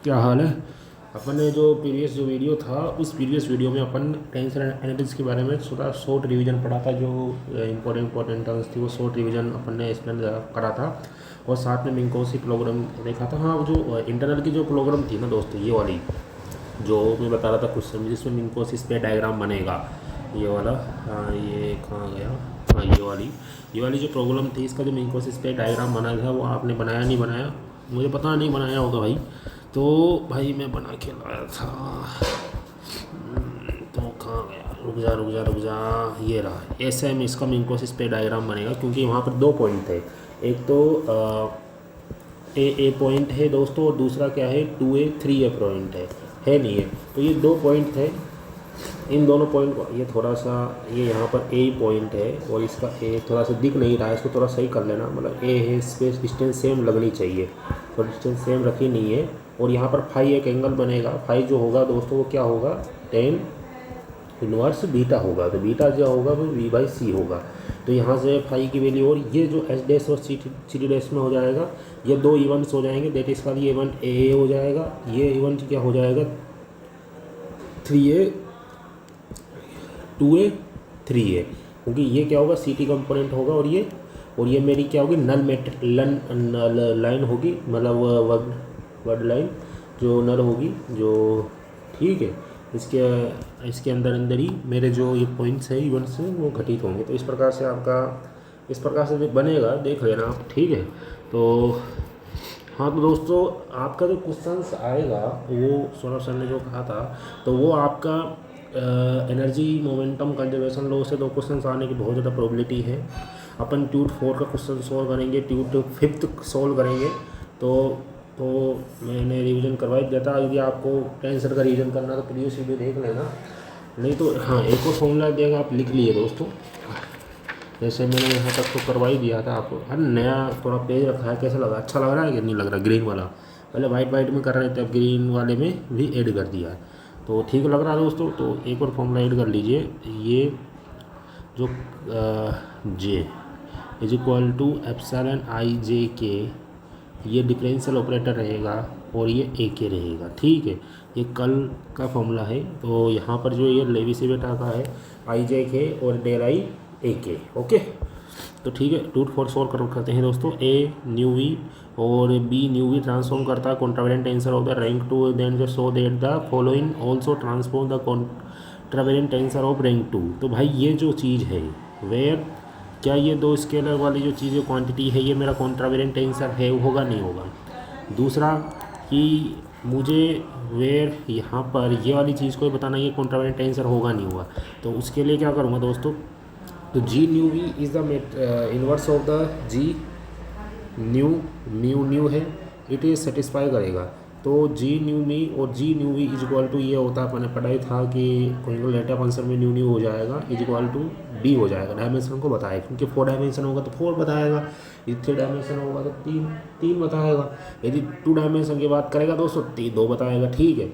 क्या हाल है। अपन ने जो प्रीवियस जो वीडियो था उस प्रीवियस वीडियो में अपन टेंसर एनालिटिक्स के बारे में थोड़ा शॉर्ट रिवीजन पढ़ा था। जो इंपॉर्टेंट टर्म्स थी वो शॉर्ट रिवीजन अपन ने एक्सप्लेन करा था और साथ में मिंकोसी प्रोग्राम देखा था। हाँ, जो इंटरनल की जो प्रोग्राम थी ना दोस्तों, ये वाली जो मैं बता रहा था कुछ समय, जिसमें मिंकोसिस पे डायग्राम बनेगा ये वाला। हाँ, ये कहाँ गया। हाँ, ये वाली जो प्रॉब्लम थी, इसका जो मिंकोसिस पे डायग्राम बना था वो आपने बनाया नहीं बनाया, मुझे पता नहीं, बनाया होगा भाई। तो भाई मैं बना के लाया था। तो कहाँ गया, रुक जा, ये रहा। ऐसे में इसका मिंकोसिस पे डायग्राम बनेगा क्योंकि वहाँ पर दो पॉइंट थे। एक तो ए पॉइंट है दोस्तों और दूसरा क्या है 2A 3A पॉइंट है नहीं है। तो ये दो पॉइंट थे, इन दोनों पॉइंट को ये थोड़ा सा, ये यहाँ पर ए पॉइंट है और इसका ए थोड़ा सा दिख नहीं रहा है, इसको थोड़ा सही कर लेना। मतलब ए है, स्पेस डिस्टेंस सेम लगनी चाहिए, तो डिस्टेंस सेम रखी नहीं है। और यहाँ पर फाई एक एंगल बनेगा। फाई जो होगा दोस्तों वो क्या होगा, टेन इनवर्स बीटा होगा। तो बीटा जो होगा वो V/C होगा। तो यहाँ से फाई की वैल्यू, और ये जो एच डैश और सी डी डैश में हो जाएगा, ये दो इवेंट्स हो जाएंगे। दैट इज का ये इवेंट ए हो जाएगा, ये इवेंट क्या हो जाएगा 3A 2A 3A, क्योंकि ये क्या होगा CT कंपोनेंट होगा और ये मेरी क्या होगी नल लाइन होगी, मतलब वर्ड लाइन जो नल होगी जो, ठीक है। इसके अंदर ही मेरे जो ये पॉइंट्स है इवेंट्स हैं वो घटित होंगे। तो इस प्रकार से बनेगा, देख लेना आप, ठीक है। तो हाँ, तो दोस्तों आपका जो क्वेश्चंस आएगा वो सौरभ सर ने जो कहा था, तो वो आपका एनर्जी मोमेंटम कंजर्वेशन लॉ से दो क्वेश्चंस आने की बहुत ज़्यादा प्रोबेबिलिटी है। अपन ट्यूट 4 का क्वेश्चन सॉल्व करेंगे, ट्यूट 5th सॉल्व करेंगे। तो मैंने रिवीजन करवा दिया था। यदि आपको टेंसर का रिवीजन करना तो प्रीवियस वीडियो देख लेना, नहीं तो हाँ एक और फॉर्मूला देगा, आप लिख लिए दोस्तों। जैसे मैंने यहाँ तक तो करवा ही दिया था आपको। अरे नया थोड़ा पेज रखा है, कैसा लगा, अच्छा लग रहा है कि नहीं लग रहा। ग्रीन वाला पहले वाइट में कर रहे थे, अब ग्रीन वाले में भी ऐड कर दिया है, तो ठीक लग रहा है दोस्तों। तो एक और फॉर्मूला ऐड कर लीजिए, ये जो J is equal to epsilon IJ ये डिफरेंशियल ऑपरेटर रहेगा और ये AK रहेगा, ठीक है। ये कल का फॉर्मूला है। तो यहाँ पर जो ये लेवी-सेविट का है IJ और डेल I AK, ओके। तो ठीक है, टूट फोर सॉल्व करते हैं दोस्तों। A न्यू V और B न्यू V ट्रांसफॉर्म करता है contravariant tensor of the rank 2, then जो so that the following also transform the contravariant tensor of rank 2। तो भाई ये जो चीज़ है, वेयर क्या ये दो स्केलर वाली जो चीज़ क्वांटिटी है, ये मेरा कॉन्ट्रावेलेंट टेंसर है, होगा नहीं होगा। दूसरा कि मुझे वेयर यहाँ पर ये वाली चीज़ को बताना, ये कॉन्ट्रावेलेंट टेंसर होगा नहीं होगा। तो उसके लिए क्या करूँगा दोस्तों, तो G nu V is the inverse of the G nu है, इट इज़ सेटिस्फाई करेगा। तो G न्यू मी और G nu V is equal to, ये होता है मैंने पढ़ा ही था कि कोई डेटा फंक्शन में न्यू हो जाएगा, इज इक्वल टू D हो जाएगा। डायमेंशन को बताएगा, क्योंकि 4 डायमेंशन होगा तो 4 बताएगा, यदि 3 डायमेंशन होगा तो 3 बताएगा, यदि 2 डायमेंशन की बात करेगा दोस्तों 2 बताएगा, ठीक है।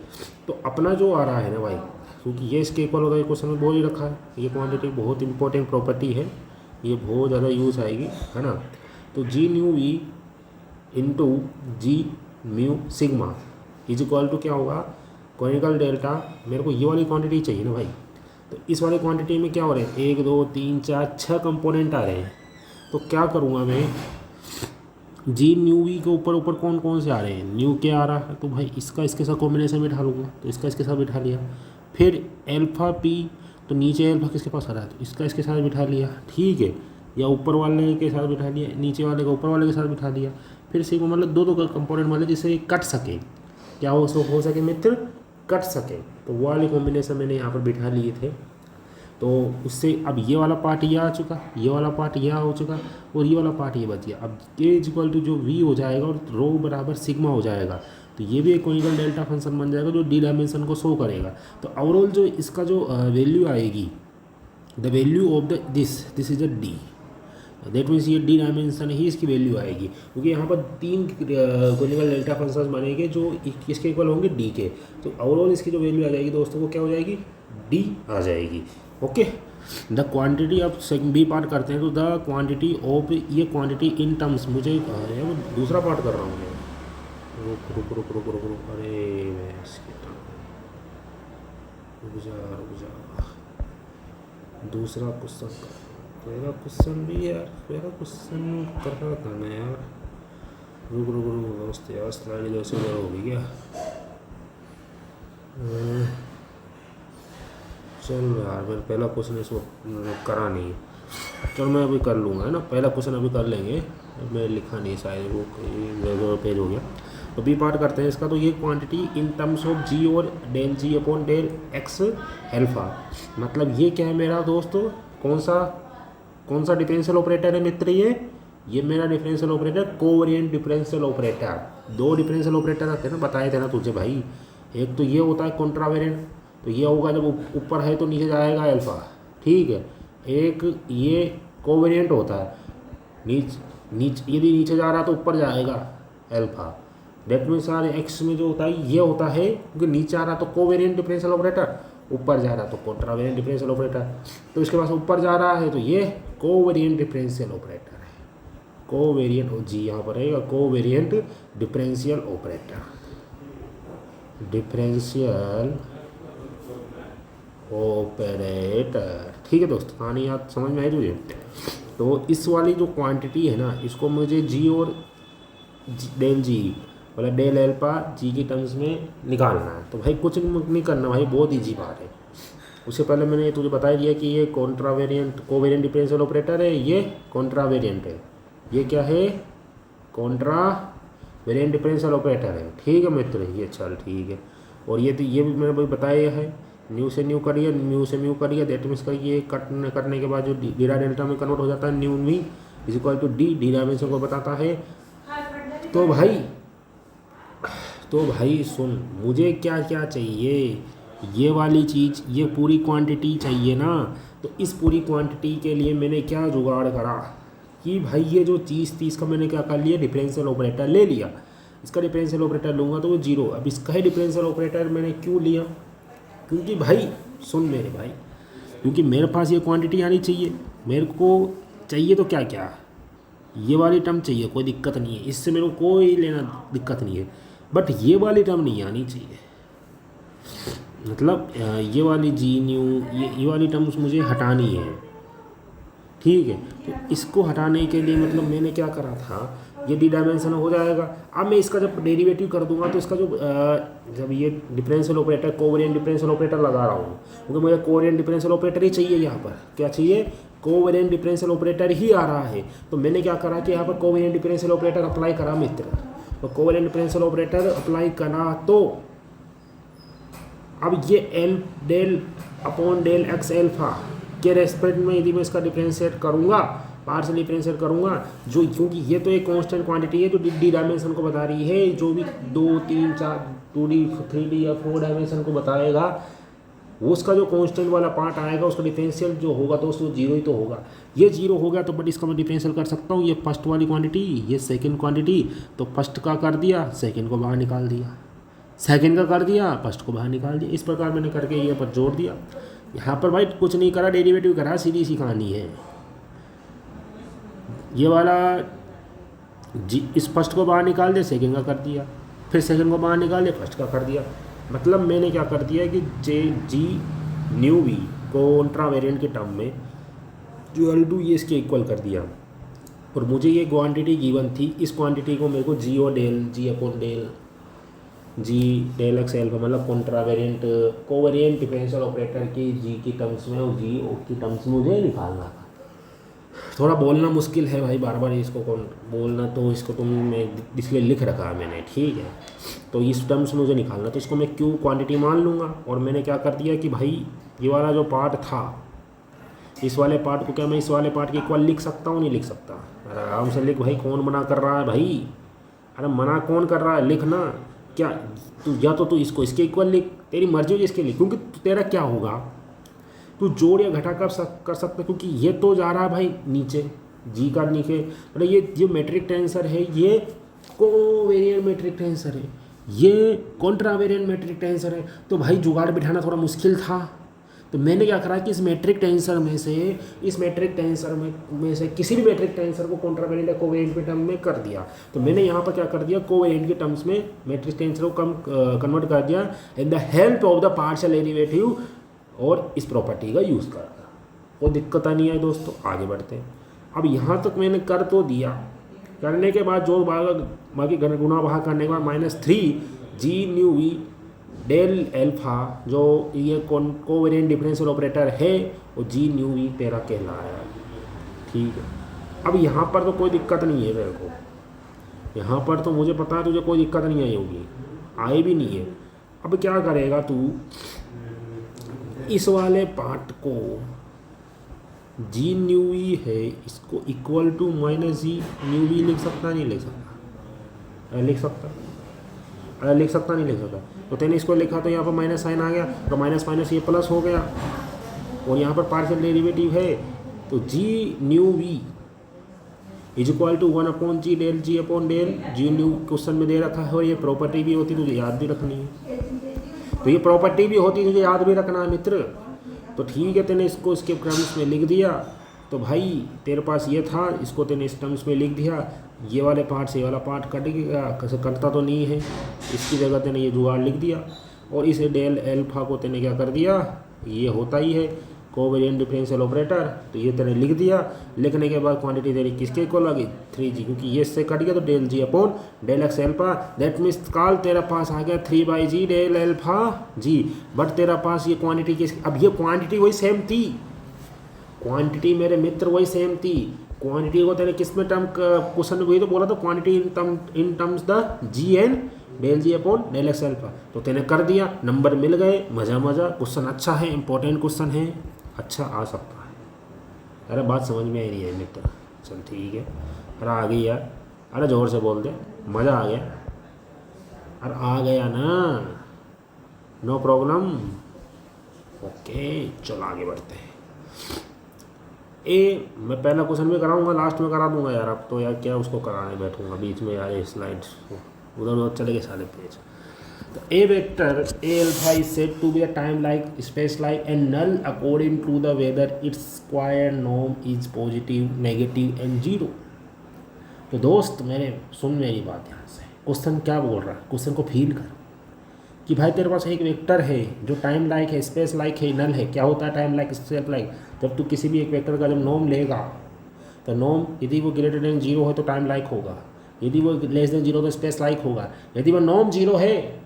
तो अपना जो आ रहा है ना भाई, क्योंकि ये इसके इक्वल होता है, क्वेश्चन में बोल ही रखा है, ये क्वांटिटी बहुत इंपॉर्टेंट प्रॉपर्टी है, ये बहुत ज़्यादा यूज़ आएगी, है ना। तो G nu V into G mu sigma is equal to क्या होगा, कोनिकल डेल्टा। मेरे को ये वाली क्वांटिटी चाहिए ना भाई। तो इस वाली क्वांटिटी में क्या हो रहे हैं, 1 2 3 4 6 कंपोनेंट आ रहे हैं। तो क्या करूँगा मैं, G न्यू V के ऊपर कौन कौन से आ रहे हैं, न्यू के आ रहा है, तो भाई इसका इसके साथ कॉम्बिनेशन में बिठा लूँगा, तो इसका इसके साथ बिठा लिया। फिर अल्फ़ा P, तो नीचे अल्फ़ा किसके पास आ रहा है, तो इसका इसके साथ बिठा लिया, ठीक है। या ऊपर वाले के साथ बिठा लिया, नीचे वाले का ऊपर वाले के साथ बिठा दिया। फिर सिग्मा मतलब दो का कंपोनेंट वाले, जिससे कट सके, क्या हो सके मित्र, कट सके। तो वो वाले कॉम्बिनेशन मैंने यहाँ पर बिठा लिए थे। तो उससे अब ये वाला पार्ट ये आ चुका, ये वाला पार्ट ये हो चुका और ये वाला पार्ट ये बच गया। अब K इज इक्वल टू जो V हो जाएगा और रो बराबर सिग्मा हो जाएगा। तो ये भी एक कोनिकल डेल्टा फंक्शन बन जाएगा जो D डायमेंशन को शो करेगा। तो ओवरऑल जो इसका जो वैल्यू आएगी, the value of the this is a D, that means ये D डायमेंशन ही इसकी वैल्यू आएगी, क्योंकि यहाँ पर 3 कोनिकल डेल्टा फंक्शंस बनेंगे जो इसके इक्वल होंगे D के। तो ओवरऑल इसकी जो वैल्यू आ जाएगी दोस्तों वो क्या हो जाएगी, D आ जाएगी, okay. The quantity of B part करते हैं, तो द क्वांटिटी ऑफ, ये क्वांटिटी इन टर्म्स, मुझे वो दूसरा पार्ट कर रहा हूँ मैं, रुक रुक रुक रुक रुक रुक, अरे भैंस की तरह। रुक जा रुक जा, दूसरा क्वेश्चन कर। पहला क्वेश्चन भी यार, पहला क्वेश्चन कर रहा था मैं यार। रुक रुक रुक दोस्त यार, स्लाइड जैसे हो गई क्या। चल यार, मैंने पहला क्वेश्चन इसको करा नहीं है। चल मैं अभी कर लूँगा, है ना। पहला क्वेश्चन अभी कर लेंगे, मैं लिखा नहीं शायद, वो पेज हो गया। तो बी पार्ट करते हैं इसका। तो ये क्वांटिटी इन टर्म्स ऑफ जी और डेल जी अपॉन डेल एक्स एल्फा, मतलब ये क्या है मेरा दोस्तों, कौन सा डिफरेंशियल ऑपरेटर है मित्र। ये मेरा differential operator covariant differential operator. दो डिफरेंशियल ऑपरेटर आते हैं ना, बताए थे ना तुझे भाई। एक तो ये होता है कॉन्ट्रावेरिएंट, तो ये होगा जब ऊपर है तो नीचे जाएगा अल्फा, ठीक है। एक ये कोवेरिएंट होता है, यदि नीचे जा रहा तो ऊपर जाएगा अल्फा। डेट मीन्स यार एक्स में जो होता है ये होता है, क्योंकि नीचे आ रहा तो कोवेरिएंट डिफरेंशियल ऑपरेटर, ऊपर जा रहा तो कॉन्ट्रावेरिएंट डिफरेंशियल ऑपरेटर। तो इसके पास ऊपर जा रहा है तो ये कोवेरिएंट डिफरेंशियल ऑपरेटर है। कोवेरिएंट जी यहाँ पर रहेगा, covariant differential operator, differential operator. ठीक है दोस्त, कहानी याद समझ में आई तुझे। तो इस वाली जो क्वांटिटी है ना, इसको मुझे जी और डेल जी मतलब डेल एल्फा जी की टर्म्स में निकालना है। तो भाई कुछ नहीं करना भाई, बहुत ईजी बात है। उससे पहले मैंने तुझे बता दिया कि ये कोवेरिएंट डिफरेंशियल ऑपरेटर है, ये कॉन्ट्रावेरिएंट है। ये क्या है, कॉन्ट्रावेरिएंट डिफरेंशियल ऑपरेटर है, ठीक है मित्र। ये चल ठीक है। और ये तो ये भी मैंने भाई बताया है, न्यू से न्यू करिए, म्यू से म्यू करिए, दैट मीन्स का ये करने के बाद जो डीरा डेल्टा में कन्वर्ट हो जाता है, nu we is equal to d, d dimension को बताता है। तो भाई सुन, मुझे क्या क्या चाहिए, ये वाली चीज़, ये पूरी क्वांटिटी चाहिए ना। तो इस पूरी क्वांटिटी के लिए मैंने क्या जुगाड़ करा कि भाई ये जो चीज़ थी इसका मैंने क्या कर लिया, डिफरेंशियल ऑपरेटर ले लिया। इसका डिफरेंशियल ऑपरेटर लूँगा तो वो जीरो। अब इसका ही डिफरेंशियल ऑपरेटर मैंने क्यों लिया, क्योंकि भाई सुन मेरे भाई, क्योंकि मेरे पास ये क्वांटिटी आनी चाहिए। मेरे को चाहिए तो क्या क्या, ये वाली टर्म चाहिए, कोई दिक्कत नहीं है, इससे मेरे को कोई लेना दिक्कत नहीं है। बट ये वाली टर्म नहीं आनी चाहिए, मतलब ये वाली जी न्यू, ये वाली टर्म्स मुझे हटानी है, ठीक है। तो इसको हटाने के लिए मतलब मैंने क्या करा था, ये डी डायमेंशन हो जाएगा। अब मैं इसका जब डेरिवेटिव कर दूंगा तो इसका जो जब ये differential operator covariant differential operator लगा रहा हूँ, क्योंकि मुझे कोवेरिएंट डिफरेंशियल ऑपरेटर ही चाहिए। यहाँ पर क्या चाहिए, कोवेरिएंट डिफरेंशियल ऑपरेटर ही आ रहा है। तो मैंने क्या करा कि यहाँ पर कोवेरिएंट डिफरेंशियल ऑपरेटर अप्लाई करा मित्र। तो कोवेरिएंट डिफरेंशियल ऑपरेटर अप्लाई करा तो अब ये l del upon del x alpha के रेस्पेक्ट में यदि मैं इसका डिफरेंशिएट करूँगा, पार्शियल डिफरेंशिएट करूँगा, जो क्योंकि ये तो एक कांस्टेंट क्वांटिटी है जो डी डायमेंशन को बता रही है, जो भी 2 3 4 2D 3D या 4 डायमेंशन को बताएगा, वो उसका जो कांस्टेंट वाला पार्ट आएगा उसका डिफरेंशियल जो होगा तो उसको जीरो ही तो होगा। ये जीरो हो गया तो बट इसका मैं डिफरेंशियल कर सकता हूँ। ये फर्स्ट वाली क्वांटिटी, ये सेकंड क्वांटिटी, तो फर्स्ट का कर दिया, सेकंड को बाहर निकाल दिया, सेकंड का कर दिया, फर्स्ट को बाहर निकाल दिया। इस प्रकार मैंने करके ये पर जोड़ दिया। यहाँ पर भाई कुछ नहीं करा, डेरिवेटिव करा, सीधी सी कहानी है। ये वाला जी, इस फर्स्ट को बाहर निकाल दिया, सेकंड का कर दिया, फिर सेकंड को बाहर निकाल दिया, फर्स्ट का कर दिया। मतलब मैंने क्या कर दिया कि जी न्यू वी कॉन्ट्रावेरिएंट के टर्म में जो L2 ये इसके इक्वल कर दिया। और मुझे ये क्वांटिटी गिवन थी, इस क्वांटिटी को मेरे को जी और डेल जी अपॉन डेल जी डेल एक्स एल्फा मतलब कॉन्ट्रावेरिएंट कोवेरिएंट डिफरेंशियल ऑपरेटर की जी की टर्म्स में और जी ओ की टर्म्स में मुझे निकालना था। थोड़ा बोलना मुश्किल है भाई, बार बार इसको कौन बोलना, तो इसको तुम मैं इसलिए लिख रखा है मैंने, ठीक है। तो इस टर्म्स मुझे निकालना, तो इसको मैं क्यू क्वांटिटी मान लूँगा। और मैंने क्या कर दिया कि भाई ये वाला जो पार्ट था, इस वाले पार्ट को क्या मैं इस वाले पार्ट के इक्वल लिख सकता हूँ, नहीं लिख सकता। अरे आराम से लिख भाई, कौन मना कर रहा है भाई, अरे मना कौन कर रहा है, लिखना। क्या तू या तो तू इसको इसके इक्वल लिख, तेरी मर्जी होगी इसके लिए, क्योंकि तेरा क्या होगा, तू जोड़ या घटा कर सकता, क्योंकि ये तो जा रहा है भाई नीचे, जी का नीचे, मतलब ये मेट्रिक टेंसर है, ये कोवेरिएंट मेट्रिक टेंसर है, ये कॉन्ट्रावेरिएंट मेट्रिक टेंसर है। तो भाई जुगाड़ बिठाना थोड़ा मुश्किल था, तो मैंने क्या करा कि इस मैट्रिक टेंसर में से किसी भी मैट्रिक टेंसर को कॉन्ट्रावेरिएंट या कोवेरिएंट के टर्म में कर दिया। तो मैंने यहाँ पर क्या कर दिया, कोवेरिएंट के टर्म्स में मैट्रिक टेंसर को कन्वर्ट कर दिया in the help of the partial derivative और इस प्रॉपर्टी का यूज़ करा। कोई दिक्कत नहीं है दोस्तों, आगे बढ़ते हैं। अब यहाँ तक मैंने कर तो दिया, करने के बाद जो बाकी गुणा भाग करने के बाद -3 जी न्यू वी डेल एल्फा जो ये कोवेरिएंट डिफरेंशियल ऑपरेटर है वो जी न्यू वी तेरा कहला रहा है। ठीक है, अब यहाँ पर तो कोई दिक्कत नहीं है मेरे को, यहाँ पर तो मुझे पता है तुझे कोई दिक्कत नहीं आई होगी, आई भी नहीं है। अब क्या करेगा तू, इस वाले पार्ट को जी न्यू वी है इसको equal to -g nu v लिख सकता नहीं लिख सकता, लिख सकता लिख सकता नहीं लिख सकता। तो तेने इसको लिखा तो यहाँ पर माइनस साइन आ गया, तो माइनस माइनस ये प्लस हो गया, और यहाँ पर पार्शियल डेरिवेटिव है तो G nu we is equal to 1/g del ji upon del G nu question में दे रखा है। और ये प्रॉपर्टी भी होती तुझे याद भी रखनी है, तो ये प्रॉपर्टी भी होती तुझे याद भी रखना है मित्र। तो ठीक है, तेने इसको इसके टर्म्स में लिख दिया, तो भाई तेरे पास ये था, इसको तेने इस टर्म्स में लिख दिया, ये वाले पार्ट से ये वाला पार्ट कट गया, कैसे कटता तो नहीं है, इसकी जगह तेने ये जुगाड़ लिख दिया। और इसे डेल एल्फा को तेने क्या कर दिया, ये होता ही है कोवेरिएंट डिफरेंशियल ऑपरेटर, तो ये तेने लिख दिया। लिखने के बाद क्वांटिटी तेरी किसके इक्वल आ गई 3g, क्योंकि ये इससे कट गया तो del ji upon del x alpha. That means काल तेरा पास आ गया 3/g del alpha ji. But तेरा पास ये क्वांटिटी किस, अब ये क्वांटिटी वही सेम थी, क्वांटिटी मेरे मित्र वही सेम थी। क्वांटिटी को तेरे किस में टर्म क्वेश्चन में वही तो बोला था, quantity in terms the g n del ji upon del x alpha. तो तेने कर दिया, नंबर मिल गए, मज़ा मज़ा। क्वेश्चन अच्छा है, इंपॉर्टेंट क्वेश्चन है, अच्छा आ सकता है। अरे बात समझ में आई नहीं है मित्र, चल ठीक है। अरे आ गई यार, अरे ज़ोर से बोल दे, मज़ा आ गया। अरे आ गया ना, नो प्रॉब्लम, ओके चलो आगे बढ़ते हैं। मैं पहला क्वेश्चन भी कराऊंगा, लास्ट में करा दूंगा यार। अब तो यार क्या उसको कराने बैठूंगा बीच में यार, ये स्लाइड्स उधर उधर चले गए सारे पेज। तो A vector A alpha is said to be a time like space like and null according to the whether its square norm is positive negative and zero. तो दोस्त मेरे सुन मेरी बात यहाँ से, क्वेश्चन क्या बोल रहा है, क्वेश्चन को फील कर कि भाई तेरे पास एक वेक्टर है जो टाइम लाइक है, स्पेस लाइक है, नल है। क्या होता है टाइम लाइक स्पेस लाइक, जब तू किसी भी एक वेक्टर का जब नॉर्म लेगा तो नॉर्म यदि वो ग्रेटर देन जीरो है तो टाइम लाइक होगा, यदि वो लेस देन जीरो तो स्पेस लाइक होगा। यदि वो नॉर्म जीरो है,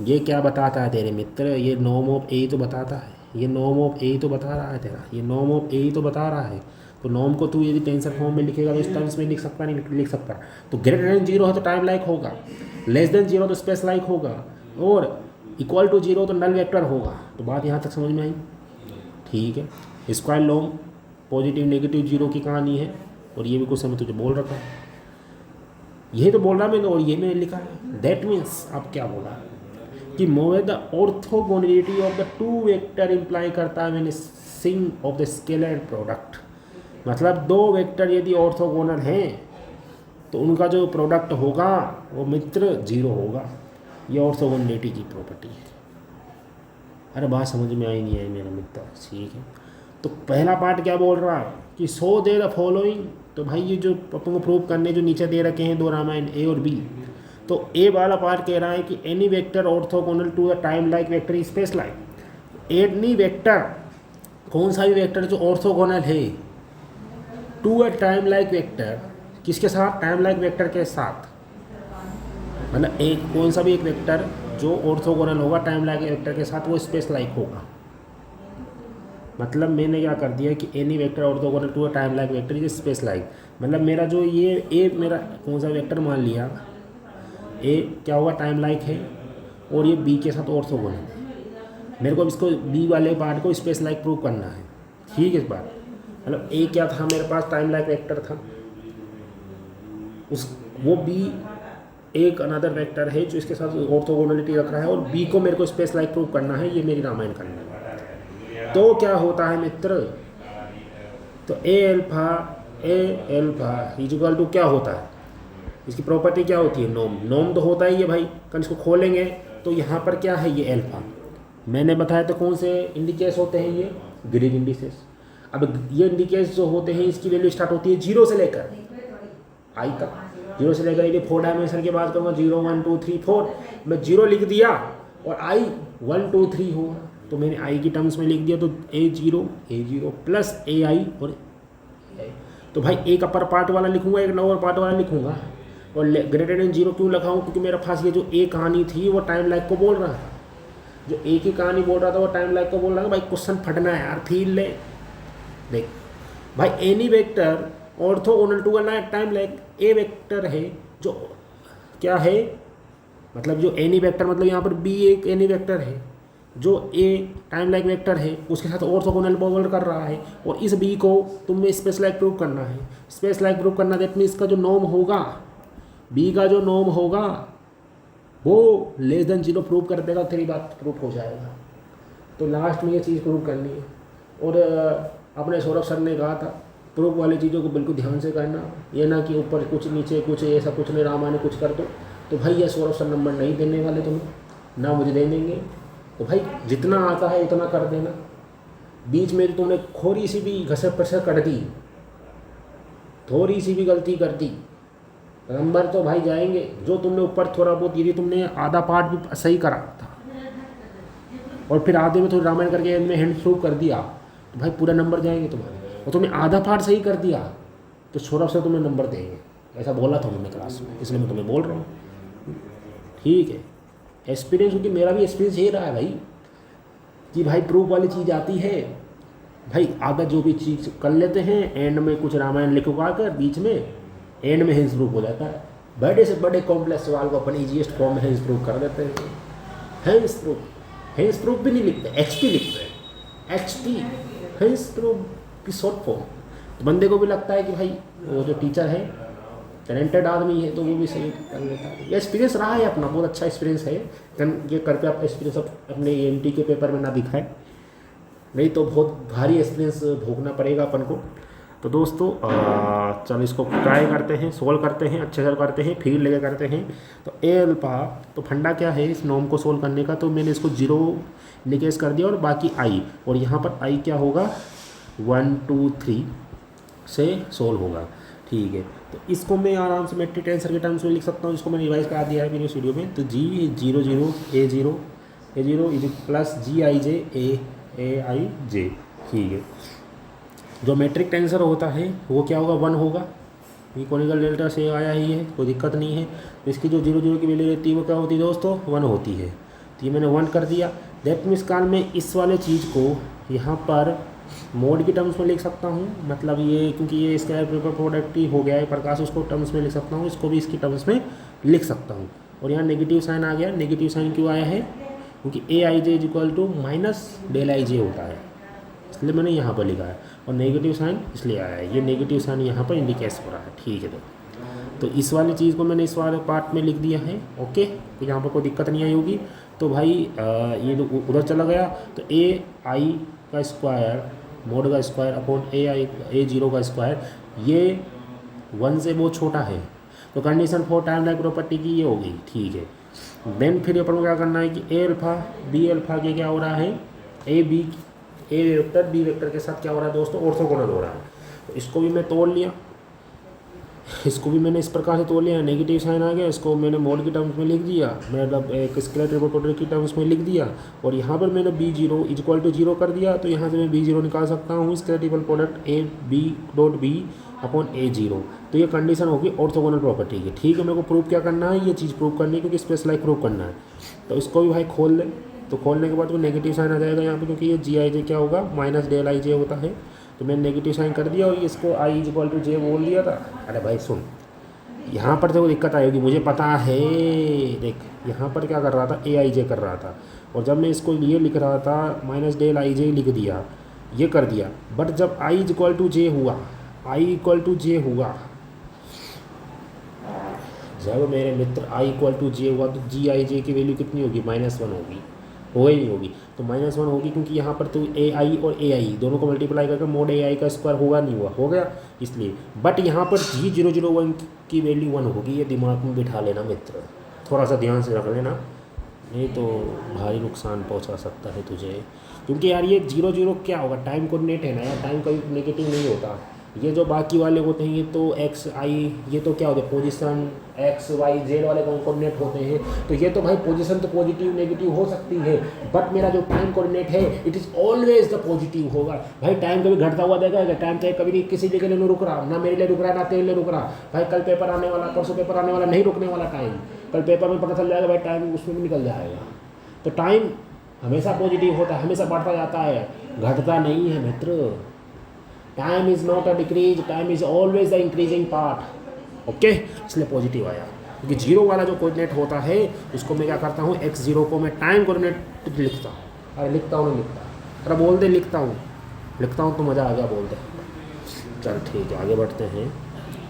ये क्या बताता है तेरे मित्र, ये नॉर्म ऑफ ए तो बताता है, ये नॉर्म ऑफ ए तो बता रहा है तेरा, ये नॉर्म ऑफ ए तो बता रहा है। तो नॉर्म को तू यदि टेंसर फॉर्म में लिखेगा तो इस टर्म्स में लिख सकता नहीं लिख सकता। तो ग्रेटर देन जीरो है तो टाइम लाइक होगा, लेस देन जीरो तो स्पेस लाइक होगा, और इक्वल टू जीरो तो नल वेक्टर होगा। तो बात यहाँ तक समझ में आई, ठीक है। Square norm positive negative zero की कहानी है, और ये भी कुछ समय तुझे बोल रखा है, यही तो बोल रहा मैंने, और ये मैंने लिखा है। दैट मीन्स अब क्या बोला कि मोवे the orthogonality of the two vector imply करता है मैंने सिंग ऑफ द स्केलर प्रोडक्ट। मतलब दो वेक्टर यदि ऑर्थोगोनल हैं तो उनका जो प्रोडक्ट होगा वो मित्र जीरो होगा। ये ऑर्थोगोनलिटी की प्रॉपर्टी है। अरे बात समझ में आई नहीं आई मेरा मित्र, ठीक है। तो पहला पार्ट क्या बोल रहा है कि सो दे द फॉलोइंग। तो भाई ये जो अपन को प्रूव करने जो नीचे दे रखे हैं दो रामायण ए और बी, तो ए वाला पार्ट कह रहा है कि any vector orthogonal to the time like vector space like. Any vector, कौन सा भी वेक्टर जो ऑर्थोगोनल है to a time like vector, किसके साथ, टाइम लाइक वेक्टर के साथ। मतलब एक कौन सा भी एक वेक्टर जो ऑर्थोगोनल होगा टाइम लाइक वेक्टर के साथ वो स्पेस लाइक होगा। मतलब मैंने क्या कर दिया कि any vector orthogonal to a time like vector is space like. मतलब मेरा जो ये ए मेरा कौन सा वेक्टर मान लिया, ए क्या होगा टाइम लाइक है, और ये बी के साथ ऑर्थोगोनल है। मेरे को इसको बी वाले पार्ट को स्पेस लाइक प्रूव करना है, ठीक है इस बात। मतलब ए क्या था मेरे पास टाइम लाइक वेक्टर था, उस वो बी एक अनदर वेक्टर है जो इसके साथ ऑर्थोगोनलिटी रख रहा है, और बी को मेरे को स्पेस लाइक प्रूव करना है। ये मेरी रामायण करना है। तो क्या होता है मित्र, तो ए एल्फा इज इक्वल टू क्या होता है, इसकी प्रॉपर्टी क्या होती है, नॉर्म। नॉर्म तो होता ही है भाई, कल इसको खोलेंगे तो यहाँ पर क्या है, ये एल्फा मैंने बताया तो कौन से इंडिकेस होते हैं, ये ग्रीक इंडिसेस। अब ये इंडिकेस जो होते हैं इसकी वैल्यू स्टार्ट होती है 0 से लेकर आई तक, 0 से लेकर यदि 4 डायमेंशन की बात करूँगा 0 1 2 3 4, मैं 0 लिख दिया और आई 1 2 3 होगा तो मैंने आई की टर्म्स में लिख दिया, तो A0 प्लस AI और AI। तो भाई एक अपर पार्ट वाला लिखूंगा, एक लोअर पार्ट वाला लिखूंगा, और ग्रेटर देन 0 क्यों लिखा हूँ, क्योंकि मेरे पास ये जो ए कहानी थी वो टाइम लाइक को बोल रहा था, जो एक ही कहानी बोल रहा था वो टाइम लाइक को बोल रहा था। भाई क्वेश्चन फटना है यार, फील ले। देख भाई any vector orthogonal to a time like, a vector है जो क्या है, मतलब जो एनी वेक्टर मतलब यहाँ पर बी एक एनी वेक्टर है जो ए टाइम लाइक वेक्टर है उसके साथ ऑर्थोगोनल बॉल कर रहा है, और इस बी को तुम्हें स्पेस लाइक प्रूव करना है। स्पेस लाइक प्रूव करना दैट मीन्स इसका जो नॉर्म होगा, बी का जो नॉर्म होगा वो लेस देन 0 प्रूव कर देगा, तेरी बात प्रूव हो जाएगा। तो लास्ट में ये चीज़ प्रूव करनी है। और अपने सौरभ सर ने कहा था प्रूफ वाली चीज़ों को बिल्कुल ध्यान से करना, ये ना कि ऊपर कुछ नीचे कुछ ऐसा कुछ नहीं, रामायण कुछ कर दो। तो भाई ये सौरभ सर नंबर नहीं देने वाले तुम्हें, ना मुझे दे देंगे। तो भाई जितना आता है उतना कर देना, बीच में तुमने थोड़ी सी भी घसर पसर कर दी, थोड़ी सी भी गलती कर दी, नंबर तो भाई जाएंगे। जो तुमने ऊपर थोड़ा बहुत, यदि तुमने आधा पार्ट भी सही करा था और फिर आधे में थोड़ी रामायण करके इनमें हैंड प्रूव कर दिया तो भाई पूरा नंबर जाएंगे तुम्हारे। और तुमने आधा पार्ट सही कर दिया तो सौरभ से तुम्हें नंबर देंगे, ऐसा बोला था उन्होंने क्लास में, इसलिए मैं तुम्हें बोल रहा हूँ। ठीक है, एक्सपीरियंस, क्योंकि मेरा भी एक्सपीरियंस ये रहा है भाई कि भाई प्रूफ वाली चीज़ आती है, भाई आगे जो भी चीज़ कर लेते हैं, एंड में कुछ रामायण लिखवा कर बीच में एंड में हेंस प्रूफ हो जाता है। बड़े से बड़े कॉम्प्लेक्स सवाल को अपने ईजीएस्ट फॉर्म में हेंस प्रूफ कर देते हैं। हेंस प्रूफ भी नहीं लिखते, एक्सपी लिखते हैं, एक्सपी हेंस प्रूफ की शॉर्ट फॉर्म। तो बंदे को भी लगता है कि भाई वो जो टीचर है टैलेंटेड आदमी है तो वो भी सही कर लेता है। ये एक्सपीरियंस रहा है अपना, बहुत अच्छा एक्सपीरियंस है। ये करके आप एक्सपीरियंस अपने EMT के पेपर में ना दिखाए, नहीं तो बहुत भारी एक्सपीरियंस भोगना पड़ेगा अपन को। तो दोस्तों चलो इसको ट्राई करते हैं, सोल्व करते हैं, अच्छे से करते हैं, फील लेके करते हैं। तो ए अल्फा, तो फंडा क्या है इस नॉर्म को सोल्व करने का, तो मैंने इसको 0 निकेस कर दिया और बाकी आई, और यहाँ पर आई क्या होगा 1 2 3 से सोल्व होगा। ठीक है, तो इसको मैं आराम से मैट्रिक टेंसर के टर्म्स में लिख सकता हूँ, इसको मैंने रिवाइज करा दिया है मेरे वीडियो में। तो G0 0 A0 is plus GIJ AIJ। ठीक है, जो मैट्रिक टेंसर होता है वो क्या होगा 1 होगा, ये कोनिकल डेल्टा से आया ही है, कोई दिक्कत नहीं है। तो इसकी जो 0 0 की वैल्यू रहती है वो क्या होती है दोस्तों 1 होती है। तो ये मैंने 1 कर दिया। दैट मीन्स काल में इस वाले चीज़ को यहाँ पर मोड की टर्म्स में लिख सकता हूँ, मतलब ये क्योंकि ये स्क्वायर पेपर प्रोडक्ट ही हो गया है प्रकाश, उसको टर्म्स में लिख सकता हूँ, इसको भी इसकी टर्म्स में लिख सकता हूँ। और यहाँ नेगेटिव साइन आ गया। नेगेटिव साइन क्यों आया है, क्योंकि AIJ is equal to minus ∆IJ होता है, इसलिए मैंने यहाँ पर लिखा है। और नेगेटिव साइन इसलिए आया है, ये नेगेटिव साइन यहाँ पर इंडिकेट हो रहा है। ठीक है, तो इस वाली चीज़ को मैंने इस वाले पार्ट में लिख दिया है। ओके, तो यहाँ पर कोई दिक्कत नहीं आई होगी। तो भाई ये उधर चला गया, तो AI का स्क्वायर मोड का स्क्वायर अपॉन A0 का स्क्वायर, ये 1 से बहुत छोटा है। तो condition for time like property की ये हो गई। ठीक है, देन फिर अपन को क्या करना है कि A अल्फा B अल्फा के क्या हो रहा है, A वेक्टर B वेक्टर के साथ क्या हो रहा है दोस्तों ऑर्थोगोनल हो रहा है। तो इसको भी मैं तोड़ लिया, इसको भी मैंने इस प्रकार से तोड़ लिया, नेगेटिव साइन आ गया, इसको मैंने मोड की टर्म्स में लिख दिया, मतलब एक स्केलर ट्रिपल प्रोडक्ट की टर्म्स में लिख दिया। और यहाँ पर मैंने B0 इक्वल टू 0 कर दिया, तो यहाँ से मैं B0 निकाल सकता हूँ, scalar triple product AB upon A0। तो ये कंडीशन होगी ऑर्थोगोनल प्रॉपर्टी की। ठीक है, मेरे को प्रूव क्या करना है, ये चीज़ प्रूव करनी है, क्योंकि स्पेस लाइक प्रूव करना है। तो इसको भी भाई खोल ले, तो खोलने के बाद वो नेगेटिव साइन आ जाएगा यहाँ पे, क्योंकि ये GIJ क्या होगा माइनस ∆IJ होता है। तो मैंने नेगेटिव साइन कर दिया और इसको I इक्वल टू J बोल दिया था। अरे भाई सुन, यहाँ पर तो दिक्कत आएगी, मुझे पता है। देख यहाँ पर क्या कर रहा था, AIJ कर रहा था, और जब मैं इसको ये लिख रहा था माइनस ∆IJ लिख दिया, ये कर दिया। बट जब I इक्वल टू J हुआ, जब मेरे मित्र I इक्वल टू J हुआ, तो GIJ की वैल्यू कितनी होगी -1 होगी, हो ही नहीं होगी। तो -1 होगी, क्योंकि यहाँ पर तो AI और AI दोनों को मल्टीप्लाई करके मोड AI का स्क्वायर होगा नहीं हुआ, हो गया इसलिए। बट यहाँ पर G001 की वैल्यू 1 होगी, ये दिमाग में बिठा लेना मित्र, थोड़ा सा ध्यान से रख लेना। नहीं तो भारी नुकसान पहुंचा सकता है तुझे, क्योंकि यार ये 0 0 क्या होगा, टाइम कोऑर्डिनेट है ना यार, टाइम कभी नेगेटिव नहीं होता। ये जो बाकी वाले होते हैं ये तो एक्स आई, ये तो क्या होते हैं पोजीशन एक्स वाई जेड वाले कोऑर्डिनेट होते हैं। तो ये तो भाई पोजीशन तो पॉजिटिव नेगेटिव हो सकती है, बट मेरा जो टाइम कोऑर्डिनेट है it is always the positive होगा। भाई टाइम कभी घटता हुआ देखा है? टाइम तो कभी नहीं किसी के लिए नहीं रुक रहा, ना मेरे लिए रुक रहा है ना तेरे लिए रुक रहा। भाई कल पेपर आने वाला, परसों पेपर आने वाला, नहीं रुकने वाला टाइम। कल पेपर में पता चल जाएगा भाई टाइम उसमें भी निकल जाएगा। तो टाइम हमेशा पॉजिटिव होता है, हमेशा बढ़ता जाता है, घटता नहीं है मित्र। Time is not a decrease, time is always the increasing part. Okay, इसलिए पॉजिटिव आया। क्योंकि जीरो वाला जो कोऑर्डिनेट होता है उसको मैं क्या करता हूँ, x0 को मैं टाइम कोऑर्डिनेट लिखता हूँ। अरे लिखता हूँ नहीं लिखता, अरे बोल दे लिखता हूँ तो मज़ा आ गया, बोल दे। चल ठीक है, आगे बढ़ते हैं।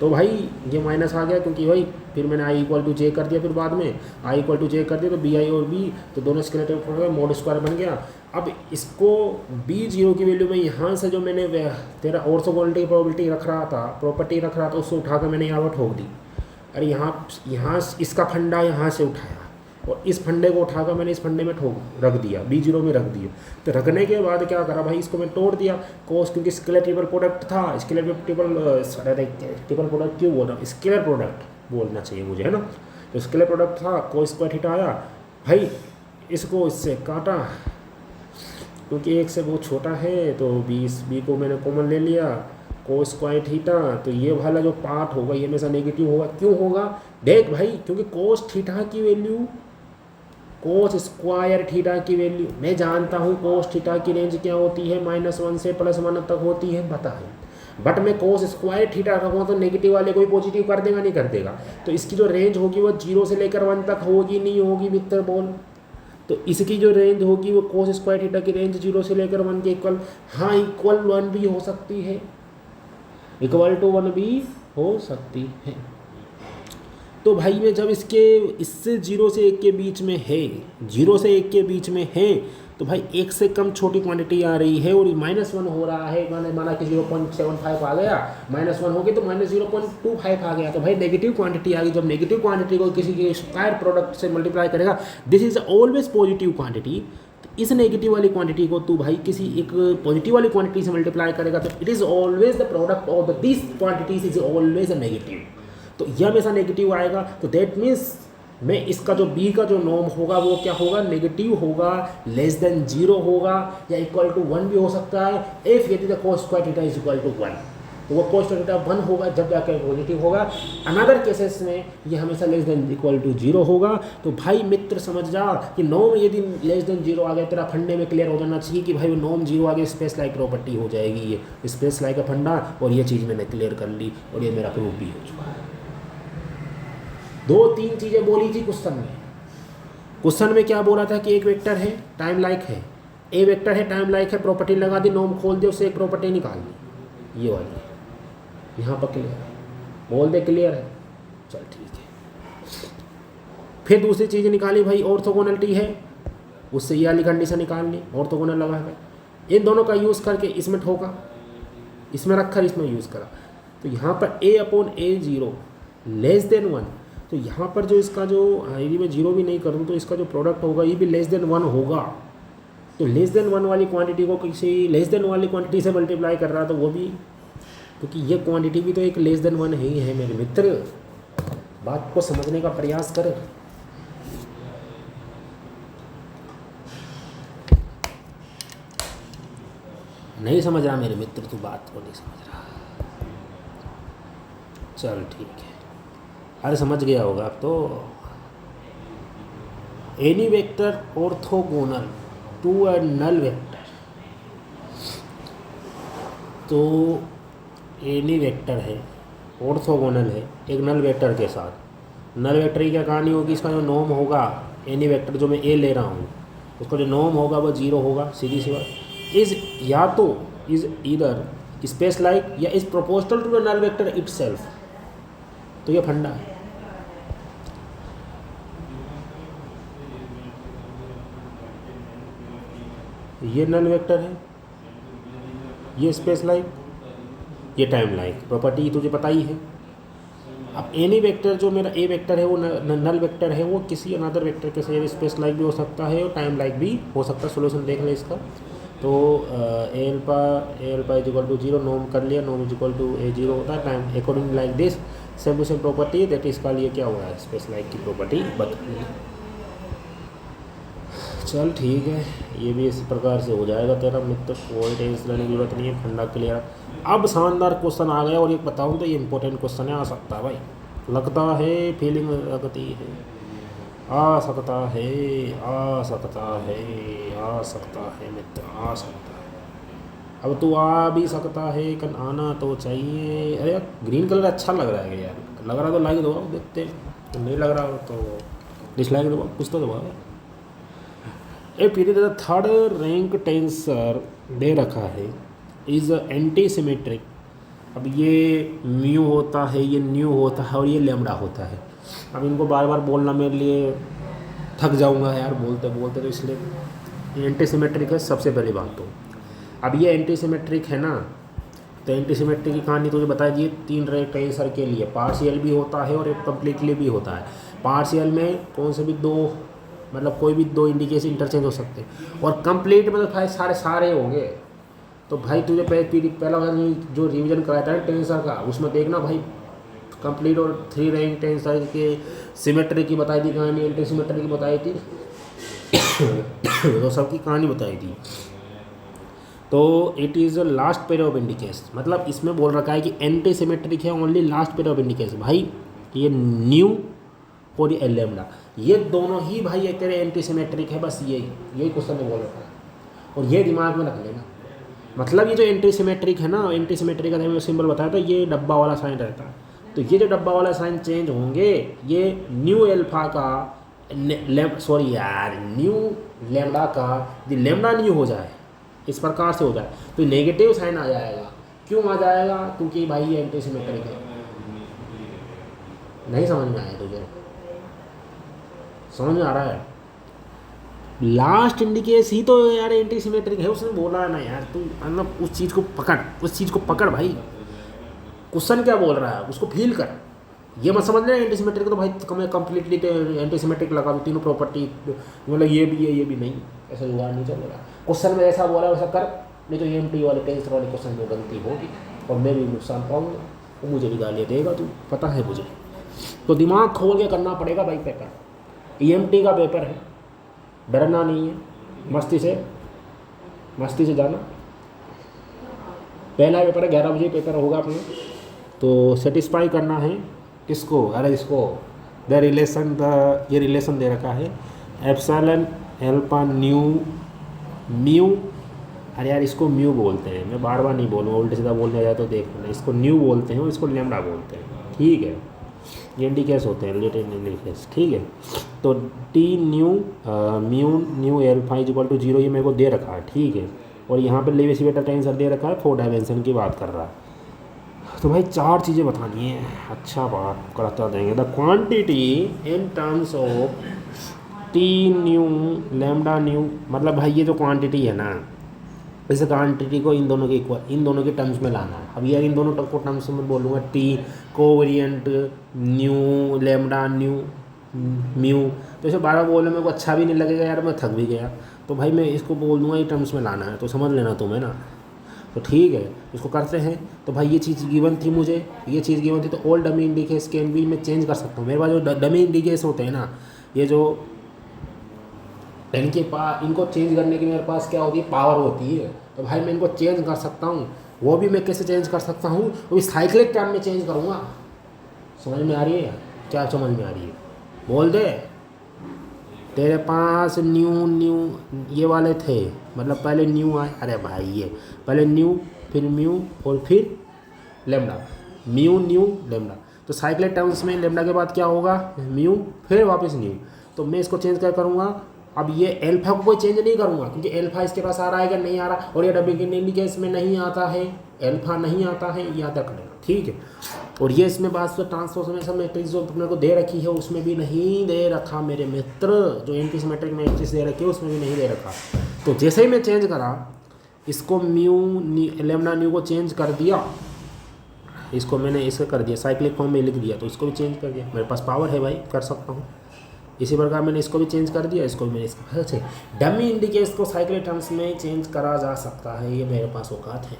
तो भाई ये माइनस आ गया, क्योंकि भाई फिर मैंने आई इक्वल टू जे कर दिया, फिर बाद में आई इक्वल टू जे कर दिया, तो बी आई और बी तो दोनों स्केलेटन हो गए, मोड स्क्वायर बन गया। अब इसको b0 की वैल्यू में यहाँ से जो मैंने तेरा ऑर्थोगोनलिटी प्रोबेबिलिटी रख रहा था, प्रॉपर्टी रख रहा था, उसको उठाकर मैंने यहाँ पर ठोक दी। अरे यहाँ इसका फंडा यहाँ से उठाया और इस फंडे को उठाकर मैंने इस फंडे में रख दिया, b0 में रख दिया। तो रखने के बाद क्या करा भाई, इसको मैं तोड़ दिया कोस, क्योंकि स्केलर ट्रिपल प्रोडक्ट था, स्केलर ट्रिपल प्रोडक्ट क्यों बोल रहा हूँ, स्केलर प्रोडक्ट बोलना चाहिए मुझे, है ना। तो स्केलर प्रोडक्ट था, कोस स्क्वायर थीटा आया भाई, इसको इससे काटा क्योंकि एक से बहुत छोटा है, तो बी को मैंने कॉमन ले लिया, कोस स्क्वायर थीटा। तो ये वाला जो पार्ट होगा ये हमेशा नेगेटिव होगा। क्यों होगा देख भाई, क्योंकि कोस थीटा की वैल्यू, कोस स्क्वायर थीटा की वैल्यू मैं जानता हूँ, कोस थीटा की रेंज क्या होती है, -1 से +1 तक होती है, बता है। बट मैं कोस स्क्वायर थीटा रखूँगा तो नेगेटिव वाले को भी पॉजिटिव कर देगा, नहीं कर देगा। तो इसकी जो रेंज होगी वो 0 से लेकर 1 तक होगी, नहीं होगी मित्र बोल। तो इसकी जो रेंज होगी वो कोस स्क्वायर थीटा की रेंज 0 से लेकर 1 के इक्वल, हाँ इक्वल 1 भी हो सकती है, इक्वल टू 1 भी हो सकती है। तो भाई मैं जब इससे 0 से 1 के बीच में है, 0 से 1 के बीच में है, तो भाई 1 से कम छोटी क्वांटिटी आ रही है और -1 हो रहा है, मैंने माना कि 0.75 आ गया, -1 हो गई तो -0.25 आ गया, तो भाई नेगेटिव क्वांटिटी आ गई। जब नेगेटिव क्वांटिटी को किसी के स्क्वायर प्रोडक्ट से मल्टीप्लाई करेगा, this is always positive quantity. इस नेगेटिव वाली क्वांटिटी को तू भाई किसी एक पॉजिटिव वाली क्वांटिटी से मल्टीप्लाई करेगा, तो it is always the product of this quantities is always a negative. तो यह हमेशा नेगेटिव आएगा। तो दैट मीन्स मैं इसका जो b का जो नॉर्म होगा वो क्या होगा, नेगेटिव होगा, <0 होगा, या इक्वल टू 1 भी हो सकता है। इफ यदि the cos square theta is equal to 1, तो वो कोस स्क्वायर थीटा 1 होगा जब जाकर पॉजिटिव होगा। अनदर केसेस में ये हमेशा <0 होगा। तो भाई मित्र समझ जा कि नॉर्म यदि <0 आ गया, तेरा फंडे में क्लियर हो जाना चाहिए कि भाई वो नॉर्म 0 आ गया, स्पेस लाइक प्रॉपर्टी हो जाएगी, ये स्पेस लाइक का फंडा, और ये चीज़ मैंने क्लियर कर ली और ये मेरा प्रूफ भी हो चुका है। 2-3 चीज़ें बोली थी क्वेश्चन में क्या बोला था कि एक वेक्टर है टाइम लाइक है, ए वेक्टर है टाइम लाइक है, प्रॉपर्टी लगा दी, नॉर्म खोल दे, उससे एक प्रॉपर्टी निकाल दी, ये वाली। यहाँ पर क्लियर है, बोल दे क्लियर है, चल ठीक है। फिर दूसरी चीज़ निकाली भाई, ऑर्थोगोनलिटी है, उससे ये वाली कंडीशन निकालनी, ऑर्थोगोनल लगा कर इन दोनों का यूज़ करके इसमें ठोका, इसमें रखकर इसमें यूज़ करा। तो यहाँ पर a/a0 <1, तो यहाँ पर जो इसका जो यदि मैं 0 भी नहीं करूँ तो इसका जो प्रोडक्ट होगा ये भी <1 होगा। तो <1 वाली क्वांटिटी को किसी <1 वाली क्वांटिटी से मल्टीप्लाई कर रहा, तो वो भी, क्योंकि ये क्वांटिटी भी तो एक <1 ही है मेरे मित्र, बात को समझने का प्रयास कर। नहीं समझ रहा मेरे मित्र, तू बात को नहीं समझ रहा, चल ठीक है। अरे समझ गया होगा अब तो। Any vector orthogonal to a null vector, तो एनी वेक्टर है ऑर्थोगोनल है एक नल वेक्टर के साथ। नल वेक्टर की क्या कहानी होगी, इसका जो नॉर्म होगा, एनी वेक्टर जो मैं ए ले रहा हूँ उसका जो नॉर्म होगा वो 0 होगा, सीधी सी बात। इज या तो इज इधर स्पेस लाइक या is proportional to the null vector itself. तो ये फंडा है। ये नल वेक्टर है, ये स्पेस लाइक, ये टाइम लाइक, प्रॉपर्टी तुझे पता ही है। अब एनी वेक्टर जो मेरा ए वेक्टर है वो नल वेक्टर है, वो किसी अनदर वेक्टर के से स्पेस लाइक भी हो सकता है और टाइम लाइक भी हो सकता है। सोल्यूशन देख लें इसका। तो a alpha is equal to 0, नोम कर लिया, नोम इज इक्वल टू ए 0 होता है time according like this same to same property that इसका लिए क्या हुआ है स्पेस लाइक की प्रॉपर्टी बता। चल ठीक है, ये भी इस प्रकार से हो जाएगा तेरा मित्र, कोई टेंशन लेने की जरूरत नहीं है, फंडा क्लियर। अब शानदार क्वेश्चन आ गया और ये बताऊँ तो ये इंपॉर्टेंट क्वेश्चन है, आ सकता है भाई, लगता है फीलिंग लगती है, आ सकता है, आ सकता है, आ सकता है मित्र, आ सकता है। अब तू आ भी सकता है, कल आना तो चाहिए। अरे यार ग्रीन कलर अच्छा लग रहा है यार, लग रहा तो लाइक दो, देखते नहीं लग रहा तो डिसलाइक दो, कुछ तो दबा। A period third rank tensor दे रखा है इज एंटी सिमेट्रिक। अब ये म्यू होता है, ये न्यू होता है और ये लेमडा होता है। अब इनको बार बार बोलना मेरे लिए थक जाऊंगा यार बोलते बोलते, तो इसलिए ये एंटी सिमेट्रिक है सबसे पहली बात तो। अब ये एंटी सिमेट्रिक है ना, तो एंटी सिमेट्रिक की कहानी तुझे बता दिए, 3 रैंक टेंसर के लिए पार्शियल भी होता है और एक कम्प्लीटली भी होता है। पार्शियल में कौन से भी दो, मतलब कोई भी 2 इंडिकेशन इंटरचेंज हो सकते हैं, और कंप्लीट मतलब भाई सारे होंगे। तो भाई तुझे पहला जो रिवीजन कराया था टेंसर का, उसमें देखना भाई कंप्लीट और 3 रैंक टेंसर के सिमेट्री की बताई थी कहानी, एंटी सिमेट्री की बताई थी तो सबकी कहानी बताई थी। तो it is last pair of indication, मतलब इसमें बोल रखा है कि एंटी सिमेट्रिक है only last pair of indication. भाई ये न्यू और ये लेमडा, ये दोनों ही भाई एक तेरे एंटी सिमेट्रिक है, बस यही क्वेश्चन में बोल रखा है और ये दिमाग में रख लेना। मतलब ये जो एंटी सिमेट्रिक है ना, एंटी सिमेट्रिक का सिंबल बताया था, ये डब्बा वाला साइन रहता है। तो ये जो डब्बा वाला साइन चेंज होंगे, ये न्यू एल्फा का सॉरी यार न्यू लेमडा का जो लेमडा न्यू हो जाए, इस प्रकार से हो जाए तो नेगेटिव साइन आ जाएगा। क्यों आ जाएगा? क्योंकि भाई ये एंटी सिमेट्रिक है। नहीं समझ में आया तुझे? समझ में आ रहा है? लास्ट इंडिकेस ही तो यार एंटी सिमेट्रिक है, उसने बोला है ना यार, तू मतलब उस चीज़ को पकड़, उस चीज़ को पकड़ भाई। क्वेश्चन क्या बोल रहा है उसको फील कर, ये मत समझ रहे एंटी सिमेट्रिक तो भाई कंप्लीटली एंटी सिमेट्रिक लगा दो, तीनों प्रॉपर्टी मतलब ये भी है ये भी नहीं, ऐसा जुगाड़ नहीं चलेगा। क्वेश्चन में ऐसा बोला वैसा कर, नहीं तो एमटी वाले टेंसर वाले क्वेश्चन में गलती होगी और मैं भी नुकसान पाऊंगा, वो मुझे भी गालियाँ देगा, तू पता है मुझे। तो दिमाग खोल के करना पड़ेगा भाई पेपर, ईएमटी का पेपर है, डरना नहीं है, मस्ती से जाना। पहला पेपर है 11 बजे पेपर होगा अपने, तो सेटिस्फाई करना है किसको? अरे इसको ये रिलेशन दे रखा है एप्सिलॉन अल्फा न्यू म्यू। अरे यार इसको म्यू बोलते हैं, मैं बार बार नहीं बोलूँगा, उल्टे सीधा बोलने जाए तो देख लेना। इसको न्यू बोलते हैं और इसको लेमडा बोलते हैं, ठीक है। ये इंडिकेस होते हैं रिलेटेड इंडिकेस, ठीक है। तो t nu nu alpha is equal to 0 ये मेरे को दे रखा है, ठीक है। और यहाँ पे लेविस बेटा टेंसर दे रखा है, 4 डायमेंशन की बात कर रहा है। तो भाई 4 चीज़ें बतानी है, अच्छा बात करता देंगे। The quantity in terms of T nu lambda new, मतलब भाई ये जो क्वांटिटी है ना, इस क्वांटिटी को इन दोनों के इक्वल, इन दोनों के टर्म्स में लाना है। अब यार इन दोनों को टर्म्स में बोलूँगा, T covariant new lambda new mu, तो इसे बार बार बोलने में को अच्छा भी नहीं लगेगा यार, मैं थक भी गया। तो भाई मैं इसको बोल दूँगा ये टर्म्स में लाना है, तो समझ लेना तुम्हें ना। तो ठीक है, इसको करते हैं। तो भाई ये चीज़ गिवन थी मुझे, ये चीज़ गिवन थी, तो all dummy indices can be मैं चेंज कर सकता हूँ। मेरे पास जो डमी इंडिकेस होते हैं ना, ये जो इनके पास, इनको चेंज करने की मेरे पास क्या होती है, पावर होती है। तो भाई मैं इनको चेंज कर सकता हूँ। वो भी मैं कैसे चेंज कर सकता हूँ? वो भी साइक्लिक टर्म में चेंज करूँगा। समझ में आ रही है? क्या समझ में आ रही है? बोल दे। तेरे पास न्यू ये वाले थे, मतलब पहले न्यू आए, अरे भाई ये पहले न्यू फिर म्यू और फिर लेमडा, म्यू न्यू लेमडा। तो साइक्लिक टर्म्स में लेमडा के बाद क्या होगा? म्यू फिर वापस न्यू। तो मैं इसको चेंज क्या करूँगा? अब ये एल्फा को कोई चेंज नहीं करूँगा, क्योंकि एल्फा इसके पास आ रहा है कि नहीं आ रहा, और ये डबल केस में नहीं आता है, एल्फा नहीं आता है, याद रखना, ठीक है। और ये इसमें बात तो ट्रांसफॉर्मेशन मैट्रिक्स जो तुमने को दे रखी है उसमें भी नहीं दे रखा मेरे मित्र, जो एंटी सिमेट्रिक मैट्रिक्स दे रखी है उसमें भी नहीं दे रखा। तो जैसे ही मैं चेंज करा, इसको म्यू लेमडा न्यू को चेंज कर दिया, इसको मैंने इसे कर दिया, साइक्लिक फॉर्म में लिख दिया, तो इसको भी चेंज कर दिया। मेरे पास पावर है भाई, कर सकता हूँ। इसी प्रकार मैंने इसको भी चेंज कर दिया, इसको भी मैंने इसको अच्छा डमी इंडिकेटर्स को साइक्लिक टर्म्स में चेंज करा जा सकता है, ये मेरे पास औकात है।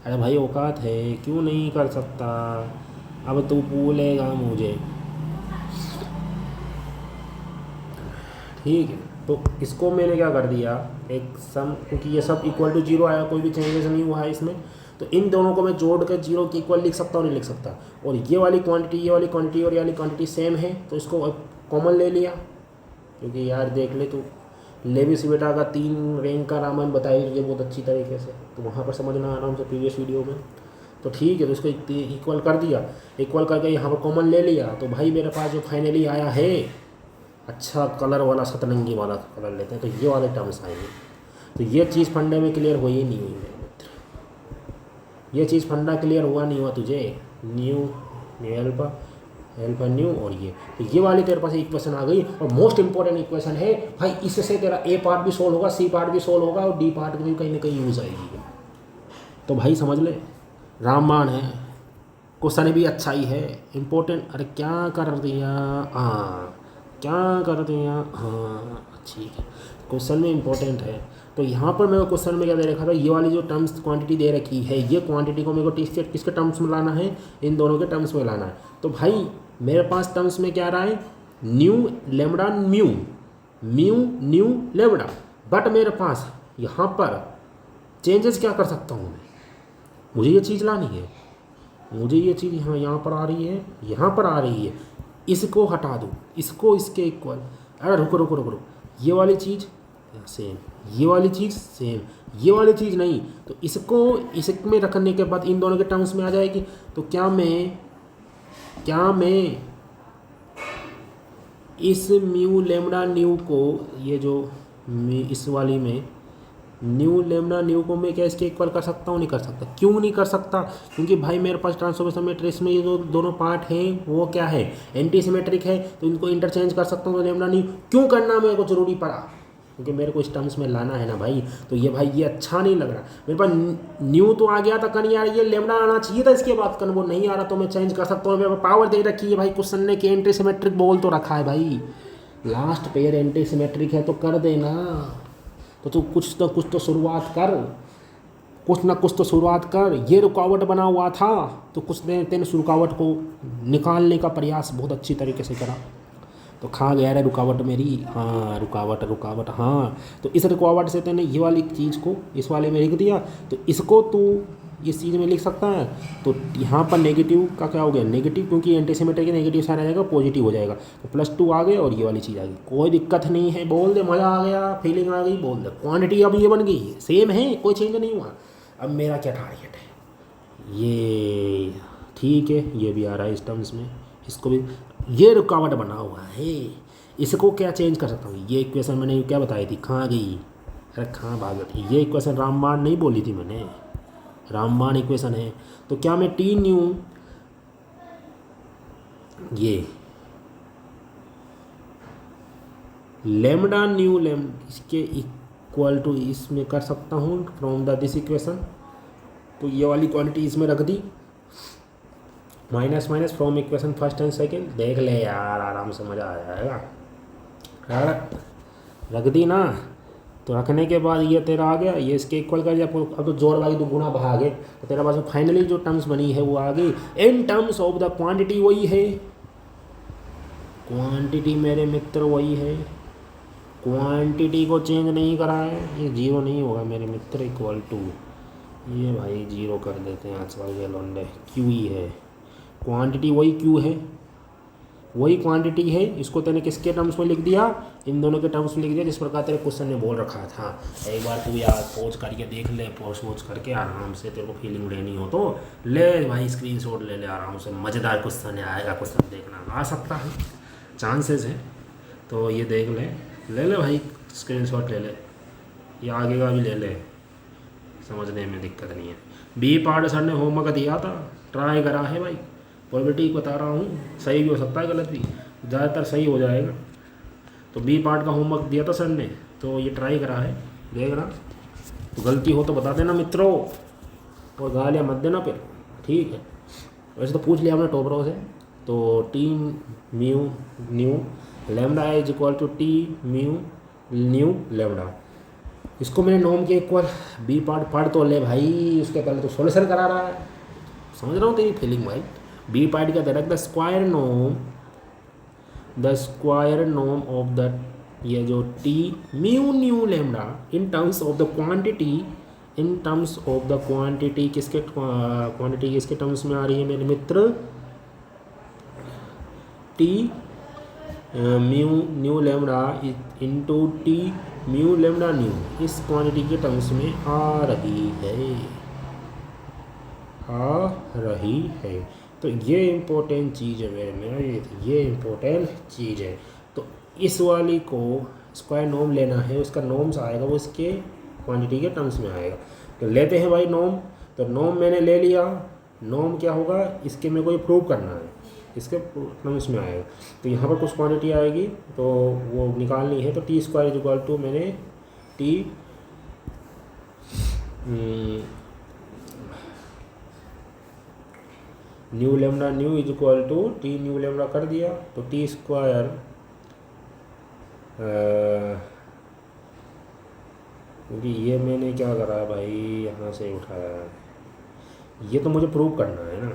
अरे भाई औकात है, क्यों नहीं कर सकता? अब तू भूलेगा मुझे, ठीक है। तो इसको मैंने क्या कर दिया, एक सम, क्योंकि ये सब इक्वल टू 0 आया, कोई भी चेंजेस नहीं हुआ है इसमें, तो इन दोनों को मैं जोड़ कर 0 के इक्वल लिख सकता हूँ, नहीं लिख सकता। और ये वाली क्वांटिटी, ये वाली क्वांटिटी और ये वाली क्वांटिटी सेम है, तो इसको कॉमन ले लिया। क्योंकि यार देख ले तू, लेविस बेटा का 3 रैंक का रामायण बताई तुझे बहुत अच्छी तरीके से, तो वहाँ पर समझना आराम से प्रीवियस वीडियो में। तो ठीक है, तो इसको इक्वल कर दिया, इक्वल करके यहाँ पर कॉमन ले लिया। तो भाई मेरे पास जो फाइनली आया है, अच्छा कलर वाला सतरंगी वाला कलर लेते हैं, तो ये वाले टर्म्स आएंगे। तो ये चीज़ फंडे में क्लियर हुई ही नहीं हुई मेरे मित्र, ये चीज़ फंडा क्लियर हुआ नहीं हुआ तुझे? न्यू एल्फा एल्फा न्यू और ये, तो ये वाली तेरे पास इक्वेशन आ गई। और मोस्ट इंपॉर्टेंट इक्वेशन है भाई, इससे तेरा ए पार्ट भी सोल्व होगा, सी पार्ट भी सोल्व होगा, और डी पार्ट भी कहीं ना कहीं यूज़ आएगी। तो भाई समझ ले, रामबाण है, क्वेश्चन भी अच्छा ही है, इम्पोर्टेंट। अरे क्या कर दिया, हाँ क्या कर दिया, हाँ ठीक है, क्वेश्चन में इंपॉर्टेंट है। तो यहाँ पर मेरे को क्वेश्चन में क्या दे रखा था, ये वाली जो टर्म्स क्वांटिटी दे रखी है, ये क्वांटिटी को मेरे को किसके टर्म्स में लाना है, इन दोनों के टर्म्स में लाना है। तो भाई मेरे पास टर्म्स में क्या रहा है, new lambda mu, mu nu lambda, but मेरे पास यहाँ पर चेंजेस क्या कर सकता हूँ मैं, मुझे ये चीज़ लानी है, मुझे ये चीज़ यहाँ पर आ रही है, यहाँ पर आ रही है, इसको हटा दूँ, इसको इसके इक्वल। अरे रुको रुको रुको रुको, ये वाली चीज़ सेम, ये वाली चीज़ सेम, ये वाली चीज़ नहीं, तो इसको इसमें रखने के बाद इन दोनों के टर्म्स में आ जाएगी। तो क्या मैं इस म्यू लेमडा न्यू को, ये जो इस वाली में न्यू लेमडा न्यू को मैं क्या इसके इक्वल कर सकता हूँ? नहीं कर सकता। क्यों नहीं कर सकता? क्योंकि भाई मेरे पास ट्रांसफॉर्मेशन मैट्रिक्स में ये जो दोनों पार्ट हैं वो क्या है, एंटी सिमेट्रिक है, तो इनको इंटरचेंज कर सकता हूँ। तो लेमडा न्यू क्यों करना मेरे को जरूरी पड़ा, क्योंकि मेरे को इस टर्म्स में लाना है ना भाई। तो ये भाई ये अच्छा नहीं लग रहा, मेरे पास न्यू तो आ गया था कन, यार ये लेमडा आना चाहिए था इसके बाद कन, वो नहीं आ रहा, तो मैं चेंज कर सकता हूँ। मेरे पास पावर दे रखी है भाई क्वेश्चन ने कि एंटी सिमेट्रिक बोल तो रखा है भाई, लास्ट पेयर एंटी सिमेट्रिक है, तो कर देना। तो तू कुछ तो शुरुआत कर, कुछ ना कुछ तो शुरुआत कर। ये रुकावट बना हुआ था, तो कुछ देर तेने उस रुकावट को निकालने का प्रयास बहुत अच्छी तरीके से करा, तो खा गया रे रुकावट मेरी। हाँ रुकावट हाँ, तो इस रुकावट से तेने ये वाली चीज़ को इस वाले में लिख दिया, तो इसको तू इस चीज़ में लिख सकता है। तो यहाँ पर नेगेटिव का क्या हो गया, नेगेटिव, क्योंकि एंटीसिमेट्रिक के नेगेटिव साइन आ जाएगा, पॉजिटिव हो जाएगा, तो +2 आ गए और ये वाली चीज़ आ गई। कोई दिक्कत नहीं है, बोल दे, मज़ा आ गया, फीलिंग आ गई, बोल दे। क्वांटिटी अब ये बन गई है, सेम है, कोई चेंज नहीं हुआ। अब मेरा क्या टारगेट है, ये ठीक है, ये भी आ रहा है इस टर्म्स में, इसको भी, ये रुकावट बना हुआ है, इसको क्या चेंज कर सकता हूँ। ये इक्वेशन मैंने क्या बताई थी, कहाँ गई, अरे कहाँ भाग गई। ये इक्वेशन रामबाण नहीं बोली थी मैंने, रामबाण इक्वेशन है। तो क्या मैं टी न्यू ये लेमडा न्यू इसके इक्वल टू इसमें कर सकता हूँ फ्रॉम द दिस इक्वेशन। तो ये वाली क्वांटिटी इसमें रख दी, minus from equation first and second. देख ले यार, आराम से मज़ा आ जाएगा यार, रख दी ना। तो रखने के बाद ये तेरा आ गया, ये इसके इक्वल कर दिया, अब तो जोड़ वाली 2 गुना भागे, तो तेरा पास फाइनली जो टर्म्स बनी है वो आ गई इन टर्म्स ऑफ द क्वांटिटी। वही है क्वांटिटी मेरे मित्र, वही है, क्वांटिटी को चेंज नहीं करा है। ये 0 नहीं होगा मेरे मित्र, इक्वल टू, ये भाई 0 कर देते हैं आजकल के लौंडे, क्यू ही है क्वांटिटी, वही क्यू है, वही क्वांटिटी है। इसको तेने किसके टर्म्स में लिख दिया, इन दोनों के टर्म्स में लिख दिया, जिस प्रकार तेरे क्वेश्चन ने बोल रखा था। एक बार तू यार पॉज करके देख ले, पॉज करके आराम से, तेरे को फीलिंग लेनी हो तो ले भाई, स्क्रीनशॉट ले ले आराम से, मज़ेदार क्वेश्चन आएगा, क्वेश्चन देखना आ सकता है, चांसेस है। तो ये देख ले भाई, स्क्रीनशॉट ले ले, ये आगे का भी ले ले, समझने में दिक्कत नहीं है। बी पार्ट सर ने होमवर्क दिया था, ट्राई करा है भाई, प्रोबेबिलिटी बता रहा हूँ, सही भी हो सकता है, गलत भी, ज़्यादातर सही हो जाएगा। तो बी पार्ट का होमवर्क दिया था सर ने, तो ये ट्राई करा है, देखना। तो गलती हो तो बता देना मित्रों, और गालियाँ मत देना फिर, ठीक है। वैसे तो पूछ लिया हमने टॉप रो से। तो t mu nu lambda is equal to t mu nu lambda. इसको मैंने नॉर्म के इक्वल बी पार्ट पढ़ तो ले भाई, उसके पहले तो सोल्यूशन करा रहा है। समझ रहा हूँ तेरी फीलिंग भाई। बी पार्ट का direct the square norm of the, ये जो T mu nu lambda in terms of the quantity, in terms of the quantity किसके क्वांटिटी किसके टर्म्स में आ रही है मेरे मित्र, T mu nu lambda into T mu lambda nu, इस क्वांटिटी के टर्म्स में आ रही है। तो ये इम्पोर्टेंट चीज़ है मेरे में, ये इम्पोर्टेंट चीज़ है। तो इस वाली को स्क्वायर नॉर्म लेना है, उसका नॉर्म्स आएगा वो इसके क्वांटिटी के टर्म्स में आएगा। तो लेते हैं भाई नॉर्म। तो नॉर्म मैंने ले लिया, नॉर्म क्या होगा, इसके मेरे को ये प्रूव करना है, इसके टर्म्स में आएगा। तो यहाँ पर कुछ क्वांटिटी आएगी तो वो निकालनी है। तो T square is equal to, मैंने T nu lambda nu is equal to T nu lambda कर दिया। तो टी स्क्वायर क्योंकि ये मैंने क्या करा है भाई, यहाँ से उठाया है, ये तो मुझे प्रूव करना है ना,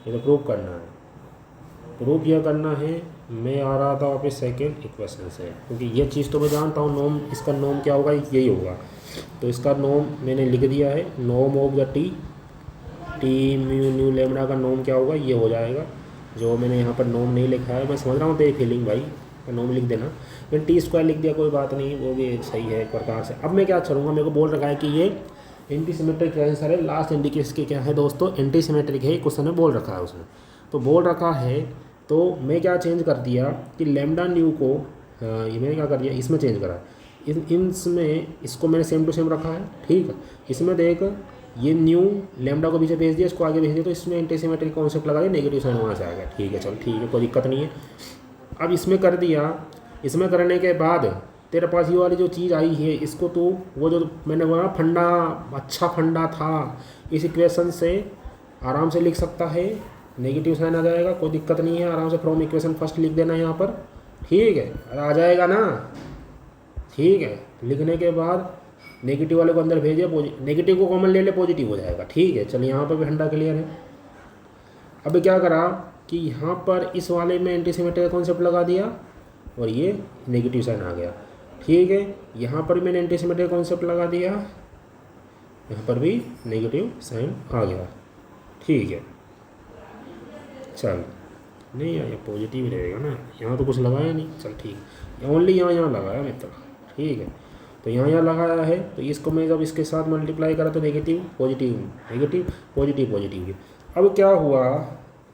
ये तो प्रूव करना है। प्रूफ यह करना है, मैं आ रहा था वापस सेकेंड इक्वेशन से, क्योंकि ये चीज़ तो मैं जानता हूँ नॉर्म, इसका नॉर्म क्या होगा, यही होगा। तो इसका नॉर्म मैंने लिख दिया है, norm of the T mu nu lambda का नॉर्म क्या होगा, ये हो जाएगा। जो मैंने यहाँ पर नॉर्म नहीं लिखा है, मैं समझ रहा हूँ तेरी फीलिंग भाई, नॉर्म लिख देना। मैंने टी स्क्वायर लिख दिया, कोई बात नहीं, वो भी सही है एक प्रकार से। अब मैं क्या करूँगा, मेरे को बोल रखा है कि ये एंटी सिमेट्रिक आंसर है, लास्ट इंडिकेशन के क्या है दोस्तों, एंटी सिमेट्रिक है, क्वेश्चन में बोल रखा है उसने। तो बोल रखा है तो मैं क्या चेंज कर दिया कि लेमडा न्यू को ये मैंने क्या कर दिया, इसमें चेंज करा, इसमें इसको मैंने सेम टू सेम रखा है, ठीक है। इसमें देख, ये न्यू लेमडा को पीछे भेज दिया, इसको आगे भेज दिया, तो इसमें एंटी सिमेट्रिक कॉन्सेप्ट लगा दिया, नेगेटिव साइन वहाँ से आ गया, ठीक है, चल ठीक है, कोई दिक्कत नहीं है। अब इसमें कर दिया, इसमें करने के बाद तेरे पास ये वाली जो चीज़ आई है, इसको तो वो जो मैंने बोला फंडा, अच्छा फंडा था, इस इक्वेशन से आराम से लिख सकता है, नेगेटिव साइन आ जाएगा, कोई दिक्कत नहीं है, आराम से फ्रॉम इक्वेशन फर्स्ट लिख देना यहाँ पर, ठीक है, आ जाएगा ना, ठीक है। लिखने के बाद नेगेटिव वाले को अंदर भेजे, नेगेटिव को कॉमन ले ले, पॉजिटिव हो जाएगा, ठीक है। चलिए यहाँ पर भी फंडा क्लियर है। अब क्या करा कि यहाँ पर इस वाले में एंटी सिमेट्रिक कॉन्सेप्ट लगा दिया और ये नेगेटिव साइन आ गया, ठीक है। यहाँ पर मैंने एंटी सिमेट्रिक कॉन्सेप्ट लगा दिया, यहाँ पर भी नेगेटिव साइन आ गया, ठीक है। चल नहीं यार, ये पॉजिटिव ही रहेगा ना, यहाँ तो कुछ लगाया नहीं, चल ठीक है, ओनली यहाँ लगाया मित्र, ठीक है। तो यहाँ लगाया है, तो इसको मैं जब इसके साथ मल्टीप्लाई करा तो negative positive negative positive positive. अब क्या हुआ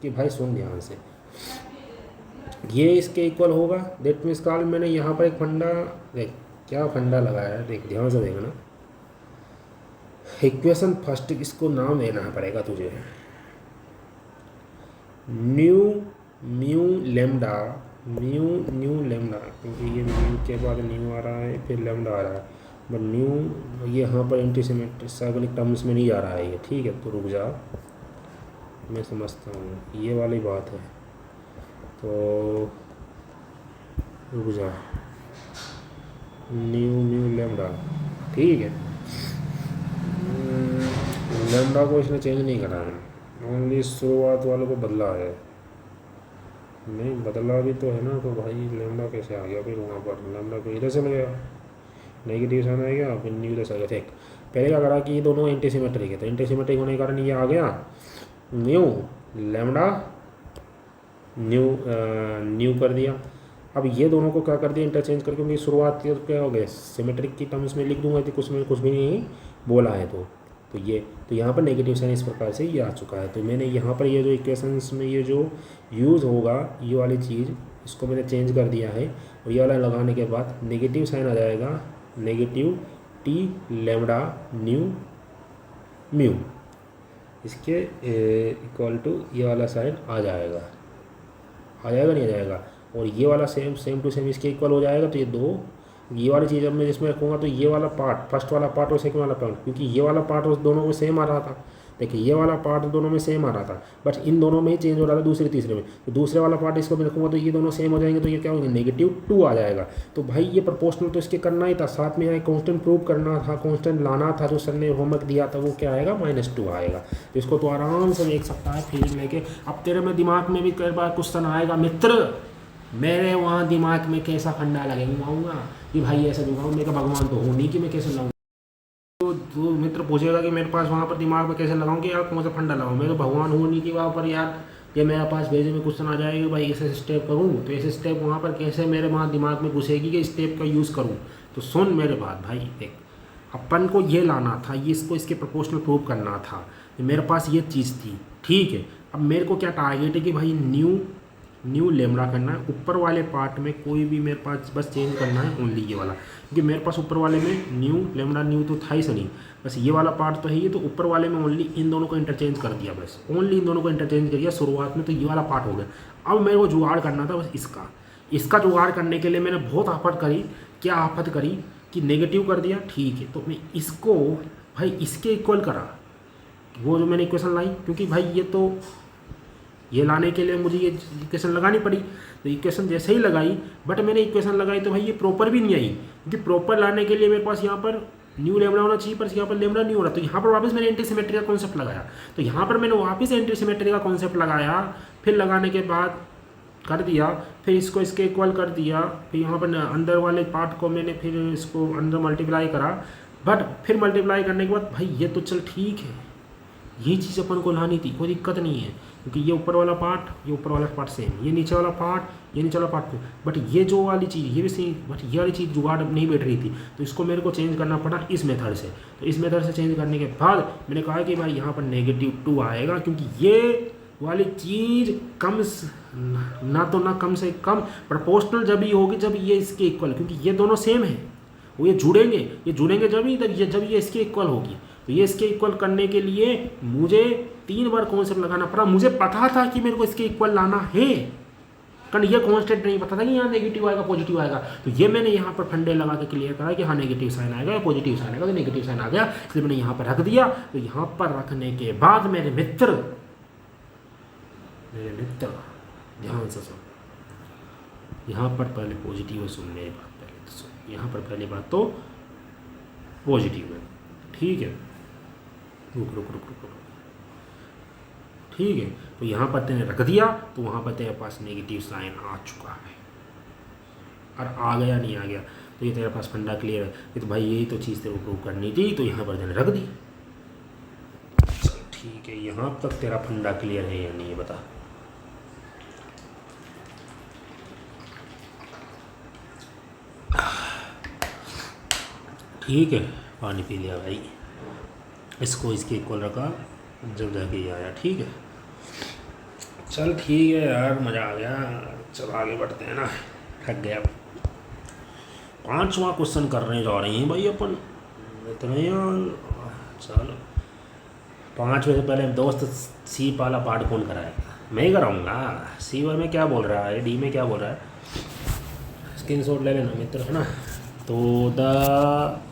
कि भाई सुन ध्यान से, ये इसके इक्वल होगा, दैट मीन्स काल मैंने यहाँ पर एक फंडा, देख क्या फंडा लगाया है, देख ध्यान से देखना। इक्वेशन फर्स्ट इसको नाम देना पड़ेगा तुझे, new mu lambda mu nu lambda, क्योंकि ये म्यू के बाद न्यू आ रहा है, फिर लेमडा आ रहा है, बट न्यू ये यहाँ पर एंटी सिमेट्रिक टर्म्स में नहीं आ रहा है ये, ठीक है। तो रुक जा, मैं समझता हूँ ये वाली बात है, तो रुक जा, न्यू म्यू लेमडा, ठीक है। लेमडा को इसने चेंज नहीं करा है, ओनली शुरुआत वालों को बदला है, नहीं बदला भी तो है ना। तो भाई लेमडा कैसे आ गया फिर वहाँ पर, लेमडा को इधर चल गया, नेगेटिव साइन आ गया, फिर न्यू इधर चल गया। ठीक, पहले क्या करा कि ये दोनों एंटी सिमेट्रिक है, तो एंटी सिमेट्रिक होने के कारण ये आ गया न्यू लेमडा न्यू कर दिया। अब ये दोनों को क्या कर दिया, इंटरचेंज करके उनकी शुरुआत क्या हो गया, सिमेट्रिक की टर्म्स में लिख दूंगा, तो कुछ में कुछ भी नहीं बोला है। तो ये तो यहाँ पर नेगेटिव साइन इस प्रकार से ये आ चुका है। तो मैंने यहाँ पर ये जो इक्वेशंस में ये जो यूज़ होगा ये वाली चीज़, इसको मैंने चेंज कर दिया है, और ये वाला लगाने के बाद नेगेटिव साइन आ जाएगा, negative T lambda new mu, इसके इक्वल टू ये वाला साइन आ जाएगा नहीं आ जाएगा, और ये वाला सेम टू सेम इसके इक्वल हो जाएगा। तो ये दो, ये वाली चीज़ अब मैं जिसमें रखूँगा, तो ये वाला पार्ट, फर्स्ट वाला पार्ट और सेकंड वाला पार्ट, क्योंकि ये वाला पार्ट उस दोनों को सेम आ रहा था, देखिए ये वाला पार्ट दोनों में सेम आ रहा था, बट इन दोनों में ही चेंज हो रहा था दूसरे तीसरे में। तो दूसरे वाला पार्ट इसको मैं रखूँगा तो ये दोनों सेम हो जाएंगे, तो ये क्या होंगे, -2 आ जाएगा। तो भाई ये प्रोपोर्शनल तो इसके करना ही था, साथ में यहाँ कॉन्स्टेंट प्रूव करना था, कॉन्स्टेंट लाना था, जो सर ने होमवर्क दिया था वो क्या आएगा, -2 आएगा। तो इसको तो आराम से देख सकता है फीलिंग लेके। अब तेरे में दिमाग में भी कई बार क्वेश्चन आएगा मित्र, मेरे वहाँ दिमाग में कैसा फंडा लगाऊंगा कि भाई ऐसा दूंगा, मेरा भगवान तो हो नहीं कि मैं कैसे लाऊँ। तो मित्र पूछेगा कि मेरे पास वहाँ पर दिमाग में कैसे लगाऊँ कि यार कौन सा फंडा लगाऊँ, मैं तो भगवान हूँ नहीं कि वहाँ पर यार ये मेरे पास भेजे में क्वेश्चन आ जाएगा भाई ऐसे स्टेप करूँ, तो ऐसे स्टेप वहाँ पर कैसे मेरे वहाँ दिमाग में घुसेगी कि स्टेप का यूज़ करूँ। तो सुन मेरे बात भाई, देख अपन को ये लाना था, ये इसको इसके प्रोपोर्शनल प्रूव करना था, मेरे पास ये चीज़ थी, ठीक है। अब मेरे को क्या टारगेट है कि भाई न्यू लेमड़ा करना है, ऊपर वाले पार्ट में कोई भी मेरे पास बस चेंज करना है ओनली ये वाला, क्योंकि मेरे पास ऊपर वाले में न्यू लेमड़ा न्यू तो था ही नहीं, बस ये वाला पार्ट तो है ही। तो ऊपर वाले में ओनली इन दोनों को इंटरचेंज कर दिया, बस ओनली इन दोनों को इंटरचेंज कर दिया शुरुआत में, तो ये वाला पार्ट हो गया। अब मेरे को जुगाड़ करना था बस इसका जुगाड़ करने के लिए मैंने बहुत आफत करी। क्या आफत करी कि नेगेटिव कर दिया, ठीक है, तो मैं इसको भाई इसके इक्वल करा, वो जो मैंने इक्वेशन लाई, क्योंकि भाई ये लाने के लिए मुझे ये इक्वेशन लगानी पड़ी। तो इक्वेशन जैसे ही लगाई, बट मैंने इक्वेशन लगाई तो भाई ये प्रॉपर भी नहीं आई, क्योंकि प्रॉपर लाने के लिए मेरे पास यहाँ पर न्यू लेमड़ा होना चाहिए, पर यहाँ पर लेमड़ा नहीं हो रहा। तो यहाँ पर वापस मैंने एंटी सिमेट्री का कॉन्सेप्ट लगाया, तो यहाँ पर मैंने वापस एंटी सिमेट्री का कॉन्सेप्ट लगाया, फिर लगाने के बाद कर दिया, फिर इसको इसके इक्वल कर दिया, फिर यहाँ पर अंदर वाले पार्ट को मैंने फिर इसको अंदर मल्टीप्लाई करा, बट फिर मल्टीप्लाई करने के बाद भाई ये तो चल ठीक है, ये चीज़ अपन को लानी थी, कोई दिक्कत नहीं है, क्योंकि ये ऊपर वाला पार्ट सेम, ये नीचे वाला पार्ट बट ये जो वाली चीज़ ये भी सेम, बट ये वाली चीज़ जुगाड़ नहीं बैठ रही थी, तो इसको मेरे को चेंज करना पड़ा इस मेथड से। तो इस मेथड से चेंज करने के बाद मैंने कहा कि भाई यहाँ पर -2 आएगा, क्योंकि ये वाली चीज़ ना कम से कम प्रोपोर्शनल जब ही होगी जब ये इसके इक्वल, क्योंकि ये दोनों सेम है, वो ये जुड़ेंगे जब ये इसके इक्वल होगी। तो ये इसके इक्वल करने के लिए मुझे 3 बार कॉन्सेप्ट लगाना पड़ा। मुझे पता था कि मेरे को इसके इक्वल लाना है, कारण ये कॉन्स्टेंट नहीं पता था कि यहाँ नेगेटिव आएगा पॉजिटिव आएगा। तो ये मैंने यहाँ पर फंडे लगा के क्लियर करा कि हाँ नेगेटिव साइन आएगा या पॉजिटिव साइन आएगा, तो नेगेटिव साइन आ गया, इसलिए मैंने यहाँ पर रख दिया। तो यहाँ पर रखने के बाद मेरे मित्र ध्यान से सुन, यहाँ पर पहले पॉजिटिव है, सुन मेरी बात पहले तो सुन, यहाँ पर पहली बात तो पॉजिटिव है, ठीक है, रुक ठीक है। तो यहाँ पर तेने रख दिया, तो वहाँ पर तेरे पास नेगेटिव साइन आ चुका है, और आ गया नहीं आ गया, तो ये तेरे पास फंडा क्लियर है कि तो भाई यही तो चीज़ तेरे को प्रूव करनी थी, तो यहाँ पर तेने रख दी। चल ठीक है, यहाँ तक तेरा फंडा क्लियर है या नहीं, बता। ठीक है, पानी पी लिया भाई, इसको इसके इक्वल रखा, जब जाके ये आया, ठीक है। चल ठीक है यार, मज़ा आ गया, चल आगे बढ़ते हैं ना, थक गया। 5वां क्वेश्चन करने जा रहे हैं भाई अपन, इतने यार। चल 5वें से पहले दोस्त सी वाला पार्ट कौन कराएगा, मैं ही कराऊँगा। सी में क्या बोल रहा है, डी में क्या बोल रहा है, स्क्रीनशॉट ले लेना मित्र, है ना। तो the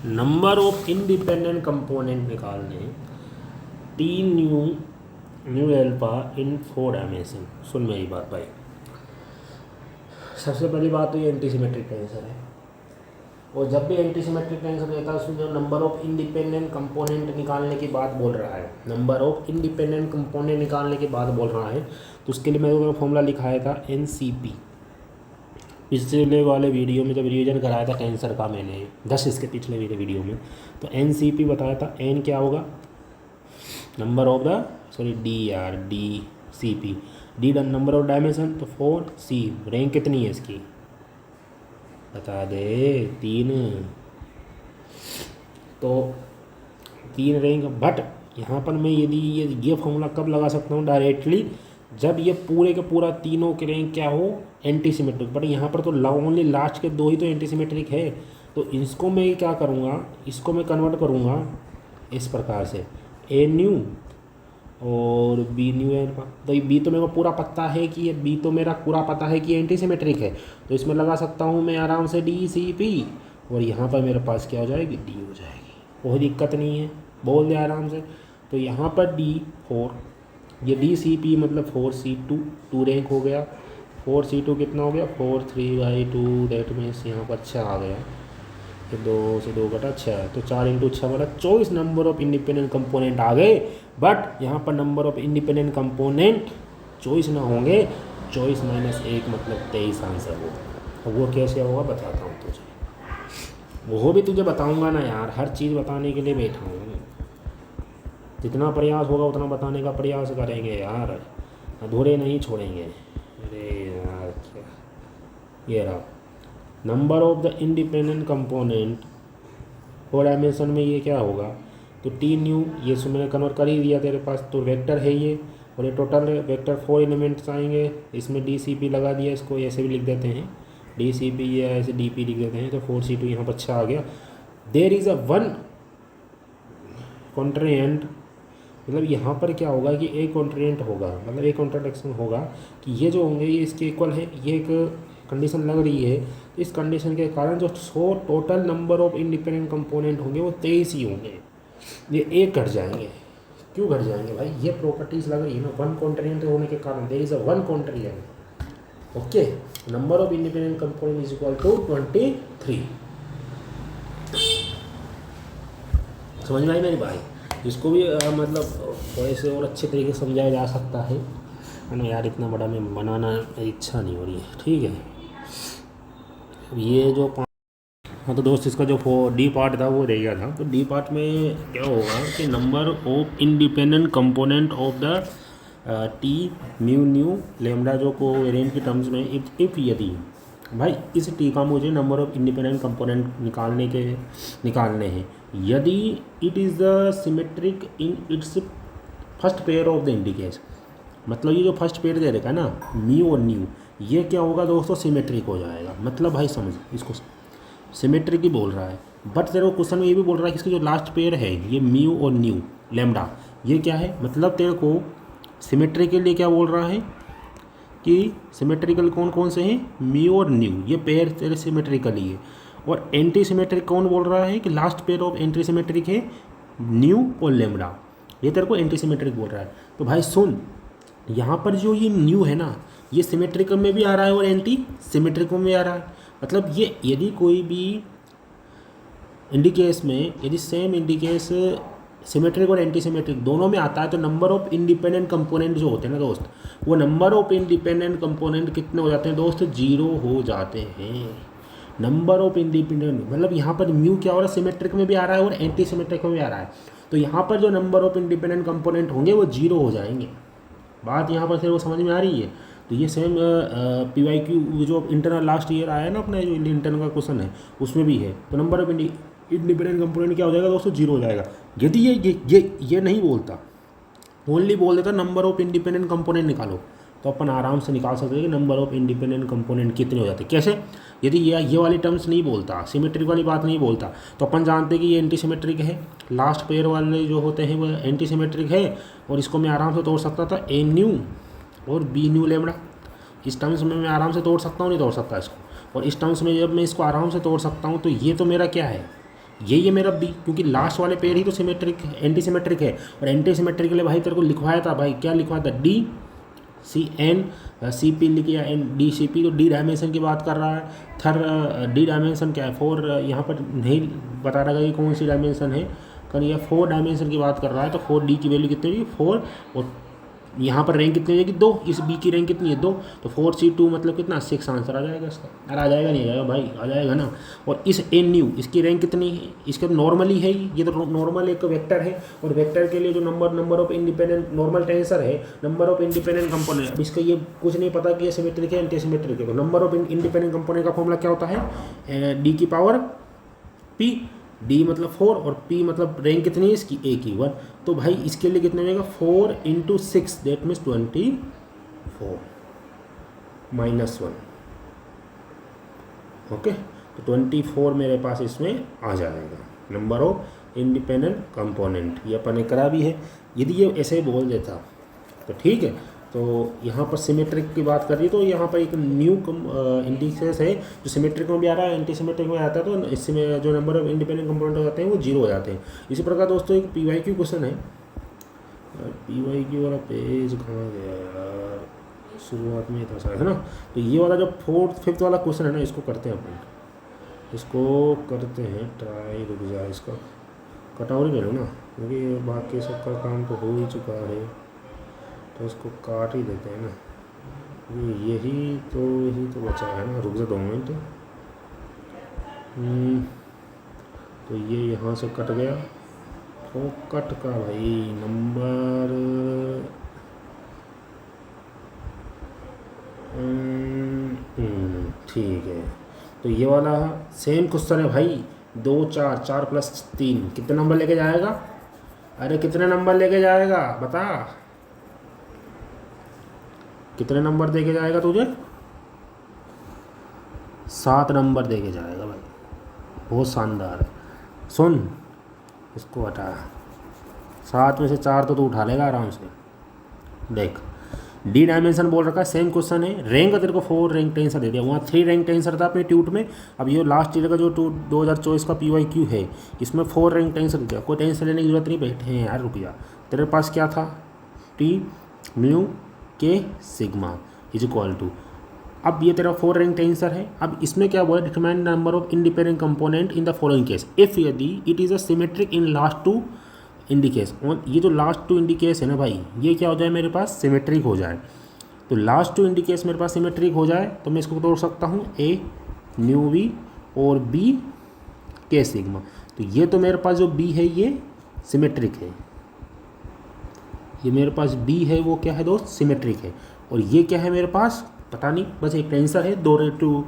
number of independent component निकालने 3 न्यू एल्फा इन 4 डायमेंशन। सुन मेरी बात भाई, सबसे पहली बात तो ये एंटीसिमेट्रिक टेंसर है, और जब भी एंटीसिमेट्रिक टेंसर रहता है उसमें जो नंबर ऑफ इंडिपेंडेंट कंपोनेंट निकालने की बात बोल रहा है, नंबर ऑफ इंडिपेंडेंट कंपोनेंट निकालने की बात बोल रहा है, तो उसके लिए मैंने फॉर्मूला लिखाया था NCP। पिछले वाले वीडियो में जब रिवीजन कराया था टेंसर का मैंने 10 इसके पिछले वीडियो में, तो NCP बताया था। N क्या होगा, number of DCP, D the number of dimension, तो 4C रैंक कितनी है इसकी बता दे, 3, तो 3 रैंक। बट यहाँ पर मैं यदि ये फॉर्मूला कब लगा सकता हूँ, डायरेक्टली जब ये पूरे के पूरा तीनों के रैंक क्या हो, एंटीसिमेट्रिक। बट यहाँ पर तो ओनली लास्ट के 2 ही तो एंटीसिमेट्रिक है, तो इसको मैं क्या करूँगा, इसको मैं कन्वर्ट करूँगा इस प्रकार से, A न्यू और B न्यू एल्फा। तो ये B तो मेरे को पूरा पता है कि ये B तो मेरा पूरा पता है कि एंटीसिमेट्रिक है, तो इसमें लगा सकता हूँ मैं आराम से DCP, और यहाँ पर मेरे पास क्या हो जाएगी, D हो जाएगी। कोई दिक्कत नहीं है, बोल दे आराम से। तो यहाँ पर D4, ये DCP मतलब 4C2 2 रैंक हो गया। 4C2 कितना हो गया 4/3/2, दैट मीन्स यहाँ पर 6 आ गया, तो 2 से 2 घटा 6, तो 4 × 6 मतलब 24 नंबर ऑफ इंडिपेंडेंट कंपोनेंट आ गए। बट यहाँ पर नंबर ऑफ इंडिपेंडेंट कंपोनेंट 24 ना होंगे, 24 - 1 मतलब 23 आंसर होगा। वो कैसे होगा बताता हूँ तुझे, वो भी तुझे बताऊँगा ना यार, हर चीज़ बताने के लिए बैठा हूँ। जितना प्रयास होगा उतना बताने का प्रयास करेंगे यार, अधूरे नहीं छोड़ेंगे। अरे यार क्या, ये रहा number of the independent component 4 dimension में, ये क्या होगा तो टी न्यू, ये सो मैंने कन्वर्ट कर ही दिया तेरे पास, तो वेक्टर है ये, और ये टोटल वेक्टर 4 एलिमेंट्स आएंगे। इसमें DCP लगा दिया, इसको ऐसे भी लिख देते हैं DCP, ये ऐसे DP लिख देते हैं, तो 4C2 यहाँ पर 6 आ गया। देयर इज़ अ वन कॉन्ट्रेंट, मतलब यहाँ पर क्या होगा कि एक कॉन्ट्रेंट होगा, मतलब एक कॉन्ट्राडिक्शन होगा कि ये जो होंगे ये इसके इक्वल है, ये एक कंडीशन लग रही है। तो इस कंडीशन के कारण जो total number of independent component होंगे वो 23 ही होंगे, ये एक घट जाएंगे। क्यों घट जाएंगे भाई, ये प्रॉपर्टीज लग रही है ना, वन कॉन्ट्रेंट होने के कारण, there is a one constraint. Okay, number of independent component is equal to 23। समझ में आई मेरी भाई, इसको भी मतलब थोड़े से और अच्छे तरीके से समझाया जा सकता है ना यार, इतना बड़ा मैं बनाना इच्छा नहीं हो रही है, ठीक है। ये जो हाँ तो दोस्त, इसका जो D पार्ट था वो रह गया था। तो D पार्ट में क्या होगा कि number of independent component of the T mu nu lambda जो कोवेरिएंट की टर्म्स में, इफ़ यदि भाई इस T का मुझे नंबर ऑफ इंडिपेंडेंट कंपोनेंट निकालने हैं, यदि it is the symmetric in its first pair of the indices, मतलब ये जो फर्स्ट पेयर दे रखा है ना म्यू और न्यू, ये क्या होगा दोस्तों सिमेट्रिक हो जाएगा। मतलब भाई समझ, इसको सिमेट्रिक ही बोल रहा है, बट तेरे को क्वेश्चन में ये भी बोल रहा है कि इसकी जो लास्ट पेयर है ये म्यू और न्यू लेमडा, ये क्या है, मतलब तेरे को सिमेट्रिक के लिए क्या बोल रहा है कि सिमेट्रिकल कौन कौन से हैं, म्यू और न्यू, ये पेयर तेरे सिमेट्रिकली है। और एंटी सिमेट्रिक कौन बोल रहा है कि last pair of anti symmetric है न्यू और लेमडा, ये तेरे को एंटी सिमेट्रिक बोल रहा है। तो भाई सुन, यहाँ पर जो ये न्यू है ना, ये सिमेट्रिक में भी आ रहा है और एंटी सिमेट्रिक में भी आ रहा है। मतलब ये यदि कोई भी इंडिकेस में, यदि सेम इंडिकेस सिमेट्रिक और एंटी सिमेट्रिक दोनों में आता है, तो नंबर ऑफ इंडिपेंडेंट कंपोनेंट जो होते हैं ना दोस्त, वो नंबर ऑफ इंडिपेंडेंट कंपोनेंट कितने हो जाते हैं दोस्त, 0 हो जाते हैं। नंबर ऑफ इंडिपेंडेंट मतलब यहाँ पर म्यू क्या हो रहा है, सिमेट्रिक में भी आ रहा है और एंटी सिमेट्रिक में भी आ रहा है, तो यहाँ पर जो नंबर ऑफ इंडिपेंडेंट कंपोनेंट होंगे वो 0 हो जाएंगे। बात यहाँ पर फिर वो समझ में आ रही है। तो ये सेम PYQ जो इंटरनल लास्ट ईयर आया है ना अपना, जो इंटरनल का क्वेश्चन है उसमें भी है। तो नंबर ऑफ इंडिपेंडेंट कंपोनेंट क्या हो जाएगा दोस्तों, 0 हो जाएगा। यदि ये नहीं बोलता, ओनली बोल देता नंबर ऑफ इंडिपेंडेंट कंपोनेंट निकालो, तो अपन आराम से निकाल सकते हैं कि नंबर ऑफ इंडिपेंडेंट कंपोनेंट कितने हो जाते हैं। कैसे, यदि ये वाली टर्म्स नहीं बोलता, सिमेट्रिक वाली बात नहीं बोलता, तो अपन जानते हैं कि ये एंटी सिमेट्रिक है, लास्ट पेयर वाले जो होते हैं वो एंटी सिमेट्रिक है, और इसको मैं आराम से तोड़ सकता था ए न्यू और बी न्यू लेमडा। इस टर्म्स में मैं आराम से तोड़ सकता हूँ, नहीं तोड़ सकता इसको, और इस टर्म्स में जब मैं इसको आराम से तोड़ सकता हूँ, तो ये तो मेरा क्या है, ये मेरा बी, क्योंकि लास्ट वाले पेयर ही तो सिमेट्रिक एंटी सिमेट्रिक है। और एंटी सिमेट्रिक के लिए भाई तेरे को लिखवाया था, भाई क्या लिखवाया था, DCP लिख या DCP, तो D डायमेंशन की बात कर रहा है। D डायमेंशन क्या है, 4, यहाँ पर नहीं बता रहा कि कौन सी डायमेंशन है, कर ये 4 डायमेंशन की बात कर रहा है। तो 4D की वैल्यू कितनी होगी 4, और यहाँ पर रैंक कितनी हो जाएगी 2, इस B की रैंक कितनी है 2, तो 4C2 मतलब कितना 6 आंसर आ जाएगा इसका। अरे आ जाएगा नहीं आ जाएगा भाई, आ जाएगा ना। और इस NU इसकी रैंक कितनी है, इसका नॉर्मली है, ये तो नॉर्मल एक वेक्टर है, और वेक्टर के लिए जो number of independent normal tensor है, नंबर ऑफ इंडिपेंडेंट कंपोनेंट। अब इसका ये कुछ नहीं पता कि ये सिमेट्रिक है एंटी सिमेट्रिक है। तो नंबर ऑफ इंडिपेंडेंट कंपोनेंट का फॉर्मूला क्या होता है, D की पावर P, D मतलब 4 और P मतलब रैंक कितनी है इसकी, A की 1। तो भाई इसके लिए कितना होगा 4 × 6, दैट मीन्स 24 -1। ओके, तो 24 मेरे पास इसमें आ जाएगा नंबर ऑफ इंडिपेंडेंट कंपोनेंट। ये अपन ने करा भी है। यदि ये ऐसे बोल देता तो ठीक है, तो यहाँ पर सिमेट्रिक की बात कर रही है, तो यहाँ पर एक न्यू इंडिकेस है जो सिमेट्रिक में भी आ रहा है, एंटी सिमेट्रिक में आता है, तो इसमें जो नंबर ऑफ इंडिपेंडेंट कंपोनेंट हो जाते हैं वो 0 हो जाते हैं। इसी प्रकार दोस्तों एक PYQ क्वेश्चन है, PYQ वाला पेज कहाँ गया यार, शुरुआत में था शायद, है ना। तो ये वाला जो 4th 5th वाला क्वेश्चन है ना, इसको करते हैं अपन, इसको करते हैं ट्राई, रुक जाए, इसका कटौरी ले लो ना, क्योंकि बाकी सबका काम तो हो ही चुका है, तो इसको काट ही देते हैं ना, यही तो बचा है ना। रुक जा 2 मिनट। तो ये यहाँ से कट गया, तो कट का भाई नंबर ठीक है। तो ये वाला सेम क्वेश्चन है भाई, 2 4 4 + 3 कितने नंबर लेके जाएगा? अरे कितने नंबर लेके जाएगा बता, कितने नंबर देके जाएगा तुझे? 7 नंबर देके जाएगा भाई, बहुत शानदार है। सुन, इसको हटा, 7 में से 4 तो तू उठा लेगा आराम से। देख, डी डायमेंशन बोल रखा है, सेम क्वेश्चन है, रैंक तेरे को 4 रैंक टेंसर दे दिया, वहाँ 3 रैंक टेंसर था अपने ट्यूट में। अब ये लास्ट ईयर का जो 2024 का PYQ है, इसमें 4 रैंक टेंसर दिया। कोई टेंशन लेने की जरूरत नहीं, बैठे हैं यार, रुक जा। तेरे पास क्या था? T म्यू के सिग्मा = अब ये तेरा 4 रैंक टेंसर है। अब इसमें क्या बोला, determine number of independent component in the following case if यदि it is a symmetric in last 2 indices. और ये जो लास्ट 2 इंडिकेस है ना भाई, ये क्या हो जाए मेरे पास? सिमेट्रिक हो जाए। तो लास्ट 2 इंडिकेस मेरे पास सिमेट्रिक हो जाए तो मैं इसको तोड़ सकता हूँ, A म्यू V और B के सिग्मा। तो ये तो मेरे पास जो B है ये सिमेट्रिक है, ये मेरे पास B है वो क्या है दोस्त? सिमेट्रिक है। और ये क्या है मेरे पास? पता नहीं, बस एक टेंसर है, 2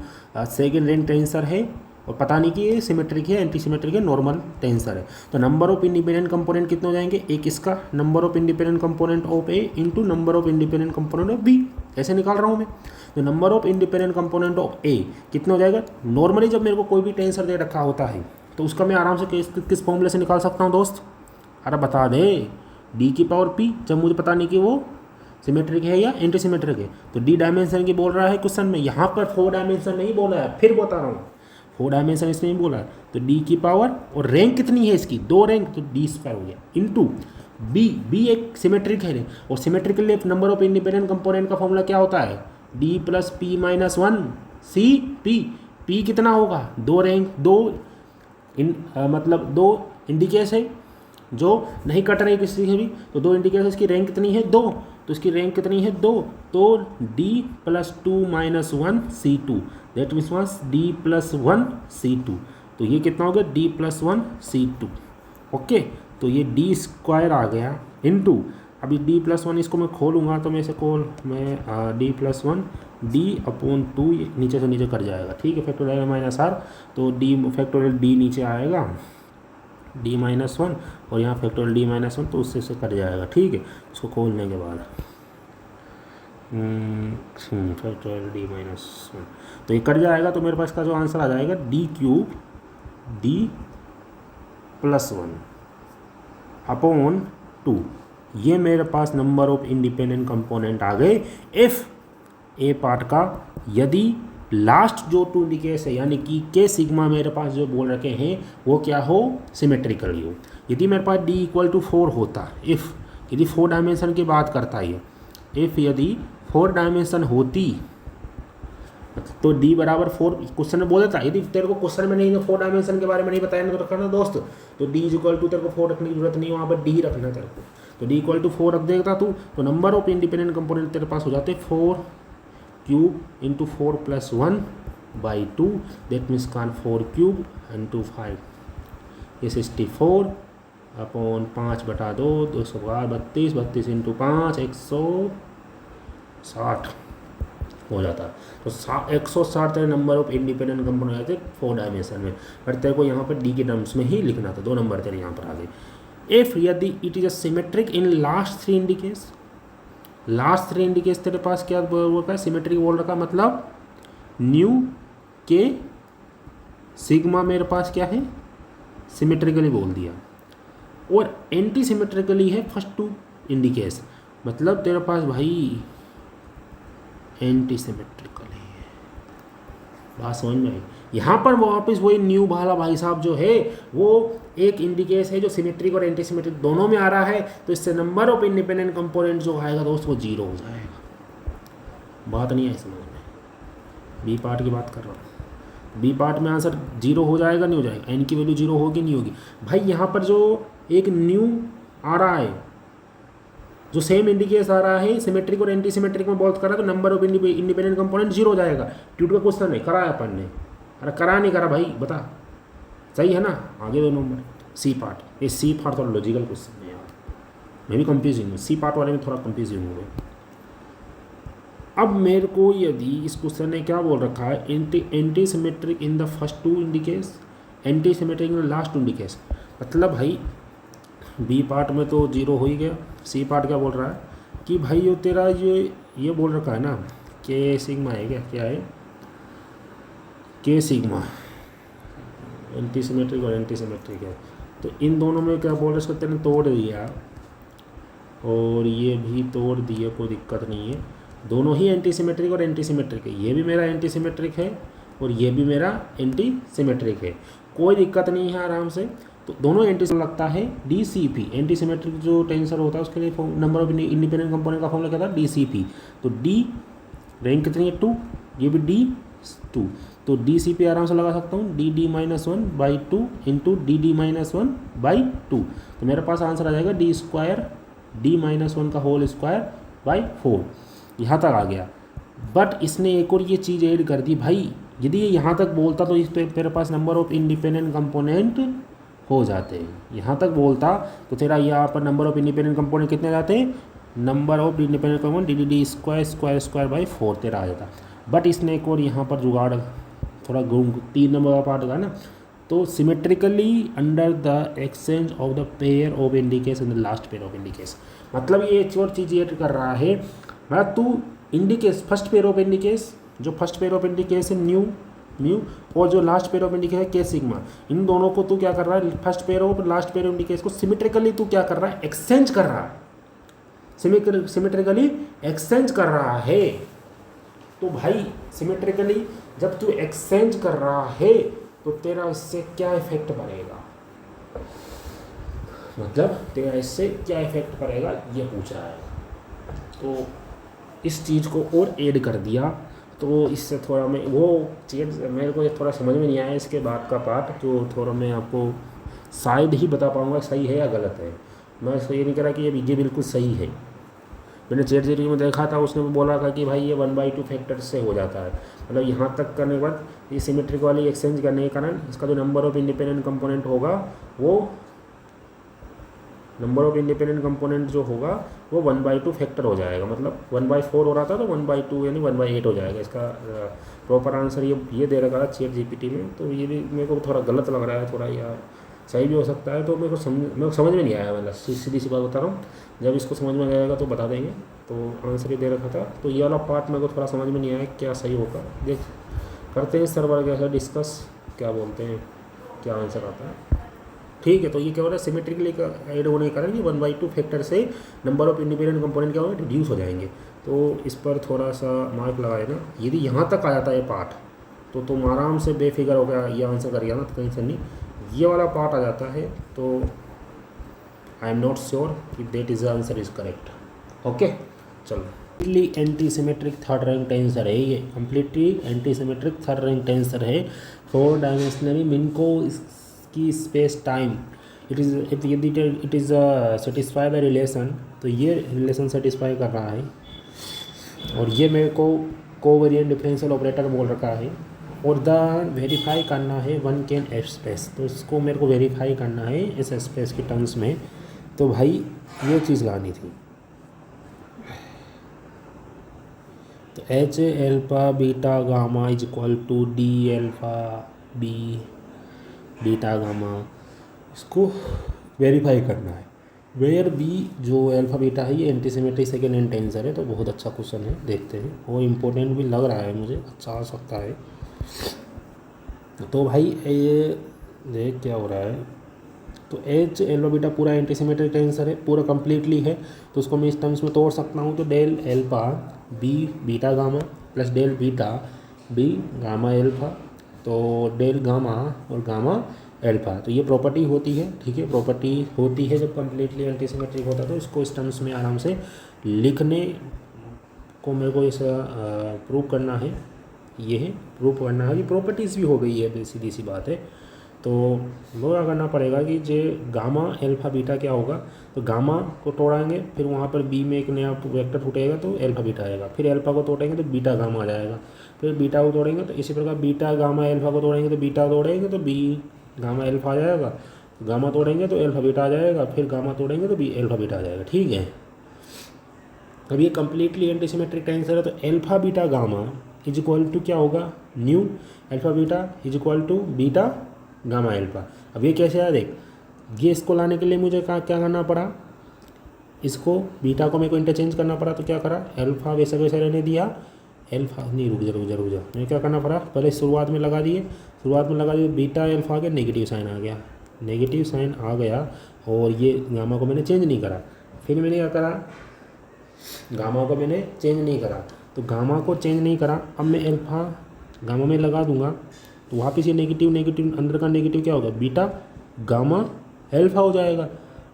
सेकेंड रैंक टेंसर है, और पता नहीं कि ये सिमेट्रिक है, एंटी सिमेट्रिक है, नॉर्मल टेंसर है। तो नंबर ऑफ इंडिपेंडेंट कंपोनेंट कितने हो जाएंगे? एक इसका number of independent component of A into number of independent component of B, ऐसे निकाल रहा हूँ मैं। तो number of independent component of A कितना हो जाएगा? नॉर्मली जब मेरे को कोई भी टेंसर दे रखा होता है तो उसका मैं आराम से किस फॉर्मूले से निकाल सकता हूँ दोस्त? अरे बता दे, D⁻P, जब मुझे पता नहीं कि वो सिमेट्रिक है या एंटी सिमेट्रिक है। तो D डायमेंशन की बोल रहा है क्वेश्चन में, यहाँ पर 4 डायमेंशन नहीं बोला है, फिर बता रहा हूँ 4 डायमेंशन इसमें नहीं बोला है। तो D⁻, और रैंक कितनी है इसकी? 2 रैंक, तो D² हो गया, इंटू B एक सिमेट्रिक है, और सिमेट्रिक के लिए नंबर ऑफ इंडिपेंडेंट कंपोनेंट का फॉर्मूला क्या होता है? D + P - 1 CP। P कितना होगा? 2 रैंक, 2 मतलब 2 इंडिकेस है जो नहीं कट रही किसी से भी, तो 2 इंडिकेस, इसकी रैंक कितनी है? 2, तो इसकी रैंक कितनी है? 2, तो D + 2 - 1 C2, that means D + 1 C2। तो ये कितना हो गया? D + 1 C2। ओके, तो ये D² आ गया, इंटू अभी D + 1 इसको मैं खोलूँगा तो मैं इसे D + 1 D/2 नीचे से नीचे कट जाएगा, ठीक है, फैक्टोरियल -R, तो D नीचे आएगा, D-1, और यहाँ फैक्टोरियल D-1, तो उससे से कट जाएगा, ठीक है। इसको खोलने के बाद फैक्टोरियल D-1, तो ये कट जाएगा, तो मेरे पास का जो आंसर आ जाएगा D³ D + 1/2। ये मेरे पास नंबर ऑफ इंडिपेंडेंट कंपोनेंट आ गए इफ़ ए पार्ट का, यदि लास्ट जो 2 इंडिकेस है यानी कि के सिग्मा मेरे पास जो बोल रखे हैं वो क्या हो? सिमेट्रिकली हो। यदि मेरे पास D = 4 होता, इफ़ यदि 4 डायमेंशन की बात करता है, इफ़ यदि 4 डायमेंशन होती तो D = 4 क्वेश्चन में बोल देता। यदि तेरे को क्वेश्चन में नहीं 4 डायमेंशन के बारे में नहीं बताया ना तो रखना दोस्त, तो D = तेरे को 4 रखने की जरूरत नहीं, वहाँ पर D रखना तेरे को। तो D = 4 रख देगा तू, तो नंबर ऑफ इंडिपेंडेंट कंपोनेंट तेरे पास हो जाते 4³ × 4 + 1/2, दैट मीन्स 4³ × 5, ये 64/5/2, 232, 32 × 5 160 हो जाता। तो 160 तेरे नंबर ऑफ इंडिपेंडेंट कंपोनेंट आते 4 डायमेंशन में, पर तेरे को यहाँ पर D के टर्म्स में ही लिखना था, 2 नंबर तेरे यहाँ पर आ गए। इफ़ यदि it is a symmetric in last 3 indices, last 3 indices तेरे पास क्या बोल रहा है? सिमेट्रिक बोल रखा, मतलब न्यू के सिग्मा मेरे पास क्या है? सिमेट्रिकली बोल दिया, और एंटी सिमेट्रिकली है फर्स्ट 2 इंडिकेस। मतलब तेरे पास भाई एंटी सिमेट्रिकल है। बात समझ में आई। यहाँ पर वो वापस वही न्यू वाला भाई साहब जो है वो एक इंडिकेस है जो सिमेट्रिक और एंटी सिमेट्रिक दोनों में आ रहा है, तो इससे नंबर ऑफ इंडिपेंडेंट कंपोनेंट जो आएगा दोस्त वो जीरो हो जाएगा। बात नहीं आई समझ में। बी पार्ट की बात कर रहा हूँ। बी पार्ट में आंसर जीरो हो जाएगा नहीं हो जाएगा, एन की वैल्यू जीरो होगी नहीं होगी भाई। यहाँ पर जो एक न्यू आ रहा है, जो सेम इंडिकेस आ रहा है सिमेट्रिक और एंटी सिमेट्रिक में बात कर रहा है, तो number of independent component zero हो जाएगा। ट्यूट का क्वेश्चन है, कराया अपन ने। अरे करा नहीं करा भाई बता, सही है ना। आगे दो नंबर सी पार्ट। ये सी पार्ट थोड़ा लॉजिकल क्वेश्चन है यार, मैं भी कंफ्यूजिंग हूँ, सी पार्ट वाले में थोड़ा कंफ्यूजिंग हूँ। अब मेरे को यदि इस क्वेश्चन ने क्या बोल रखा है, anti symmetric in the first two indices, anti symmetric in the last two indices. मतलब भाई बी पार्ट में तो जीरो हो ही गया। सी पार्ट क्या बोल रहा है कि भाई जो तेरा ये बोल रखा है ना के सिग्मा है, क्या है के सिग्मा, एंटी सिमेट्रिक और एंटी सिमेट्रिक है, तो इन दोनों में क्या बोल रहे हैं, इसको तेने तोड़ दिया और ये भी तोड़ दिए, कोई दिक्कत नहीं है। दोनों ही एंटी सिमेट्रिक और एंटी सिमेट्रिक है, ये भी मेरा एंटी सिमेट्रिक है और ये भी मेरा एंटी सिमेट्रिक है, कोई दिक्कत नहीं है आराम से। तो दोनों एंटी लगता है DCP, एंटी सिमेट्रिक जो टेंसर होता है उसके लिए नंबर ऑफ इंडिपेंडेंट कंपोनेंट का फॉर्मूला क्या था, DCP। तो D रैंक कितनी है 2, ये भी D 2, तो DCP आराम से लगा सकता हूँ DD-1/2 इंटू DD-1/2। तो मेरे पास आंसर आ जाएगा D² D-1 का होल स्क्वायर बाई 4। यहाँ तक आ गया। बट इसने एक और ये चीज़ ऐड कर दी भाई, यदि ये यहाँ तक बोलता तो इस पर मेरे पास नंबर ऑफ इंडिपेंडेंट कंपोनेंट हो जाते हैं। यहाँ तक बोलता तो तेरा यहाँ पर नंबर ऑफ इंडिपेंडेंट कंपोनेंट कितने जाते हैं, number of independent component DD² तेरा आ जाता। बट इसने एक और यहाँ पर जुगाड़ थोड़ा 3 नंबर का पार्ट होगा ना, तो symmetrically under the exchange of the pair of indices in the last pair of indices. मतलब ये एक और चीज़ ऐड कर रहा है, मतलब तू indices first pair of indices, जो फर्स्ट पेयर ऑफ इंडिकेस है म्यू और जो लास्ट पेयर ऑफ इंडिकेस है के सिग्मा, इन दोनों को तू क्या कर रहा है, first pair of last pair of indices को सिमेट्रिकली तू क्या कर रहा है, एक्सचेंज कर रहा है, सिमेट्रिकली एक्सचेंज कर रहा है। तो भाई सिमेट्रिकली जब तू एक्सचेंज कर रहा है तो तेरा इससे क्या इफेक्ट पड़ेगा, मतलब तेरा इससे क्या इफेक्ट पड़ेगा ये पूछ रहा है। तो इस चीज़ को और ऐड कर दिया, तो इससे थोड़ा मैं वो चीज़ मेरे को ये थोड़ा समझ में नहीं आया इसके बाद का पार्ट, जो थोड़ा मैं आपको शायद ही बता पाऊँगा सही है या गलत है। मैं इसको ये नहीं कह रहा कि ये बिल्कुल सही है। मैंने ChatGPT में देखा था, उसने बोला था कि भाई ये 1/2 फैक्टर से हो जाता है। मतलब यहाँ तक करने के बाद ये सिमेट्रिक वाली एक्सचेंज करने के कारण इसका जो नंबर ऑफ इंडिपेंडेंट कंपोनेंट होगा वो नंबर ऑफ इंडिपेंडेंट कंपोनेंट जो होगा वो 1/2 फैक्टर हो जाएगा। मतलब 1/4 हो रहा था तो 1/2 यानी 1/8 हो जाएगा। इसका प्रॉपर आंसर ये दे रखा था ChatGPT में। तो ये भी मेरे को थोड़ा गलत लग रहा है, थोड़ा यार सही भी हो सकता है। तो मेरे को समझ में नहीं आया, मतलब सीधी सी बात बता रहा हूँ। जब इसको समझ में आएगा तो बता देंगे। तो आंसर ही दे रखा था, तो ये वाला पार्ट मेरे को थोड़ा समझ में नहीं आया क्या सही होगा। देख करते हैं सर वर्ग ऐसा डिस्कस, क्या बोलते हैं, क्या आंसर आता है। ठीक है, तो ये क्या हो रहा है, सिमेट्रिकली ऐड होने के कारण ये 1/2 फैक्टर से नंबर ऑफ इंडिपेंडेंट कंपोनेंट क्या होगा, रिड्यूस हो जाएंगे। तो इस पर थोड़ा सा मार्क लगाए ना। यदि यहाँ तक आ जाता है ये पार्ट तो तुम आराम से बेफिक्र हो गया ये आंसर कर गया ना, तो टेंशन नहीं। ये वाला पार्ट आ जाता है तो आई एम नॉट श्योर कि that is the answer is correct. Okay चलो, completely anti symmetric third rank tensor है ये, completely anti symmetric third rank tensor है। 4 डायमेंशनली मिनको की space time it is satisfy the relation. तो ये relation satisfy कर रहा है और ये मेरे को कोवेरिएंट डिफरेंशियल ऑपरेटर बोल रखा है। और द वेरीफाई करना है 1 कैन एफ स्पेस, तो इसको मेरे को वेरीफाई करना है इस स्पेस के टर्म्स में। तो भाई ये चीज़ लानी थी। तो H alpha beta gamma is equal to D alpha B beta gamma, इसको वेरीफाई करना है। वेयर B जो अल्फा बीटा है ये एंटीसिमेट्रिक सेकेंड हैंड टेंसर है। तो बहुत अच्छा क्वेश्चन है, देखते हैं। और इम्पोर्टेंट भी लग रहा है मुझे, अच्छा आ सकता है। तो भाई ये देख क्या हो रहा है, तो एच एल्फा बीटा पूरा एंटीसिमेट्रिक टेंसर है, पूरा कंप्लीटली है, तो उसको मैं इस टर्म्स में तोड़ सकता हूँ। तो del alpha b beta gamma plus del beta b gamma alpha, तो डेल गामा और गामा एल्फा, तो ये प्रॉपर्टी होती है, ठीक है, प्रॉपर्टी होती है जब कंप्लीटली एंटीसिमेट्रिक होता है। तो इसको इस टर्म्स में आराम से लिखने को मेरे को ऐसा प्रूव करना है, ये है प्रूव करना है कि प्रॉपर्टीज़ भी हो गई है, सीधी सी बात है। तो वो क्या करना पड़ेगा कि जे गामा एल्फा बीटा क्या होगा, तो गामा को तोड़ेंगे, फिर वहाँ पर बी में एक नया वेक्टर फूटेगा तो एल्फा बीटा आएगा, फिर एल्फा को तोड़ेंगे तो बीटा गामा आ जाएगा, फिर बीटा को तोड़ेंगे तो इसी प्रकार बीटा गामा एल्फा को तोड़ेंगे तो बीटा तोड़ेंगे तो बी गामा एल्फा आ जाएगा, गामा तोड़ेंगे तो एल्फा बीटा आ जाएगा, फिर गामा तोड़ेंगे तो बी एल्फा बीटा आ जाएगा, ठीक है। अब ये कम्प्लीटली एंटीसिमेट्रिक टेंसर है, तो alpha beta gamma is equal to क्या होगा, nu alpha beta is equal to beta gamma alpha. अब ये कैसे आया देख, ये इसको लाने के लिए मुझे क्या करना पड़ा, इसको बीटा को मेरे को इंटरचेंज करना पड़ा, तो क्या करा, एल्फा वैसा वैसा रहने दिया, एल्फा नहीं, रुक जा मुझे क्या करना पड़ा, पहले शुरुआत में लगा दिए, बीटा एल्फा आ गया, नेगेटिव साइन आ गया, और ये गामा को मैंने चेंज नहीं करा, फिर मैंने क्या करा, गामा को मैंने चेंज नहीं करा, तो गामा को चेंज नहीं करा, अब मैं एल्फा गामा में लगा दूंगा, तो वापस ये नेगेटिव अंदर का नेगेटिव क्या होगा, बीटा गामा एल्फा हो जाएगा,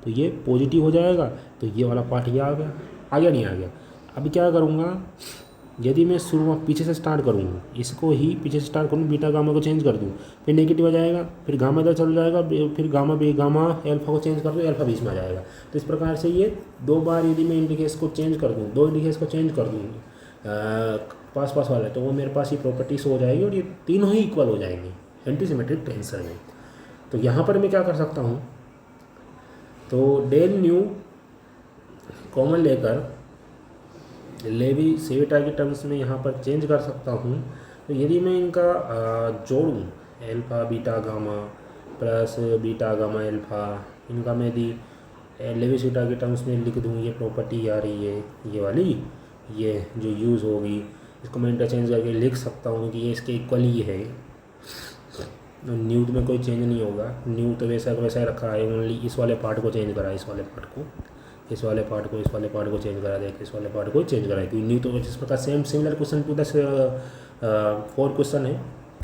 तो ये पॉजिटिव हो जाएगा, तो ये वाला पार्ट ये आ गया नहीं आ गया। अब क्या करूँगा, यदि मैं शुरुआत पीछे से स्टार्ट करूँगा, इसको ही पीछे से स्टार्ट करूँ, बीटा गामा को चेंज कर दूँ, फिर नेगेटिव आ जाएगा, फिर गामा इधर चल जाएगा, फिर गामा एल्फा को चेंज कर दूँ, एल्फा बीच में आ जाएगा। तो इस प्रकार से ये दो बार यदि मैं इंडिकेस को चेंज कर दूँ, दो इंडिकेस को चेंज कर दूँ पास वाला, तो वो मेरे पास ही प्रॉपर्टीज हो जाएगी और ये तीनों ही इक्वल हो जाएंगे एंटीसिमेट्रिक टेंसर में। तो यहाँ पर मैं क्या कर सकता हूँ, तो डेल न्यू कॉमन लेकर लेवी सेविटा की टर्म्स में यहाँ पर चेंज कर सकता हूँ। तो यदि मैं इनका जोड़ूँ, alpha beta gamma plus beta gamma alpha, इनका मैं यदि लेवी सेविटा की टर्म्स में लिख दूँ, ये प्रॉपर्टी आ रही है, ये वाली, ये जो यूज़ होगी, इसको मैं इंटरचेंज करके लिख सकता हूँ कि ये इसके इक्वल ही है। न्यू में कोई चेंज नहीं होगा, न्यू तो वैसा वैसा रखा है, ओनली इस वाले पार्ट को चेंज करा है, इस वाले पार्ट को चेंज करा, देख इस वाले पार्ट को चेंज करा है, क्योंकि न्यू तो जिस प्रकार similar question to the 4 question है,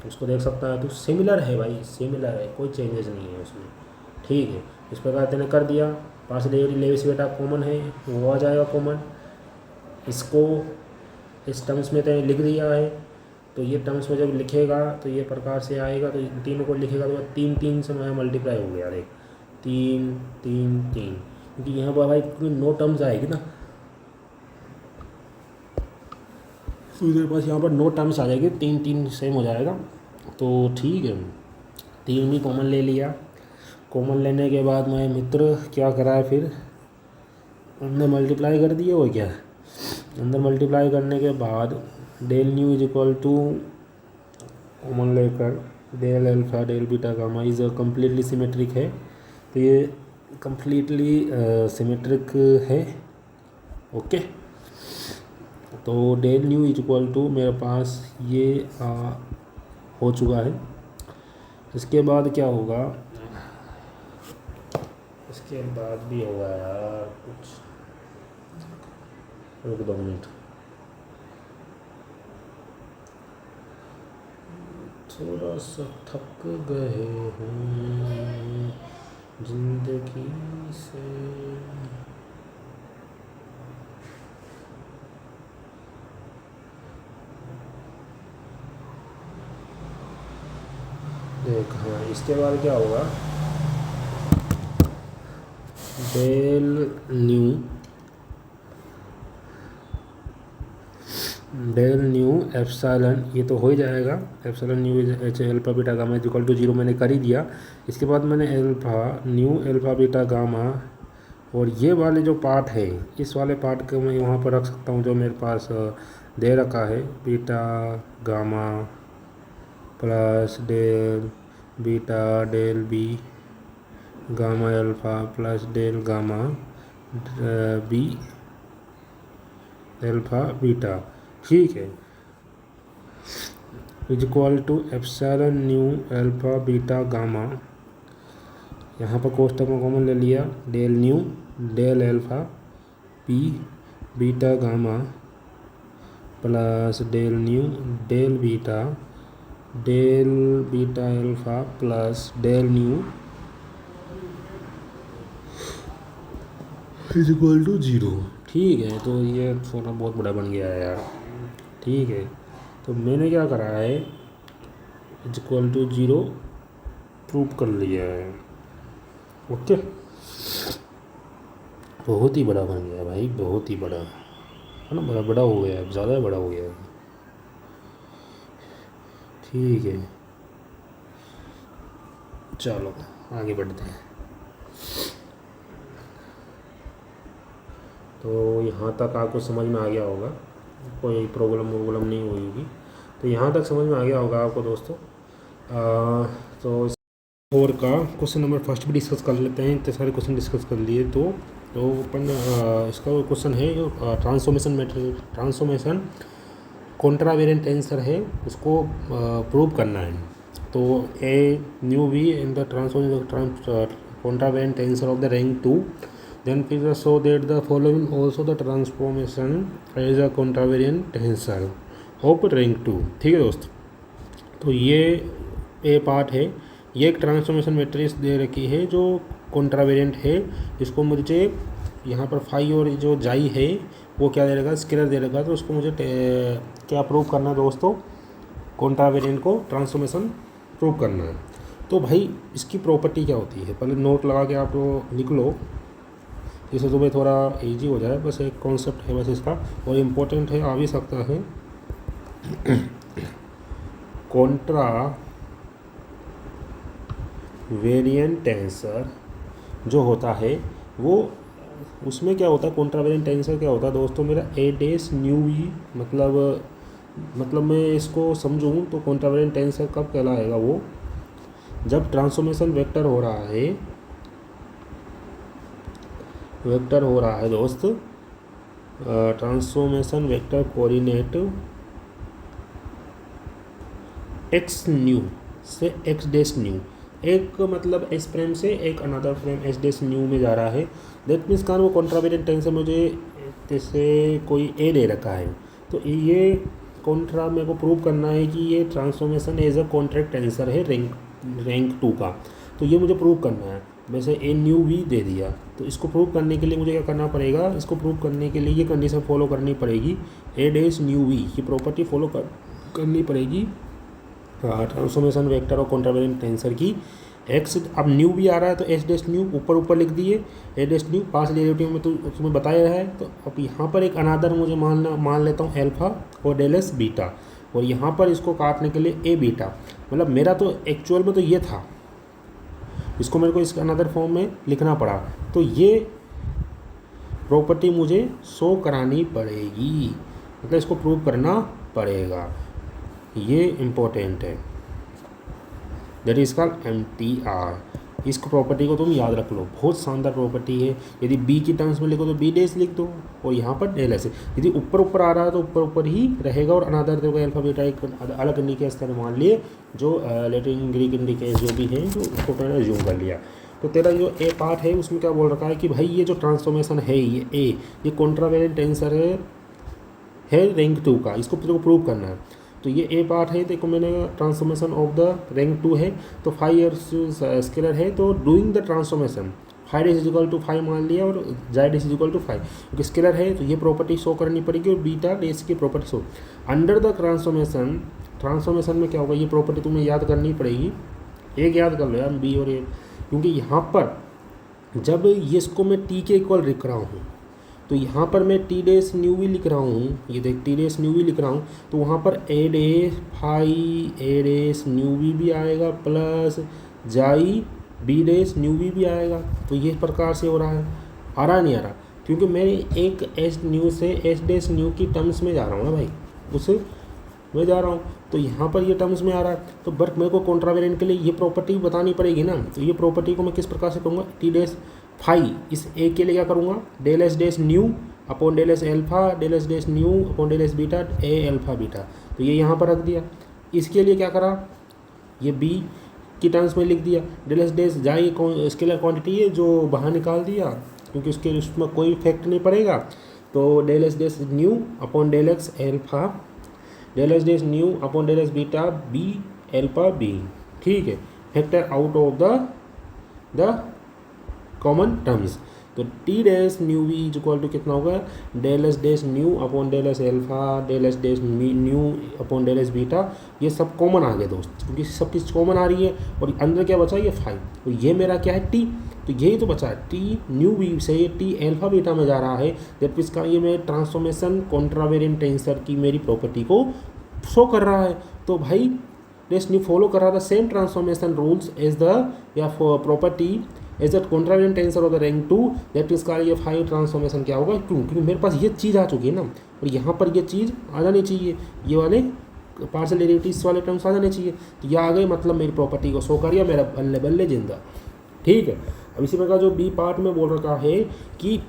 उसको देख सकता है, तो सिमिलर है भाई, सिमिलर है, कोई चेंजेस नहीं है उसमें, ठीक है। इस प्रकार तेने कर दिया, पास लेवी सेविटा कॉमन है, वो आ जाएगा कॉमन, इसको इस टर्म्स में तेने लिख दिया है, तो ये टर्म्स में जब लिखेगा तो ये प्रकार से आएगा, तो तीनों को लिखेगा तो 3 से मल्टीप्लाई हो गया, देख 3, क्योंकि यहाँ पर भाई 9 टर्म्स आएगी ना, तो मेरे पास यहाँ पर 9 टर्म्स आ जाएगी, 3 सेम हो जाएगा, तो ठीक है। 3 भी कॉमन ले लिया, कॉमन लेने के बाद मैं मित्र क्या करा है, फिर हमने मल्टीप्लाई कर दिए हो क्या, अंदर मल्टीप्लाई करने के बाद del nu is equal to common लेकर del alpha del beta gamma is completely symmetric है, तो ये कम्प्लीटली सिमेट्रिक है, ओके। तो del nu is equal to मेरे पास ये हो चुका है। इसके बाद क्या होगा, इसके बाद भी होगा यार कुछ, रुक 2 मिनट, थोड़ा सा थक गए हैं जिंदगी से। देख हाँ, इसके बाद क्या होगा, डेल न्यू एप्सिलॉन, ये तो हो ही जाएगा, epsilon nu h alpha beta gamma is equal to 0 मैंने कर ही दिया। इसके बाद मैंने एल्फा बीटा गामा, और ये वाले जो पार्ट है, इस वाले पार्ट को मैं वहाँ पर रख सकता हूँ जो मेरे पास दे रखा है, beta gamma plus del beta del b gamma alpha plus del gamma b alpha beta, ठीक है, is equal to epsilon nu alpha beta gamma, यहाँ पर कोष्टक में कॉमन ले लिया, del nu del alpha p beta gamma plus del nu del beta alpha plus del nu is equal to 0। ठीक है, तो ये थोड़ा बहुत बड़ा बन गया है यार। ठीक है, तो मैंने क्या करा है, इज इक्वल टू 0 प्रूव कर लिया है। ओके, बहुत ही बड़ा बन गया भाई, बहुत ही बड़ा है ना, बड़ा बड़ा हो गया है, ज़्यादा बड़ा हो गया है। ठीक है, चलो आगे बढ़ते हैं। तो यहाँ तक आपको समझ में आ गया होगा, कोई प्रॉब्लम नहीं हुई होगी। तो यहाँ तक समझ में आ गया होगा आपको दोस्तों। तो और का क्वेश्चन नंबर फर्स्ट भी डिस्कस कर लेते हैं। इतने सारे क्वेश्चन डिस्कस कर लिए तो अपन इसका क्वेश्चन है जो ट्रांसफॉर्मेशन कॉन्ट्रावेरिएंट टेंसर है, उसको प्रूव करना है। तो A nu V in the contravariant tensor of the rank 2, then please show that the following also the transformation is a contravariant tensor of rank 2। ठीक है दोस्त, तो ये ए पार्ट है, ये एक ट्रांसफॉर्मेशन मैट्रिक्स दे रखी है जो कॉन्ट्रावेरिएंट है। इसको मुझे यहाँ पर फाई और जो जाई है वो क्या दे रखा, स्केलर दे रखा। तो उसको मुझे क्या प्रूव करना है दोस्तों, कॉन्ट्रावेरिएंट को ट्रांसफॉर्मेशन प्रूव करना है। तो भाई इसकी प्रॉपर्टी क्या होती है, पहले नोट लगा के आप लिख लो, जिससे तुम्हें थोड़ा इजी हो जाए। बस एक कॉन्सेप्ट है बस इसका, और इम्पोर्टेंट है, आ भी सकता है। कॉन्ट्रा वेरिएंट टेंसर जो होता है वो, उसमें क्या होता है, कॉन्ट्रावेरिएंट टेंसर क्या होता है दोस्तों मेरा, ए डेस न्यू वी, मतलब मैं इसको समझूँ तो कॉन्ट्रावेरिएंट टेंसर कब कहलाएगा, वो जब ट्रांसफॉर्मेशन वेक्टर हो रहा है दोस्त, transformation vector coordinate x new से एक्स डेस न्यू, एक मतलब एस फ्रेम से एक another frame S dash new में जा रहा है। दैट मीन्स का वो कॉन्ट्रावेरिएंट टेंसर मुझे जैसे कोई ए दे रखा है, तो ये कॉन्ट्रा मेरे को प्रूव करना है कि ये transformation as a contract tensor है रैंक 2 का। तो ये मुझे प्रूव करना है। वैसे ए न्यू वी दे दिया, तो इसको प्रूव करने के लिए मुझे क्या करना पड़ेगा, इसको प्रूव करने के लिए ये कंडीशन फॉलो करनी पड़ेगी, ए डेस न्यू वी की प्रॉपर्टी फॉलो करनी पड़ेगी ट्रांसफॉर्मेशन वेक्टर और कॉन्ट्रावेरिएंट टेंसर की। एक्स अब न्यू भी आ रहा है तो एस डेस न्यू ऊपर लिख दिए, ए डेस न्यू पास डेरिवेटिव में तो उसमें बताया है। तो अब यहाँ पर एक अनादर मुझे मान लेता हूँ एल्फा और डेल एस बीटा, और यहाँ पर इसको काटने के लिए ए बीटा, मतलब मेरा तो एक्चुअल में तो ये था, इसको मेरे को इस अनदर फॉर्म में लिखना पड़ा। तो ये प्रॉपर्टी मुझे शो करानी पड़ेगी, मतलब इसको प्रूव करना पड़ेगा, ये इम्पोर्टेंट है। That is called MTR। इस प्रॉपर्टी को तुम याद रख लो, बहुत शानदार प्रॉपर्टी है। यदि बी की टर्म्स में लिखो तो बी डेस लिख दो, और यहाँ पर डेल एस। यदि ऊपर आ रहा है तो ऊपर ही रहेगा, और अनदर देखो अल्फा बीटा एक अलग इंडिकेस तरह मान लिए, जो लैटिन ग्रीक इंडिकेस जो भी है, जो उसको मैंने ज्यूम कर लिया। तो तेरा जो ए पार्ट है उसमें क्या बोल रखा है कि भाई ये जो ट्रांसफॉर्मेशन है ये कॉन्ट्रावेरिएंट टेंसर है रैंक 2 का, इसको तेरे को प्रूव करना है। तो ये ए पार्ट है, देखो मैंने ट्रांसफॉर्मेशन ऑफ द रैंक 2 है, तो फाइव स्केलर है, तो doing the transformation phi is equal to 5 मान लिया, और जेड इज इक्वल टू 5, क्योंकि स्केलर है तो ये प्रॉपर्टी शो करनी पड़ेगी, और बीटा डेस की property show under the transformation में क्या होगा, ये प्रॉपर्टी तुम्हें याद करनी पड़ेगी। एक याद कर लो यार, बी और ए, क्योंकि यहाँ पर जब ये इसको मैं टी के इक्वल लिख रहा हूँ, तो यहाँ पर मैं टी डेस न्यू भी लिख रहा हूँ, ये देख टी डेस न्यू भी लिख रहा हूँ, तो वहाँ पर ए डेस न्यू भी आएगा, प्लस जाई बी डेस न्यू भी आएगा। तो ये प्रकार से हो रहा है, आ रहा नहीं आ रहा, क्योंकि मैं एक एस न्यू से एस डेस न्यू की टर्म्स में जा रहा हूँ ना भाई, उससे मैं जा रहा हूँ, तो यहाँ पर ये टर्म्स में आ रहा है। तो बट मेरे को कॉन्ट्रावेरिएंट के लिए ये प्रॉपर्टी बतानी पड़ेगी ना, तो ये प्रॉपर्टी को मैं किस प्रकार से कहूँगा, टी डेस फाई, इस ए के लिए क्या करूँगा, del S dash nu upon del S alpha, del S dash nu upon del S beta, A alpha beta. तो ये यहाँ पर रख दिया। इसके लिए क्या करा, ये बी की टर्म्स में लिख दिया। डेल एस डेस जाई स्केलर क्वांटिटी है जो बाहर निकाल दिया क्योंकि उसके उसमें कोई इफेक्ट नहीं पड़ेगा। तो del S dash nu upon del x alpha, del S dash nu upon del X beta B alpha B, ठीक है, factor out of the common terms. तो T dash nu we is equal to कितना होगा, del S dash nu upon del S alpha, del S dash nu upon del S beta, ये सब common आ गए दोस्त, क्योंकि सब चीज़ कॉमन आ रही है। और अंदर क्या बचा, ये 5, तो ये मेरा क्या है टी, तो यही तो बचा है टी न्यू वी से ये टी एल्फा बीटा में जा रहा है। जब इसका ये मेरे ट्रांसफॉर्मेशन कॉन्ट्रावेरिएंट टेंसर की मेरी प्रॉपर्टी को शो कर रहा है। तो भाई डैश न्यू फॉलो कर रहा था same transformation rules as the या property as the contravariant tensor of the rank 2, that इसका ये 5 ट्रांसफॉर्मेशन क्या होगा, क्यों, क्योंकि मेरे पास ये चीज़ आ चुकी है ना, और यहाँ पर ये चीज़ आ जानी चाहिए, ये वाले पार्शियल डेरिवेटिव्स वाले टर्म्स आ जाने चाहिए। तो ये आ गए, मतलब मेरी प्रॉपर्टी को शो करिए, मेरा बल्ले बल्ले जिंदा, ठीक है। अब इसी प्रकार जो बी पार्ट में बोल रखा है कि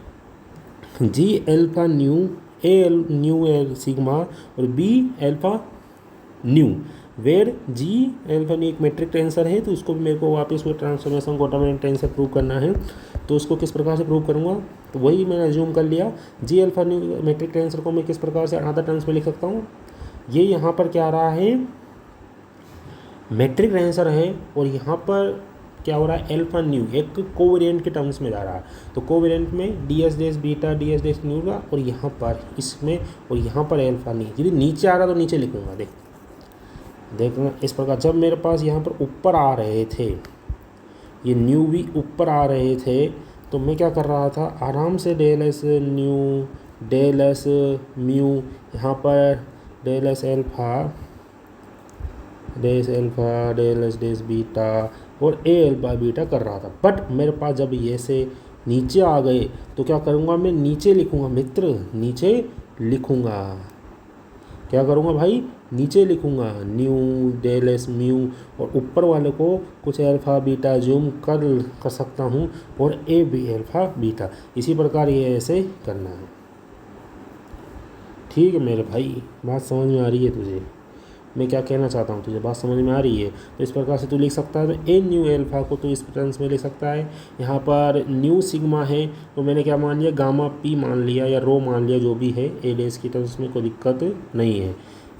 G alpha nu A L nu L sigma और B alpha nu, where G alpha nu एक मेट्रिक टेंसर है, तो उसको भी मेरे को वापस वो ट्रांसफॉर्मेशन कॉन्ट्रावेरिएंट टेंसर प्रूव करना है। तो उसको किस प्रकार से प्रूव करूँगा, तो वही मैंने अज्यूम कर लिया। जी एल्फा न्यू मेट्रिक टेंसर को मैं किस प्रकार से अनदर टर्म्स में लिख सकता हूँ, ये यहाँ पर क्या आ रहा है, मेट्रिक टेंसर है, और यहाँ पर क्या हो रहा है, एल्फा न्यू एक कोवेरिएंट के टर्म्स में जा रहा है। तो कोवेरिएंट में D S del beta D S dash new का, और यहाँ पर इसमें और यहाँ पर एल्फा न्यू, यदि नीचे आ रहा तो नीचे लिखूँगा, देखना इस प्रकार। जब मेरे पास यहाँ पर ऊपर आ रहे थे, ये न्यू भी ऊपर आ रहे थे, तो मैं क्या कर रहा था, आराम से del s nu del s mu, यहाँ पर del S alpha del alpha del S del beta और ए एल्फा बीटा कर रहा था। बट मेरे पास जब ये से नीचे आ गए तो क्या करूँगा, मैं नीचे लिखूँगा मित्र, नीचे लिखूँगा, क्या करूँगा भाई, नीचे लिखूँगा न्यू डेल एस म्यू, और ऊपर वाले को कुछ एल्फा बीटा जूम कर सकता हूँ, और ए बी एल्फा बीटा, इसी प्रकार ये ऐसे करना है। ठीक है मेरे भाई, बात समझ में आ रही है तुझे, मैं क्या कहना चाहता हूँ, तुझे बात समझ में आ रही है। तो इस प्रकार से तू लिख सकता है, तो ए न्यू एल्फा को तो इस टर्म्स में लिख सकता है। यहाँ पर न्यू सिग्मा है, तो मैंने क्या मान लिया, गामा पी मान लिया या रो मान लिया, जो भी है ए डेस की टर्म्स में कोई दिक्कत नहीं है।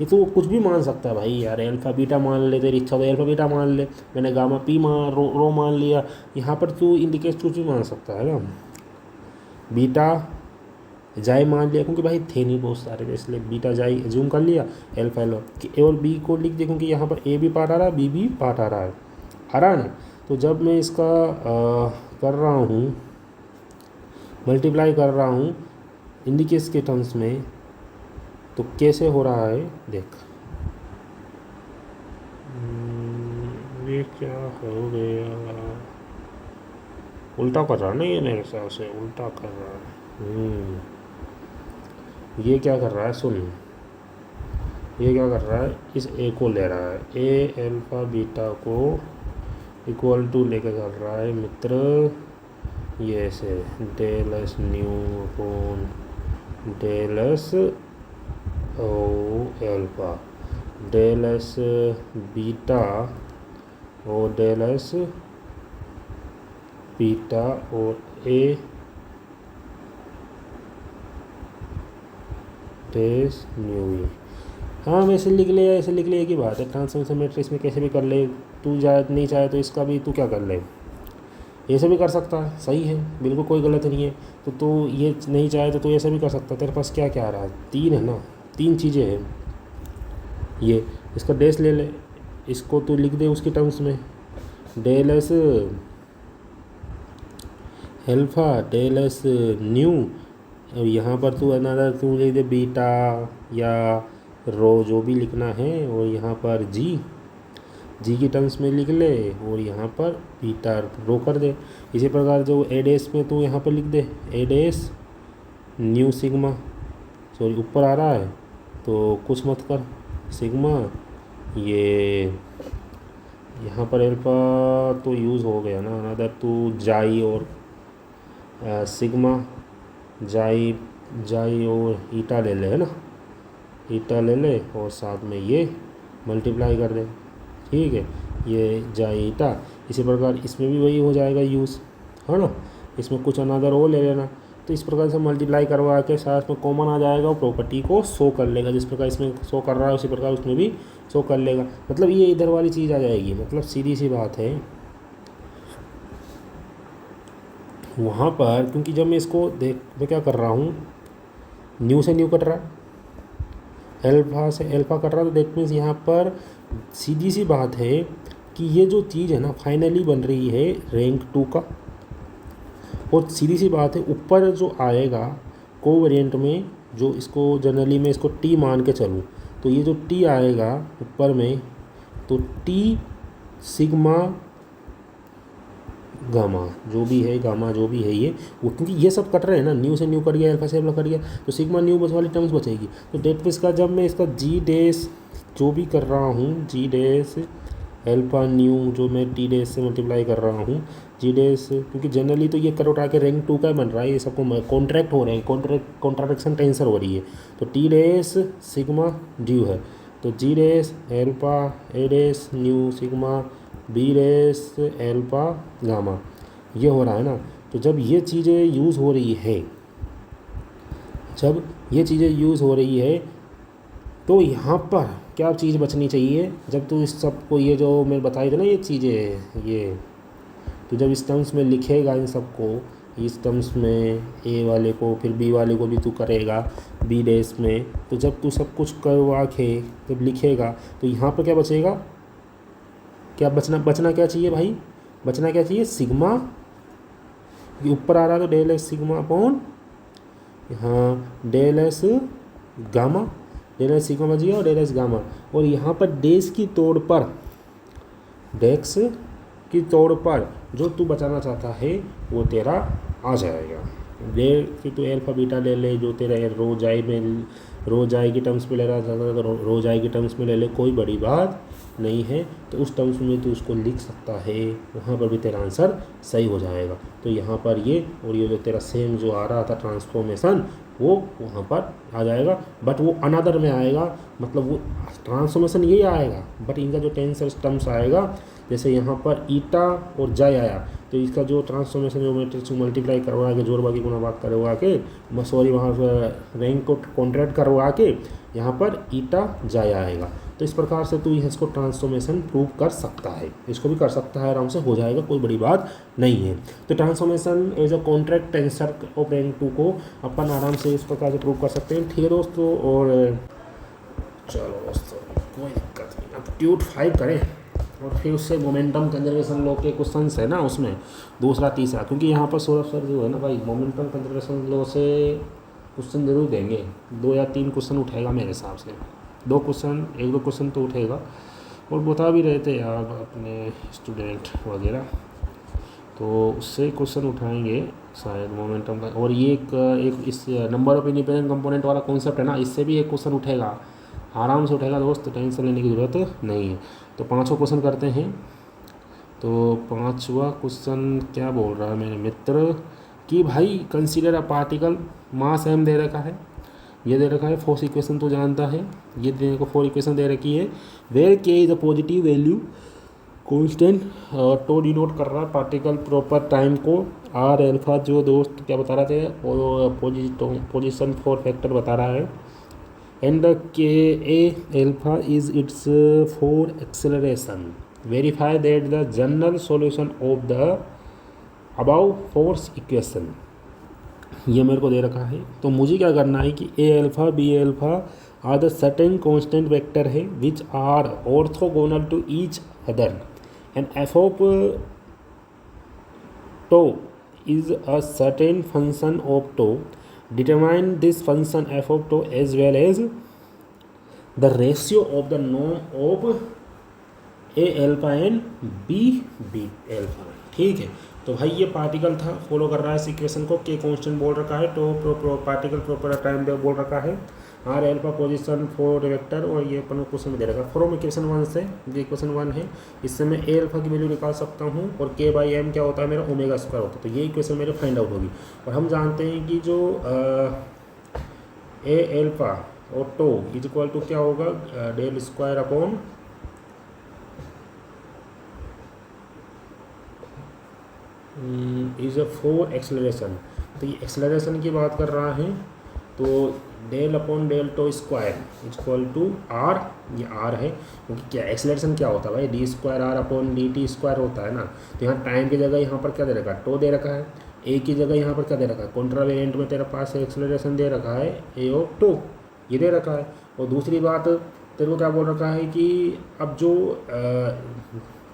ये तो कुछ भी मान सकता है भाई यार, एल्फा बीटा मान ले, तेरी इच्छा तो एल्फा बीटा मान ले, मैंने गामा पी रो मान लिया, यहाँ पर तू इंडिकेट कुछ भी मान सकता है ना, बीटा जाए मान लिया, क्योंकि भाई थे नहीं बहुत सारे, तो इसलिए बीटा जाए जूम कर लिया, एल्फा एल ए और बी को लिख दे, क्योंकि यहाँ पर ए भी पार्ट आ रहा है, बी भी पार्ट आ रहा है ना। तो जब मैं इसका कर रहा हूँ, मल्टीप्लाई कर रहा हूँ इंडिकेट्स के टर्म्स में, तो कैसे हो रहा है देख, ये क्या हो गया, उल्टा कर रहा है ना ये, मेरे हिसाब से उल्टा कर रहा है। ये क्या कर रहा है, सुन, ये क्या कर रहा है, इस ए को ले रहा है, ए एल्फा बीटा को इक्वल टू लेके कर रहा है मित्र, ये ऐसे del s nu upon del s o alpha, del S beta और डेल एस बीटा और ए डेस न्यू वी। हाँ वैसे लिख ले, ऐसे लिख ले, एक ही बात है, ट्रांसफॉर्मेशन मैट्रिक्स में कैसे भी कर ले तू, जाए नहीं चाहे तो इसका भी तू क्या कर ले, ऐसे भी कर सकता है, सही है, बिल्कुल कोई गलत नहीं है। तो तू ये नहीं चाहे तो तू ऐसे भी कर सकता है, तेरे पास क्या क्या आ रहा है, 3 है ना, 3 चीज़ें हैं, ये इसका डैश ले ले, इसको तू लिख दे उसकी टर्म्स में, del S alpha del s nu, और यहाँ पर तू अनदर तू लिख दे बीटा या रो, जो भी लिखना है, और यहाँ पर जी की टर्म्स में लिख ले, और यहाँ पर बीटा रो कर दे। इसी प्रकार जो ए डेस में तू यहाँ पर लिख दे, ए डेस न्यू सिग्मा, सॉरी ऊपर आ रहा है तो कुछ मत कर, सिग्मा, ये यहाँ पर एल्फा तो यूज़ हो गया ना, अनदर तू जाई और सिग्मा, जाई और ईटा ले ले, है ना, ईटा ले ले, और साथ में ये मल्टीप्लाई कर दे, ठीक है। ये जाइटा। इसी प्रकार इसमें भी वही हो जाएगा यूज़, है ना। इसमें कुछ अनदर वो ले लेना। तो इस प्रकार से मल्टीप्लाई करवा के साथ में कॉमन आ जाएगा और प्रॉपर्टी को शो कर लेगा। जिस प्रकार इसमें शो कर रहा है उसी प्रकार उसमें भी शो कर लेगा। मतलब ये इधर वाली चीज़ आ जाएगी। मतलब सीधी सी बात है वहाँ पर, क्योंकि जब मैं इसको मैं क्या कर रहा हूँ, न्यू से न्यू कट रहा है, एल्फा से एल्फा कट रहा है, तो दैट मीन्स यहाँ पर सीधी सी बात है कि ये जो चीज़ है ना फाइनली बन रही है रैंक 2 का। और सीधी सी बात है ऊपर जो आएगा कोवेरिएंट में, जो इसको जनरली मैं इसको टी मान के चलूँ, तो ये जो टी आएगा ऊपर में, तो टी सिग्मा गामा जो भी है, गामा जो भी है ये वो, क्योंकि ये सब कट रहे हैं ना, न्यू से न्यू कट गया, अल्फा से अल्फा कट गया, तो सिग्मा न्यू बस वाली टर्म्स बचेगी। तो डेट पे इसका जब मैं इसका जी डैश जो भी कर रहा हूँ, जी डैश अल्फा न्यू जो मैं टी डैश से मल्टीप्लाई कर रहा हूँ, जी डैश, क्योंकि जनरली तो ये कट उठा के रैंक 2 का बन रहा है, ये सबको कॉन्ट्रैक्ट हो रहे हैं, कॉन्ट्राडिक्शन टेंसर हो रही है। तो टी डैश सिग्मा ड्यू है, तो G dash alpha A dash nu sigma B dash alpha gamma, ये हो रहा है ना। तो जब ये चीज़ें यूज़ हो रही है, जब ये चीज़ें यूज़ हो रही है, तो यहाँ पर क्या चीज़ बचनी चाहिए, जब तू इस सब को, ये जो मैं बताई थी ना ये चीज़ें, ये तो जब इस टर्म्स में लिखेगा इन सबको, इस टर्म्स में ए वाले को, फिर बी वाले को भी तू करेगा बी डैश में, तो जब तू सब कुछ करवा के जब लिखेगा, तो यहाँ पर क्या बचेगा, क्या बचना क्या चाहिए भाई, बचना क्या चाहिए, सिग्मा, ये ऊपर आ रहा है तो डेल एस सिग्मा अपॉन, हाँ del s gamma, del s sigma बच गया और डेल एस गामा। और यहाँ पर डेस की तौर पर, डेक्स की तौर पर जो तू बचाना चाहता है वो तेरा आ जाएगा। दे फिर तू एल्फा बीटा ले ले, जो तेरा रो जाए की टर्म्स में ले रहा था तो रो जाए की टर्म्स में ले ले, कोई बड़ी बात नहीं है। तो उस टर्म्स में तू उसको लिख सकता है, वहाँ पर भी तेरा आंसर सही हो जाएगा। तो यहाँ पर ये और ये जो तेरा सेम जो आ रहा था ट्रांसफॉर्मेशन, वो वहाँ पर आ जाएगा, बट वो अनदर में आएगा। मतलब वो ट्रांसफॉर्मेशन यही आएगा, बट इनका जो टेंसर टर्म्स आएगा, जैसे यहाँ पर ईटा और जाय आया, तो इसका जो ट्रांसफॉर्मेशन जो मैट्रिक्स मल्टीप्लाई करवा के जोड़ बाकी गुणा भाग करवा के, सॉरी वहाँ रैंक को कॉन्ट्रैक्ट करवा के यहाँ पर ईटा जाय आएगा। तो इस प्रकार से तू इसको ट्रांसफॉर्मेशन प्रूव कर सकता है, इसको भी कर सकता है, आराम से हो जाएगा, कोई बड़ी बात नहीं है। तो transformation as a contract tensor of rank 2 को अपन आराम से इस प्रकार से प्रूव कर सकते हैं। ठीक है दोस्तों, और चलो दोस्तों कोई दिक्कत नहीं, अब ट्यूट 5 करें और फिर उससे मोमेंटम कंजर्वेशन लॉ के क्वेश्चंस है ना उसमें दूसरा तीसरा, क्योंकि यहाँ पर सौरभ सर जो है ना भाई मोमेंटम कंजर्वेशन लॉ से क्वेश्चन जरूर देंगे, 2 या 3 क्वेश्चन उठेगा मेरे हिसाब से, 1-2 क्वेश्चन तो उठेगा। और बता भी रहे थे यार अपने स्टूडेंट वगैरह, तो उससे क्वेश्चन उठाएंगे शायद मोमेंटम का। और ये एक इस नंबर ऑफ इंडिपेंडेंट कंपोनेंट वाला कॉन्सेप्ट है ना, इससे भी एक क्वेश्चन उठेगा, आराम से उठेगा दोस्त, टेंशन लेने की ज़रूरत नहीं है। तो 5 क्वेश्चन करते हैं। तो 5वां क्वेश्चन क्या बोल रहा है मेरे मित्र कि भाई consider a particle mass m दे रखा है, ये दे रखा है, फोर्स इक्वेशन तो जानता है, ये देने को 4 इक्वेशन दे रखी है, where k is a positive value constant, tau denote कर रहा है पार्टिकल प्रॉपर टाइम को, आर एल्फा जो दोस्त क्या बता रहे थे, वो पोजिशन 4 फैक्टर बता रहा है, and the Ka alpha is its for acceleration. Verify that the general solution of the above force equation, ये मेरे को दे रखा है। तो मुझे क्या करना है कि A alpha B alpha are the certain constant vector है which are orthogonal to each other and F of tau is a certain function of tau, determine this function f of tau as well as the ratio of the norm of a alpha and b alpha। ठीक है, तो भाई ये particle था, follow कर रहा है इस इक्वेशन को, के कांस्टेंट बोल रखा है, तो पार्टिकल प्रॉपर टाइम बोल रखा है, आर एल्फा पोजीशन 4 वेक्टर, और ये अपन क्वेश्चन में दे रखा है फ्रॉम इक्वेशन 1 से, ये इक्वेशन 1 है, इससे मैं ए अल्फा की वैल्यू निकाल सकता हूँ, और के बाई एम क्या होता है मेरा ओमेगा स्क्वायर होता है। तो ये इक्वेशन मेरे फाइंड आउट होगी। और हम जानते हैं कि जो ए एल्फा और टो इज इक्वल टू क्या होगा, del square upon is a for acceleration. तो ये एक्सेलरेशन की बात कर रहा है, तो del upon del tau square is equal to r, ये आर है क्योंकि क्या एक्सेलरेशन क्या होता है भाई, d square r upon d t square होता है ना। तो यहाँ टाइम की जगह यहाँ पर क्या दे रखा है, टो दे रखा है, ए की जगह यहाँ पर क्या दे रखा है, कॉन्ट्रा वेरिएंट में तेरे पास एक्सेलरेशन दे रखा है ए ऑफ टो, ये दे रखा है। और दूसरी बात तेरे को क्या बोल रखा है कि अब जो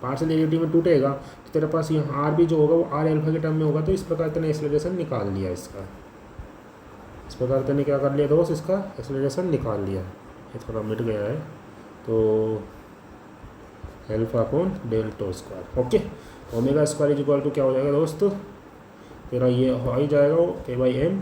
पार्शियल डेरिवेटिव में टूटेगा तो तेरे पास यहाँ आर भी जो होगा वो आर एल्फा के टर्म में होगा। तो इस प्रकार तेने एक्सेलरेशन निकाल लिया इसका, इस प्रकार तेने क्या कर लिया दोस्त, इसका एक्सेलरेशन निकाल लिया। ये थोड़ा मिट गया है, तो alpha upon del tau square, okay. Omega square is equal to क्या हो जाएगा दोस्त, तेरा ये हो ही जाएगा वो ए बाई एम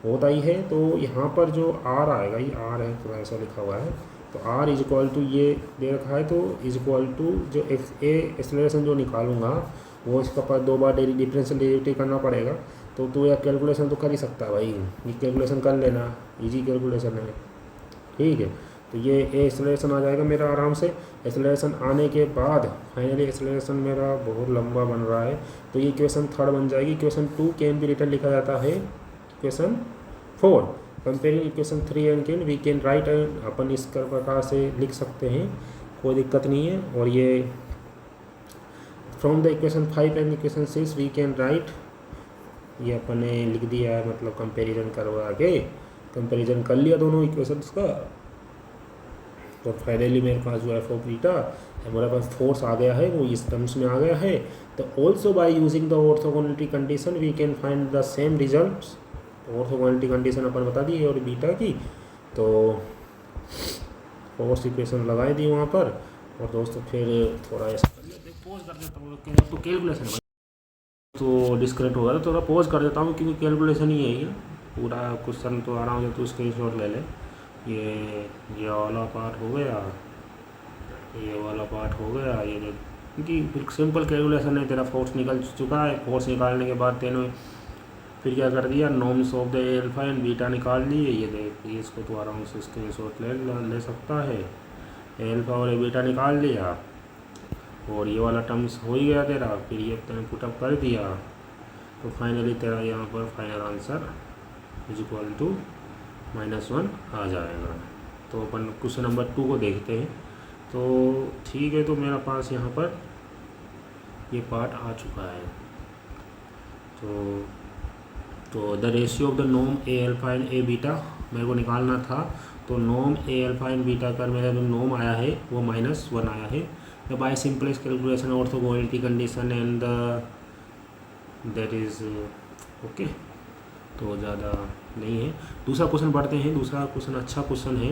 होता ही है। तो यहाँ पर जो आर आएगा, ये आर है थोड़ा ऐसा लिखा हुआ है, तो आर इज इक्वल टू ये दे रखा है, तो इज इक्वल टू जो एक्सेलरेशन जो निकालूंगा वो इसका पर 2 बार डिफरेंशियल डेरिवेटिव करना पड़ेगा। तो तू यह कैलकुलेशन तो कर ही सकता है भाई, ये कैलकुलेशन कर लेना, इजी कैलकुलेशन है, ठीक है। तो ये एक्सेलरेशन आ जाएगा मेरा आराम से। एक्सेलरेशन आने के बाद फाइनली एक्सेलरेशन मेरा बहुत लंबा बन रहा है, तो ये इक्वेशन 3 बन जाएगी। इक्वेशन 2 कैन भी रिटर्न लिखा जाता है equation 4। Comparing equation 3 and can we can write, अपन इस प्रकार से लिख सकते हैं, कोई दिक्कत नहीं है। और ये from the equation 5 and equation 6 we can write, ये अपन ने लिख दिया है, मतलब कंपेरिजन करवा के कंपेरिजन कर लिया दोनों इक्वेशंस का। तो फाइनली मेरे पास जो एफ ऑफ बीटा हमारे पास फोर्स आ गया है, वो इस टर्म्स में आ गया है। तो also by using the orthogonality condition we can find the same results. Orthogonality condition अपन बता दी है और बीटा की, तो फोर्स इक्वेशन लगाई दी वहाँ पर। और दोस्तों फिर थोड़ा ऐसा पॉज कर देता हूँ, तो कैलकुलेशन तो डिस्कनेक्ट होगा, तो थोड़ा पॉज कर देता हूँ क्योंकि कैलकुलेशन ही है ये पूरा क्वेश्चन। तो आराम से तो स्क्रीनशॉट ले ले। ये वाला पार्ट हो गया, ये वाला पार्ट हो गया, ये क्योंकि सिंपल कैलकुलेशन है। तेरा फोर्स निकल चुका है, फोर्स निकालने के बाद तेने फिर क्या कर दिया, norms of the alpha and beta निकाल लिए। ये देख, ये इसको तो आराम से स्क्रीनशॉट ले सकता है। एल्फा और बीटा निकाल लिया और ये वाला टर्म्स हो ही गया तेरा। फिर ये तेने पुटअप कर दिया, तो फाइनली तेरा यहाँ पर final answer is equal to -1 आ जाएगा। तो अपन क्वेश्चन नंबर 2 को देखते हैं। तो ठीक है, तो मेरा पास यहाँ पर ये पार्ट आ चुका है। तो the ratio of the norm A alpha and A beta मेरे को निकालना था। तो norm A alpha and beta का मेरा जो नॉर्म आया है वो -1 आया है। The by simplest calculation orthogonality condition and that is okay. तो ज़्यादा नहीं है। दूसरा क्वेश्चन पढ़ते हैं। दूसरा क्वेश्चन अच्छा क्वेश्चन है।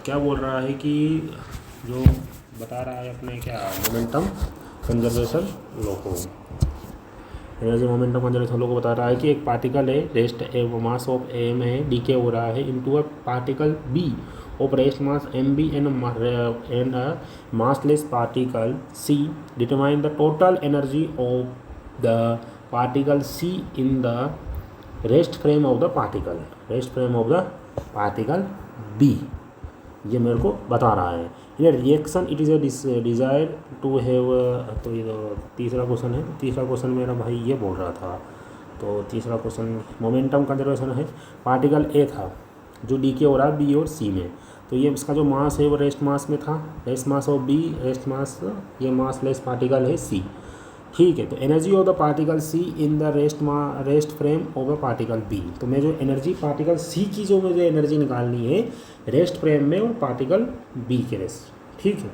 क्या बोल रहा है कि जो बता रहा है अपने क्या मोमेंटम कंजर्वेशन लॉ को, एनर्जी मोमेंटम कंजर्वेशन लॉ को बता रहा है कि एक पार्टिकल है, rest a mass of M है, डीके हो रहा है into a particle B of rest mass M B and a massless particle C. Determine the total energy of the particle C in the rest frame of the particle, rest frame of the particle B। ये मेरे को बता रहा है। In reaction it is a desire to have. तो ये तीसरा question है। तीसरा क्वेश्चन मेरा भाई ये बोल रहा था। तो तीसरा क्वेश्चन मोमेंटम कंजर्वेशन है। पार्टिकल ए था जो डी के हो रहा है बी और सी में। तो ये इसका जो मास है वो रेस्ट मास में था, rest mass of B, rest mass, ये मास लेस पार्टिकल है सी, ठीक है। तो energy of the particle C in the rest frame of the particle B. तो मैं जो एनर्जी पार्टिकल सी की जो मुझे एनर्जी निकालनी है रेस्ट फ्रेम में और पार्टिकल बी के रेस्ट, ठीक है।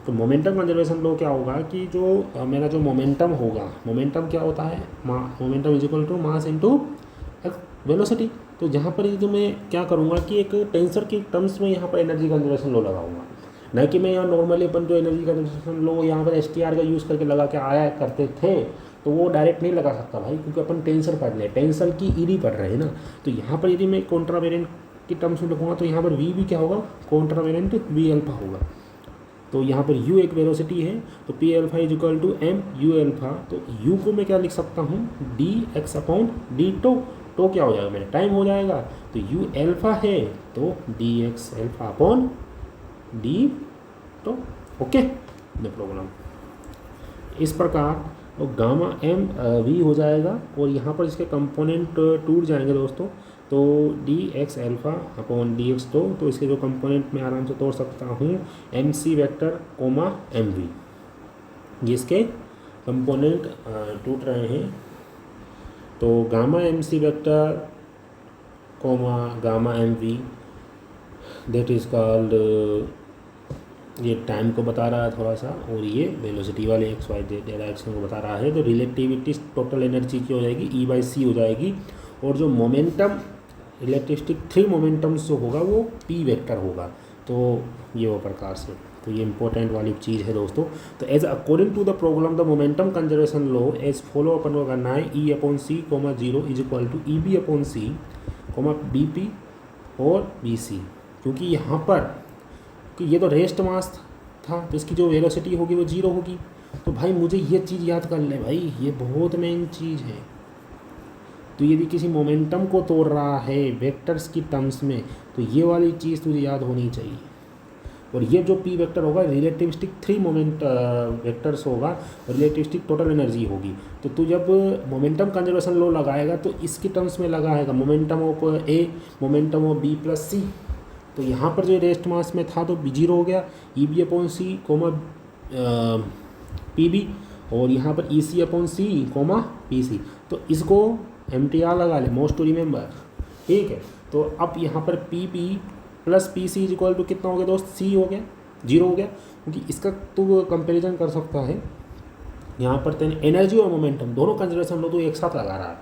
तो मोमेंटम कंजर्वेशन लॉ क्या होगा कि जो मेरा जो मोमेंटम होगा, मोमेंटम क्या होता है, momentum is equal to mass into velocity. तो जहाँ पर तो मैं क्या करूँगा कि एक टेंसर की टर्म्स में यहाँ पर एनर्जी कंजर्वेशन लॉ लगाऊंगा, न कि मैं यहाँ नॉर्मली अपन जो एनर्जी कंजर्वेशन लॉ यहाँ पर STR का यूज़ करके लगा के आया करते थे, तो वो डायरेक्ट नहीं लगा सकता भाई, क्योंकि अपन टेंसर पढ़ रहे हैं, टेंसर की ईडी पढ़ रहे हैं ना। तो यहाँ पर यदि मैं कॉन्ट्रावेरेंट की टर्म्स में लिखूँगा तो यहाँ पर V भी क्या होगा, कॉन्ट्रावेरेंट V अल्फा होगा। तो यहाँ पर U एक वेलोसिटी है, तो P alpha is equal to M U alpha. तो U को मैं क्या लिख सकता हूँ, dx अपॉन d टो क्या हो जाएगा, मेरा टाइम हो जाएगा। तो U अल्फा है तो dx alpha upon d tau, okay, no problem. इस प्रकार और गामा एम वी हो जाएगा, और यहाँ पर इसके कंपोनेंट टूट जाएंगे दोस्तों। तो D x alpha upon D x, तो इसके जो कंपोनेंट मैं आराम से तोड़ सकता हूँ M C vector comma M V, जिसके कंपोनेंट टूट रहे हैं। तो gamma M C vector comma gamma M V, that is called, ये टाइम को बता रहा है थोड़ा सा, और ये वेलोसिटी वाले एक्स वाई डायरेक्शन को बता रहा है। तो रिलेटिविटी टोटल एनर्जी की हो जाएगी ई बाई सी हो जाएगी, और जो मोमेंटम इलेक्ट्रिस्टिक थ्री मोमेंटम्स जो होगा वो पी वेक्टर होगा। तो ये वो प्रकार से, तो ये इंपॉर्टेंट वाली चीज़ है दोस्तों। तो as according to the problem the momentum conservation law as follow अपन को करना है E upon C comma zero is equal to E B upon C comma B P और बी सी, क्योंकि यहाँ पर कि ये तो रेस्ट मास था, तो इसकी जो वेलोसिटी होगी वो जीरो होगी। तो भाई मुझे ये चीज़ याद कर ले भाई, ये बहुत मेन चीज़ है। तो यदि किसी मोमेंटम को तोड़ रहा है वेक्टर्स की टर्म्स में, तो ये वाली चीज़ तुझे याद होनी चाहिए। और ये जो पी वेक्टर होगा रिलेटिविस्टिक थ्री मोमेंट वेक्टर्स होगा, रिलेटिविस्टिक टोटल एनर्जी होगी। तो तू जब मोमेंटम कंजर्वेशन लॉ लगाएगा तो इसकी टर्म्स में लगाएगा, momentum of A, momentum of B plus C. तो यहाँ पर जो रेस्ट मास में था तो बी जीरो हो गया, ई B upon C comma P B, और यहाँ पर ई C upon C comma P C. तो इसको एम टी आर लगा ले, मोस्ट टू रिमेंबर, ठीक है। तो अब यहाँ पर P P plus P C is equal to कितना हो गया दोस्त, सी हो गया, जीरो हो गया, क्योंकि इसका तू कंपेरिजन कर सकता है। यहाँ पर तेने एनर्जी और मोमेंटम दोनों कंजर्वेशन लो तो एक साथ लगा रहा है,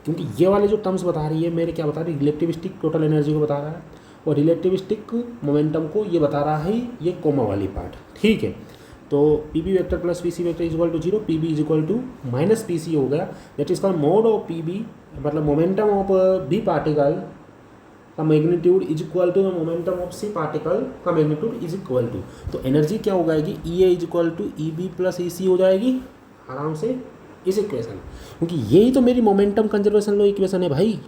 क्योंकि ये वाले जो टर्म्स बता रही है मेरे क्या बता रही है, रिलेटिविस्टिक टोटल एनर्जी को बता रहा है, और रिलेटिविस्टिक मोमेंटम को ये बता रहा है ये कोमा वाली पार्ट, ठीक है। तो P B vector plus P C vector is equal to zero, P B is equal to minus P C हो गया, that is called mod of P B, मतलब मोमेंटम ऑफ बी पार्टिकल का magnitude is equal to momentum of C particle का magnitude is equal to. तो energy क्या हो जाएगी, E A is equal to E B plus E C हो जाएगी आराम से इस इक्वेशन, क्योंकि यही तो मेरी मोमेंटम कंजर्वेशन लॉ इक्वेशन है भाई।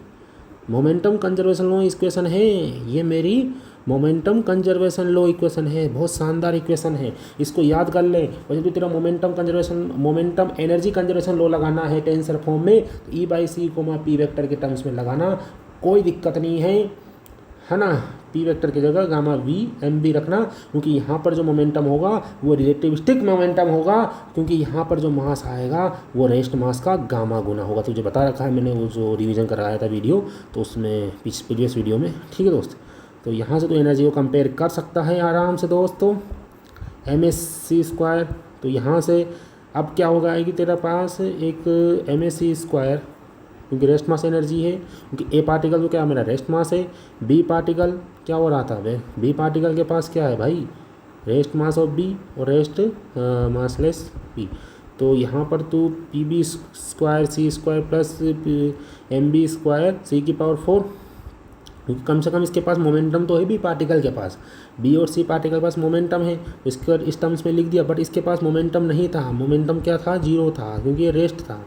मोमेंटम कंजर्वेशन लॉ इक्वेशन है ये, मेरी मोमेंटम कंजर्वेशन लॉ इक्वेशन है, बहुत शानदार इक्वेशन है, इसको याद कर ले। और जब तेरा मोमेंटम एनर्जी कंजर्वेशन लॉ लगाना है टेंसर फॉर्म में, तो E by C comma P vector के टर्म्स में लगाना, कोई दिक्कत नहीं है ना। पी वेक्टर की जगह गामा वी एम बी रखना, क्योंकि यहाँ पर जो मोमेंटम होगा वो रिलेटिविस्टिक मोमेंटम होगा, क्योंकि यहाँ पर जो मास आएगा वो रेस्ट मास का गामा गुना होगा। तुझे बता रखा है मैंने, वो जो रिवीजन कराया था वीडियो, तो उसमें प्रीवियस वीडियो में, ठीक है दोस्त। तो यहाँ से तो एनर्जी को कंपेयर कर सकता है आराम से दोस्तों, एम एस सी स्क्वायर। तो यहाँ से अब क्या होगा आएगी तेरा पास एक एम एस सी स्क्वायर, क्योंकि रेस्ट मास एनर्जी है, क्योंकि ए पार्टिकल तो क्या मेरा रेस्ट मास है, बी पार्टिकल क्या हो रहा था वे, बी पार्टिकल के पास क्या है भाई, रेस्ट मास ऑफ बी और रेस्ट मासलेस बी। तो यहाँ पर तू P B square C square plus M B square C की पावर 4, क्योंकि कम से कम इसके पास मोमेंटम तो है बी पार्टिकल के पास, बी और सी पार्टिकल के पास मोमेंटम है, इसके बाद इस टर्म्स में लिख दिया। बट इसके पास मोमेंटम नहीं था, मोमेंटम क्या था, जीरो था, क्योंकि ये रेस्ट था,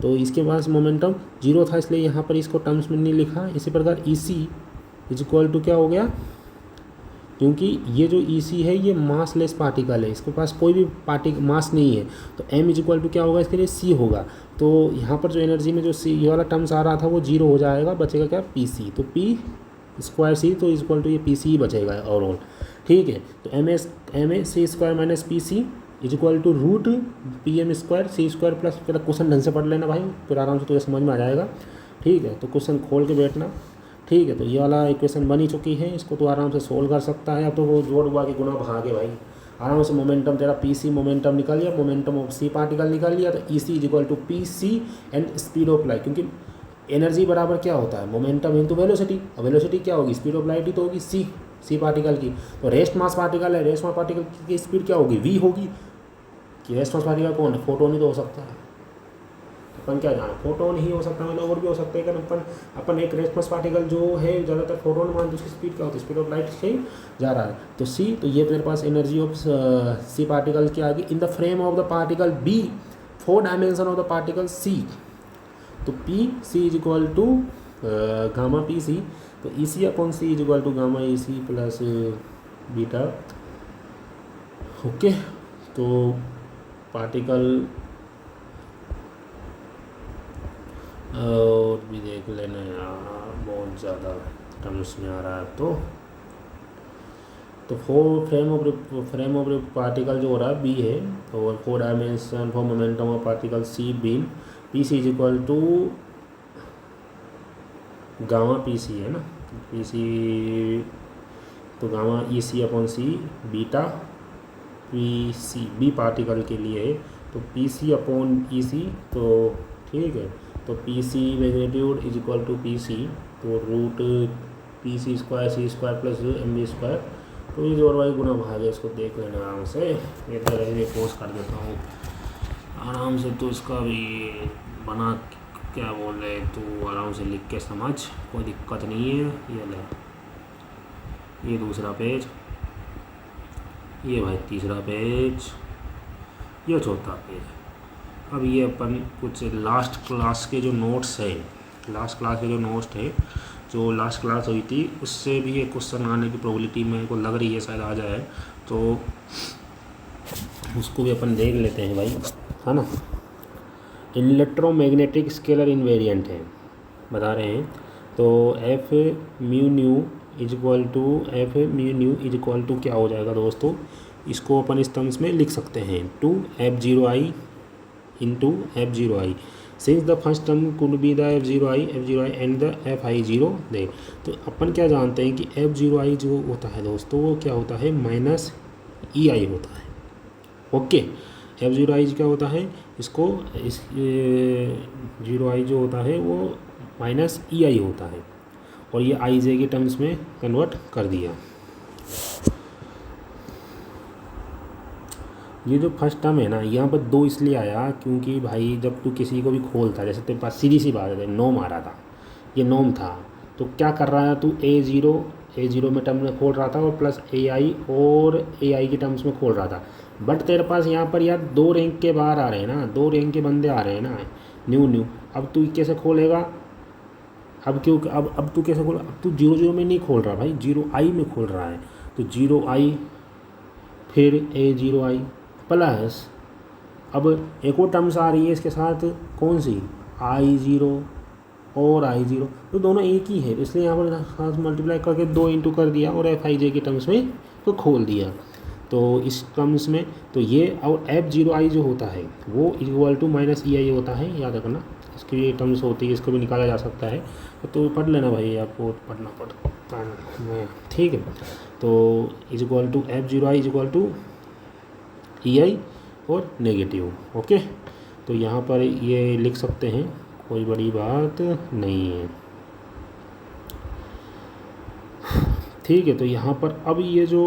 तो इसके पास मोमेंटम जीरो था, इसलिए यहाँ पर इसको टर्म्स में नहीं लिखा। इसी प्रकार ई सी इज इक्वल टू क्या हो गया, क्योंकि ये जो ई सी है ये मासलेस पार्टिकल है, इसके पास कोई भी मास नहीं है, तो एम इज इक्वल टू क्या होगा, इसके लिए सी होगा। तो यहाँ पर जो एनर्जी में जो सी ये वाला टर्म्स आ रहा था वो जीरो हो जाएगा, बचेगा क्या, पी सी। तो पी स्क्वायर सी तो इज इक्वल टू ये पी सी ही बचेगा ओवरऑल, ठीक है। तो M A C square minus P C is equal to root P M square C square plus, पहले क्वेश्चन ढंग से पढ़ लेना भाई, फिर आराम से तुझे समझ में आ जाएगा, ठीक है। तो क्वेश्चन खोल के बैठना, ठीक है। तो ये वाला इक्वेशन बनी चुकी है, इसको तो आराम से सोल्व कर सकता है। अब तो वो जोड़ बुआ के गुना भागे भाई, आराम से मोमेंटम तेरा पी सी मोमेंटम निकाल लिया, मोमेंटम ऑफ सी पार्टिकल निकाल लिया, तो E C is equal to P C and speed of light, क्योंकि एनर्जी बराबर क्या होता है, मोमेंटम इंटू वेलोसिटी, और वेलोसिटी क्या होगी, स्पीड ऑफ लाइट ही तो होगी सी पार्टिकल की। तो रेस्ट मास पार्टिकल है, रेस्ट मास पार्टिकल की स्पीड क्या होगी, वी होगी। कि रेस्ट मास पार्टिकल कौन है, फोटोन ही तो हो सकता है, अपन क्या जाना, फोटोन ही हो सकता है, मतलब और भी हो सकते हैं। लेकिन अपन एक रेस्ट मास पार्टिकल जो है ज़्यादातर फोटोन मान, उसकी स्पीड क्या होती है, स्पीड ऑफ लाइट से जा रहा है। तो सी, तो ये मेरे पास एनर्जी ऑफ सी पार्टिकल की आ गई in the frame of the particle B, 4 dimension of the particle C. तो P C is equal to gamma P C, तो E C upon C is equal to gamma E C plus beta, okay. तो particle और भी देख लेना यार, बहुत ज़्यादा टर्म्स में आ रहा है। तो फ्रेम ऑफ पार्टिकल जो हो रहा है बी है, और 4 dimension for momentum of particle C beam P C is equal to gamma P C है ना, पी सी, तो gamma E C upon C beta P C B particle के लिए है, तो पी सी अपॉन ई सी, तो ठीक है। तो P C magnitude is equal to P C, तो root P C square plus M B square, तो ये और वाई गुना भाग है। इसको देख लेना आराम से, ये तरह पोस्ट कर देता हूँ आराम से, तो इसका भी बना क्या बोल रहे तो आराम से लिख के समझ, कोई दिक्कत नहीं है। ये ले, ये दूसरा पेज, ये भाई तीसरा पेज, ये चौथा पेज। अब ये अपन कुछ लास्ट क्लास के जो नोट्स है, लास्ट क्लास के जो नोट्स थे, जो लास्ट क्लास हुई थी, उससे भी एक क्वेश्चन आने की प्रोबेबिलिटी मेरे को लग रही है शायद आ जाए, तो उसको भी अपन देख लेते हैं भाई, है ना। इलेक्ट्रोमैग्नेटिक स्केलर इनवेरिएंट है बता रहे हैं, तो F mu nu is equal to क्या हो जाएगा दोस्तों, इसको अपन इस टर्म्स में लिख सकते हैं, two F zero I into F zero I, since the first term could be the F zero I and the F I zero दे। तो अपन क्या जानते हैं कि एफ जीरो आई जो होता है दोस्तों, वो क्या होता है, माइनस ई आई होता है। ओके, एफ जीरो आई क्या होता है, इसको इस जीरो आई जो होता है वो माइनस ई आई होता है, और ये आई जे के टर्म्स में कन्वर्ट कर दिया। ये जो फर्स्ट टर्म है ना, यहाँ पर 2 इसलिए आया क्योंकि भाई जब तू किसी को भी खोलता, जैसे तेरे पास सीधी सी बात है, नोम आ रहा था, ये नोम था, तो क्या कर रहा है तू, ए जीरो में टर्म में खोल रहा था, और प्लस ए आई और ए आई के टर्म्स में खोल रहा था। बट तेरे पास यहाँ पर यार 2 रैंक के बाहर आ रहे हैं ना, 2 रैंक के बंदे आ रहे हैं ना, न्यू। अब तू कैसे खोलेगा, अब तू कैसे खोल, अब तू 0 में नहीं खोल रहा भाई, 0 आई में खोल रहा है, तो 0 आई फिर ए जीरो आई प्लस, अब एक और टर्म्स आ रही है इसके साथ, कौन सी, आई जीरो और आई जीरो, तो दोनों एक ही है, इसलिए यहाँ पर साथ मल्टीप्लाई करके 2 इंटू कर दिया, और एफ आई जे के टर्म्स में तो खोल दिया। तो इस टर्म्स में तो ये, और एफ जीरो आई जो होता है वो इक्वल टू माइनस ई आई होता है, याद रखना, इसकी ये टर्म्स होती है, इसको भी निकाला जा सकता है, तो पढ़ लेना भाई, आपको पढ़ना पड़ता है, ठीक है। तो is equal to F zero I is equal to E I और नेगेटिव, ओके। तो यहाँ पर ये लिख सकते हैं, कोई बड़ी बात नहीं है, ठीक है। तो यहाँ पर अब ये जो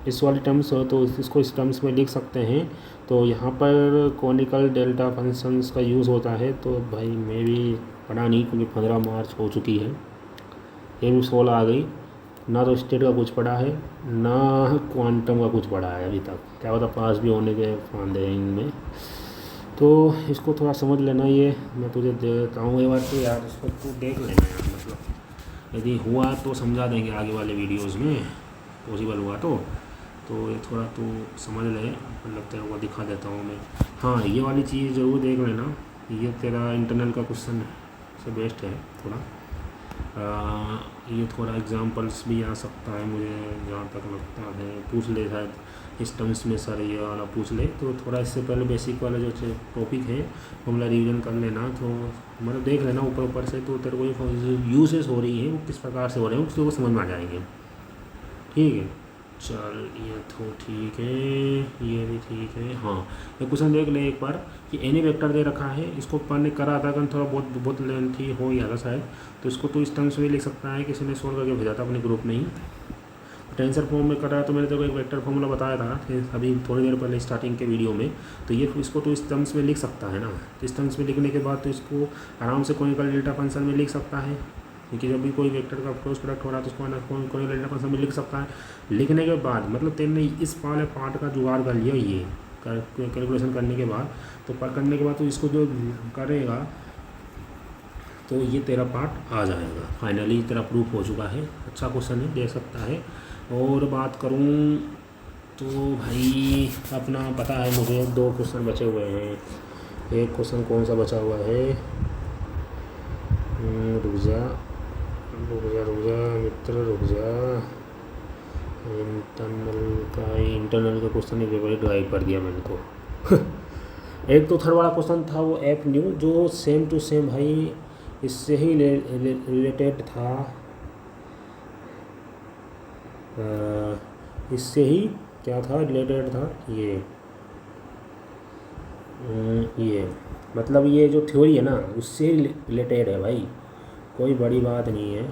इस वाली टर्म्स हो, तो इसको इस टर्म्स में लिख सकते हैं। तो यहाँ पर कॉनिकल डेल्टा फंक्शंस का यूज़ होता है, तो भाई मैं भी पढ़ा नहीं क्योंकि 15 मार्च हो चुकी है, ये भी 16 आ गई ना, तो स्टेट का कुछ पढ़ा है ना क्वांटम का कुछ पढ़ा है अभी तक, क्या पता पास भी होने के फायदे हैं इनमें। तो इसको थोड़ा समझ लेना, ये मैं तुझे दे देता हूँ ये बात, तो यार इसको तू देख लेना यार, मतलब यदि हुआ तो समझा देंगे आगे वाले वीडियोज़ में, पॉसिबल हुआ तो ये थोड़ा तू समझ ले, मतलब तेरे को दिखा देता हूँ मैं। हाँ, ये वाली चीज़ ज़रूर देख लेना, ये तेरा इंटरनल का क्वेश्चन से बेस्ट है थोड़ा, ये थोड़ा एग्जांपल्स भी आ सकता है मुझे जहाँ तक लगता है, पूछ ले शायद इस टर्म्स में सर ये वाला पूछ ले, तो थोड़ा इससे पहले बेसिक वाला जो टॉपिक है फॉर्मूला रिवीजन कर लेना, तो मतलब देख लेना ऊपर से, तो तेरे को ये यूजेस हो रही है वो किस प्रकार से हो रहे हैं उसको समझ में आ जाएंगे, ठीक है। चल ये तो ठीक है, ये भी ठीक है। हाँ, ये क्वेश्चन देख ले एक बार कि एनी वेक्टर दे रखा है, इसको पढ़ने करा था अगर थोड़ा बहुत लेंथी हो गया था शायद, तो इसको तो इस टर्म्स में लिख सकता है, किसी ने सोल्व करके भेजा था अपने ग्रुप में ही, टेंसर फॉर्म में कर रहा है, तो मैंने तेरे को एक वेक्टर फॉर्मूला बताया था अभी थोड़ी देर पहले स्टार्टिंग के वीडियो में, तो ये इसको तो इस टर्म्स में लिख सकता है ना, तो इस टर्म्स में लिखने के बाद तो इसको आराम से कॉनिकल डेल्टा फंक्शन में लिख सकता है, क्योंकि जब भी कोई वेक्टर का क्रॉस प्रोडक्ट हो रहा है तो उसको कॉनिकल डेल्टा फंक्शन में लिख सकता है। लिखने के बाद मतलब तेरे इस वाले पार्ट का जुगाड़ कर लिया, ये कैलकुलेशन करने के बाद, तो करने के बाद तो इसको जो करेगा तो ये तेरा पार्ट आ जाएगा, फाइनली तेरा प्रूफ हो चुका है। अच्छा क्वेश्चन है, दे सकता है। और बात करूँ तो भाई अपना पता है मुझे 2 क्वेश्चन बचे हुए हैं, एक क्वेश्चन कौन सा बचा हुआ है, रुक जा मित्र, रुक जा। इंटरनल का क्वेश्चन ही पेपर ड्राइव कर दिया मैंने को। एक तो थर्ड वाला क्वेश्चन था वो ऐप न्यू, जो सेम टू सेम भाई इससे ही रिलेटेड था, इससे ही क्या था रिलेटेड था ये मतलब ये जो थ्योरी है ना उससे रिलेटेड है भाई, कोई बड़ी बात नहीं है।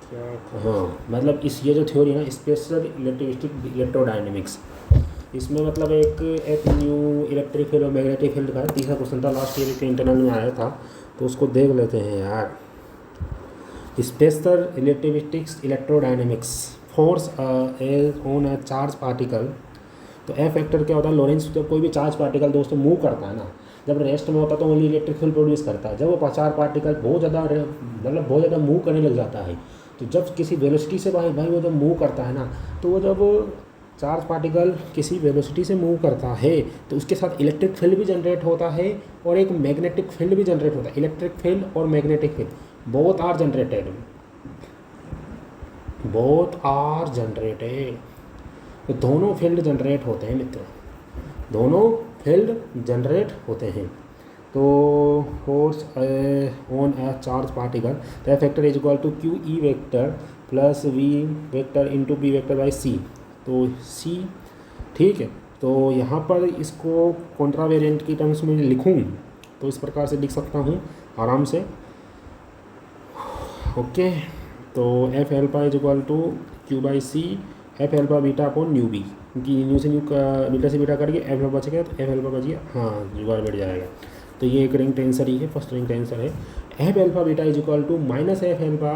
क्या, हाँ मतलब ये जो थ्योरी है ना स्पेशल रिलेटिविस्टिक इलेक्ट्रोडायनेमिक्स, इसमें मतलब एक न्यू इलेक्ट्रिक फील्ड और मैग्नेटिक फील्ड का तीसरा क्वेश्चन था, लास्ट ईयर के इंटरनल में आया था, तो उसको देख लेते हैं यार। Special relativistics electrodynamics force on a charge particle. तो एफ फैक्टर क्या होता है, लोरेंस जब कोई भी चार्ज पार्टिकल दोस्तों मूव करता है ना, जब रेस्ट में होता है तो ओनली इलेक्ट्रिक फील्ड प्रोड्यूस करता है। जब वो चार्ज पार्टिकल बहुत ज़्यादा मूव करने लग जाता है, तो जब किसी वेलोसिटी से भाई वो जब मूव करता है ना, तो वो जब चार्ज पार्टिकल किसी वेलोसिटी से मूव करता है तो उसके साथ इलेक्ट्रिक फील्ड भी जनरेट होता है और एक मैग्नेटिक फील्ड भी जनरेट होता है। इलेक्ट्रिक फील्ड और magnetic field both are generated, तो दोनों फील्ड जनरेट होते हैं मित्र, दोनों फील्ड जनरेट होते हैं। तो force on a charge particle, that factor is equal to Q E vector plus V vector into B vector by C. तो सी ठीक है, तो यहाँ पर इसको कॉन्ट्रावेरिएंट की टर्म्स में लिखूँ तो इस प्रकार से लिख सकता हूँ आराम से। ओके, तो F alpha is equal to Q by C F alpha beta upon nu B, क्योंकि न्यू से न्यू का बीटा से बीटा करके एफ एल्फा बचेगा, तो एफ एल्फा बचिए, हाँ जुगाड़ बैठ जाएगा। तो ये एक रिंग टेंसर ही है, फर्स्ट रिंग टेंसर है। F alpha beta is equal to minus F alpha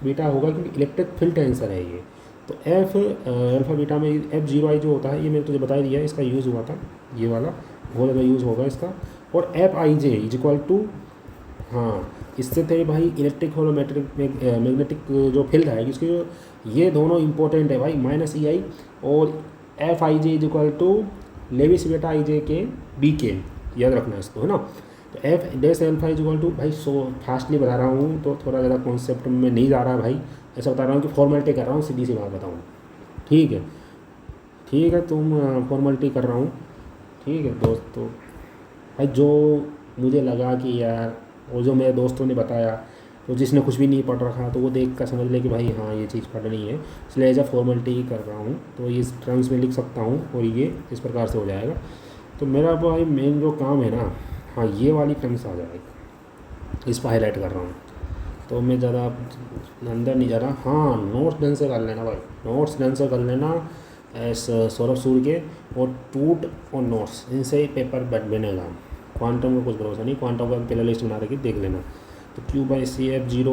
beta होगा, क्योंकि इलेक्ट्रिक फील्ड टेंसर है ये। तो एफ एल्फा बीटा में एफ जीरो आई जो होता है, ये मैंने तुझे बता दिया, इसका यूज़ हुआ था, ये वाला बहुत ज़्यादा यूज़ होगा इसका। और F I J is equal to, हाँ इससे थे भाई इलेक्ट्रिक और मैग्नेटिक जो फील्ड है इसके, ये दोनों इंपॉर्टेंट है भाई, माइनस ई आई और F I J is equal to लेविस बेटा आई जे के बी के, याद रखना इसको, है ना। तो F dash alpha is equal to, भाई सो फास्टली बता रहा हूँ तो थोड़ा ज़्यादा कॉन्सेप्ट में नहीं जा रहा भाई, ऐसा बता रहा हूँ कि फॉर्मेलिटी कर रहा हूँ, सीधी सी बात बताऊँ, ठीक है तुम फॉर्मेलिटी कर रहा हूँ, ठीक है दोस्तों। भाई जो मुझे लगा कि यार, वो जो मेरे दोस्तों ने बताया, तो जिसने कुछ भी नहीं पढ़ रखा तो वो देख कर समझ ले कि भाई हाँ ये चीज़ पढ़नी है, इसलिए एज अ फॉर्मेलिटी ही कर रहा हूँ, तो इस टर्म्स में लिख सकता हूँ और ये इस प्रकार से हो जाएगा। तो मेरा भाई मेन जो काम है ना, हाँ ये वाली टर्म्स आ जाएगी, इस पर हाईलाइट कर रहा हूँ, तो मैं ज़्यादा अंदर नहीं जा रहा। हाँ नोट्स ढंग से कर लेना भाई, नोट्स ढंग से कर लेना, सौरभ सूर्य के और टूट और नोट्स, इनसे ही पेपर बनेगा। क्वांटम का कुछ भरोसा नहीं, क्वांटम का पहले लिस्ट बना रखी, देख लेना। तो Q by C F zero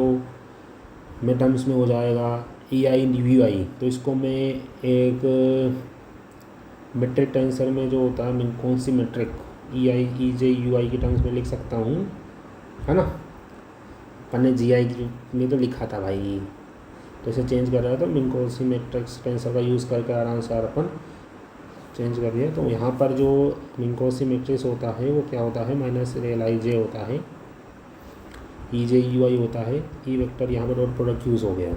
में टर्म्स में हो जाएगा ई आई वी आई, तो इसको मैं एक मेट्रिक टेंसर में जो होता है, मैं कौन सी metric E I E J you आई की टर्म्स में लिख सकता हूँ, है ना। अपन ने जी आई में तो लिखा था भाई, तो इसे चेंज कर रहा है, तो मिनकोसी मैट्रिक्स टेंसर का यूज़ करके आराम से अपन चेंज कर दिया। तो यहाँ पर जो मिनकोसी मैट्रिक्स होता है वो क्या होता है, माइनस रेल आई जे होता है, ई जे यू आई होता है, ई वेक्टर यहाँ पर डॉट प्रोडक्ट यूज़ हो गया,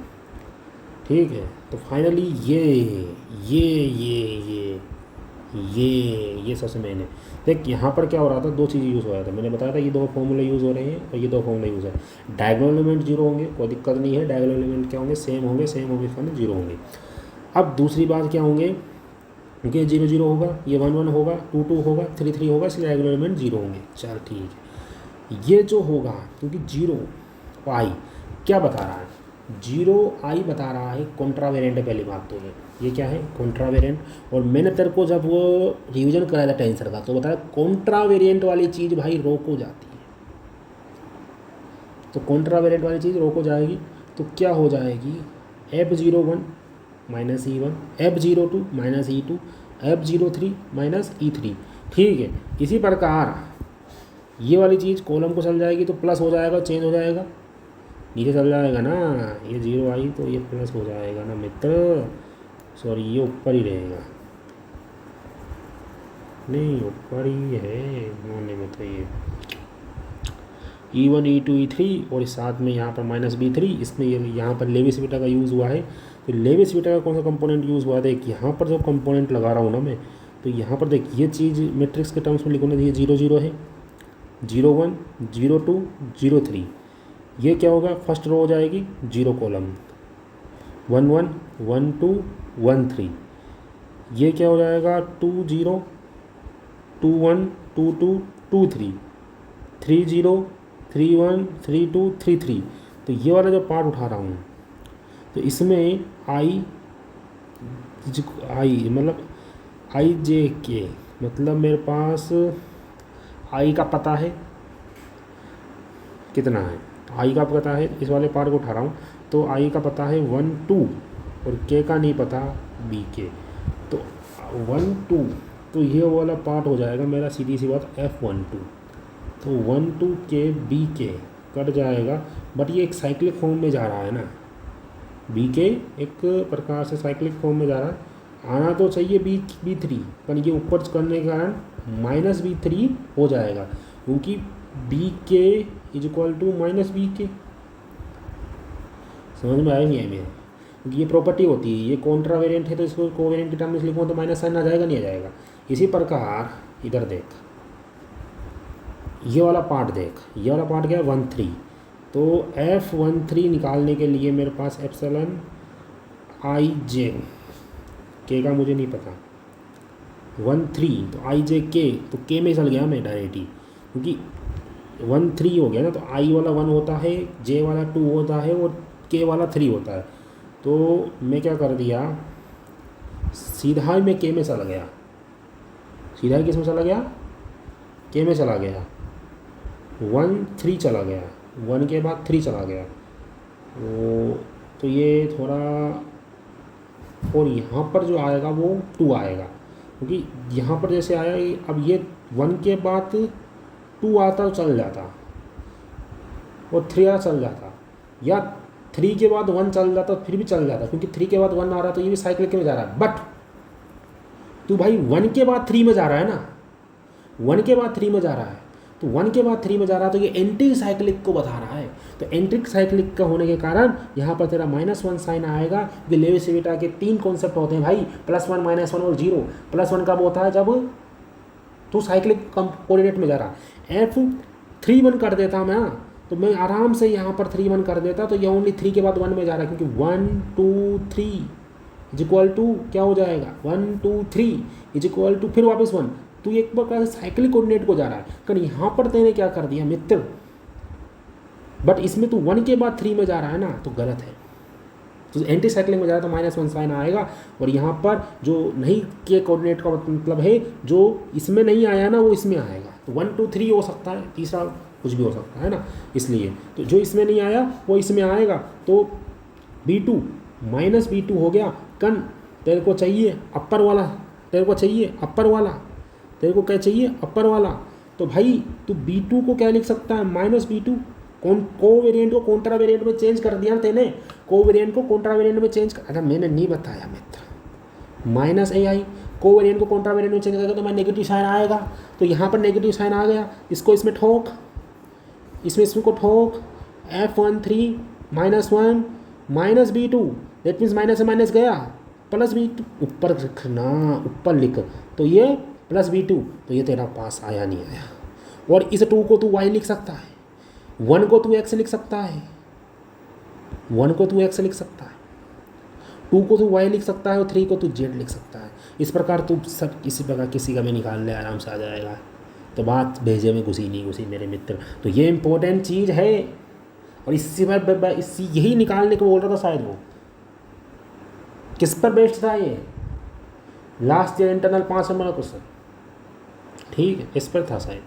ठीक है। तो फाइनली ये सबसे मेन है। देख यहाँ पर क्या हो रहा था, दो चीज़ यूज़ हो रहा था, मैंने बताया था ये दो फॉर्मूले यूज़ हो रहे हैं और ये दो फॉर्मूले यूज़ है। डायगोनल एलिमेंट जीरो होंगे, कोई दिक्कत नहीं है, डायगोनल एलिमेंट क्या होंगे, सेम होंगे फिर जीरो होंगे। अब दूसरी बात क्या होंगे, क्योंकि जीरो जीरो होगा, ये वन वन होगा, टू टू होगा, थ्री थ्री होगा, इसलिए डायगोनल एलिमेंट जीरो होंगे। चल ठीक है, ये जो होगा, क्योंकि जीरो आई क्या बता रहा है, जीरो आई बता रहा है कॉन्ट्रावेरिएंट है, पहली बात तो ये क्या है कॉन्ट्रावेरिएंट। और मैंने तेरे को जब वो रिवीजन कराया था टेंसर का, तो बताया कॉन्ट्रावेरिएंट वाली चीज़ भाई रोको जाती है, तो कॉन्ट्रावेरिएंट वाली चीज़ रोको जाएगी, तो क्या हो जाएगी, F01 minus E1, F02 minus E2, F03 minus E3, ठीक है। इसी प्रकार ये वाली चीज़ कॉलम को चल जाएगी तो प्लस हो जाएगा, चेंज हो जाएगा, नीचे चल जाएगा ना, ये जीरो आई तो ये प्लस हो जाएगा ना मित्र, सॉरी ये ऊपर ही रहेगा, नहीं ऊपर ही है होने में, तो ये E1 E2 E3 और साथ में यहाँ पर -B3। इसमें यहाँ पर लेविस बीटा का यूज़ हुआ है। तो लेविस बीटा का कौन सा कंपोनेंट यूज़ हुआ है, देख यहाँ पर जो कंपोनेंट लगा रहा हूँ ना मैं, तो यहाँ पर देख ये चीज़ मैट्रिक्स के टर्म्स में लिखो ना, ये 0 0 है, 0 1 0 2 0 3। ये क्या होगा, फर्स्ट रो हो जाएगी 0 कॉलम, 1 1 1 2 1 3। ये क्या हो जाएगा 2 0 2 1 2 2 2 3 3 0 3 1 3 2 3 3। तो ये वाला जो पार्ट उठा रहा हूँ, तो इसमें आई मतलब IJK, मतलब मेरे पास आई का पता है कितना है, आई का पता है, इस वाले पार्ट को उठा रहा हूँ। तो आई का पता है 1 2 और के का नहीं पता BK। तो 1 2, तो ये वाला पार्ट हो जाएगा मेरा सीधी सी बात F12। तो 1 2 के BK कट जाएगा, बट ये एक साइक्लिक फॉर्म में जा रहा है ना, BK एक प्रकार से साइक्लिक फॉर्म में जा रहा है। आना तो चाहिए B3, पर ये ऊपर करने के कारण -B3 हो जाएगा, क्योंकि BK = -BK। समझ में आया नहीं है मेरे, क्योंकि ये प्रॉपर्टी होती है, ये कॉन्ट्रा वेरिएंट है तो इसको कोवेरिएंट की टर्म में लिखूँ तो माइनस साइन आ जाएगा, नहीं आ जाएगा। इसी प्रकार इधर देख, ये वाला पार्ट देख, ये वाला पार्ट क्या है 1 3। तो F13 निकालने के लिए मेरे पास एप्सिलॉन IJ, के का मुझे नहीं पता, 1 3, तो IJK, तो के में चल गया मैं डायरेक्टली, क्योंकि 1 3 हो गया ना, तो आई वाला 1 होता है, जे वाला 2 होता है और के वाला 3 होता है। तो मैं क्या कर दिया, सीधा ही मैं के में चला गया, सीधा ही किस में चला गया, के में चला गया, 1 3 चला गया, 1 के बाद 3 चला गया। तो ये थोड़ा, और यहाँ पर जो आएगा वो 2 आएगा, क्योंकि यहाँ पर जैसे आया, अब ये 1 के बाद 2 आता तो चल जाता, और 3 आता चल जाता, या 3 के बाद 1 चल जाता फिर भी चल जाता, क्योंकि 3 के बाद 1 आ रहा तो ये भी साइक्लिक में जा रहा है। बट तू भाई 1 के बाद 3 में जा रहा है ना, 1 के बाद 3 में जा रहा है, तो 1 के बाद 3 में जा रहा है, तो ये एंटी साइक्लिक को बता रहा है। तो एंटी साइक्लिक का होने के कारण यहाँ पर तेरा -1 साइन आएगा। कि लेविस बीटा के 3 कॉन्सेप्ट होते हैं भाई, +1 -1 और 0। +1 कब होता है, जब तो साइक्लिक कोऑर्डिनेट में जा रहा है। F31 कर देता मैं, तो मैं आराम से यहाँ पर 3 1 कर देता, तो ये ओनली 3 के बाद 1 में जा रहा है, क्योंकि 1 2 3 = क्या हो जाएगा, 1 2 3 = फिर वापस 1। तो एक प्रकार से साइक्लिक कोऑर्डिनेट को जा रहा है। पर यहाँ पर तेने क्या कर दिया मित्र, बट इसमें तो 1 के बाद 3 में जा रहा है ना, तो गलत है। तो एंटी साइक्लिक में जा रहा है तो -1 साइन आएगा। और यहाँ पर जो नहीं के कोऑर्डिनेट का मतलब है, जो इसमें नहीं आया ना वो इसमें आएगा। तो 1 2 3 हो सकता है, तीसरा कुछ भी हो सकता है ना, इसलिए तो जो इसमें नहीं आया वो इसमें आएगा। तो B2 -B2 हो गया। कन तेरे को चाहिए अपर वाला, तेरे को चाहिए अपर वाला, तेरे को क्या चाहिए अपर वाला। तो भाई तू B2 को क्या लिख सकता है, -B2। कोवेरिएंट को कॉन्ट्रा वेरिएंट में चेंज कर दिया तेने, कोवेरिएंट को कॉन्ट्रा वेरिएंट में चेंज कर, अगर मैंने नहीं बताया मित्र, -AI कोवेरिएंट को कॉन्ट्रा वेरिएंट में चेंज करेगा तो मैं नेगेटिव साइन आएगा। तो यहाँ पर नेगेटिव साइन आ गया, इसको इसमें ठोक, इसमें को ठोक, F13 -1 -B2, that means minus से माइनस गया, +B2 ऊपर रखना, ऊपर लिख, तो ये +B2, तो ये तेरा पास आया नहीं आया। और इस 2 को तू y लिख सकता है, 1 को तू x लिख सकता है, 1 को तू x लिख सकता है, 2 को तू y लिख सकता है, और 3 को तू z लिख सकता है। इस प्रकार तू सब किसी प्रकार किसी का भी निकाल ले, आराम से आ जाएगा। तो बात भेजे में घुसी नहीं घुसी मेरे मित्र। तो ये इंपॉर्टेंट चीज़ है, और इससे मैं इसी यही निकालने को बोल रहा था शायद। वो किस पर बेस्ड था, ये लास्ट ईयर इंटरनल 5 नंबर का क्वेश्चन, ठीक है, इस पर था शायद।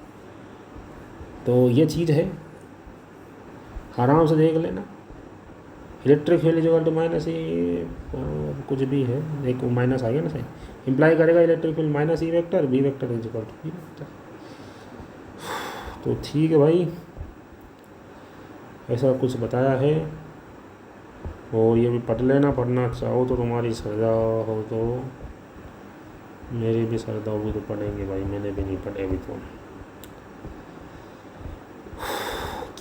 तो ये चीज़ है, आराम से देख लेना। Electric field equal to minus E, कुछ भी है, एक माइनस आ गया ना सही, इम्प्लाई करेगा electric field -E vector B vector is equal to B vector. तो ठीक है भाई, ऐसा कुछ बताया है। और ये भी पढ़ लेना, पढ़ना चाहो तो, तुम्हारी श्रद्धा हो तो, मेरी भी श्रद्धा होगी तो पढ़ेंगे भाई, मैंने भी नहीं पढ़े अभी तो।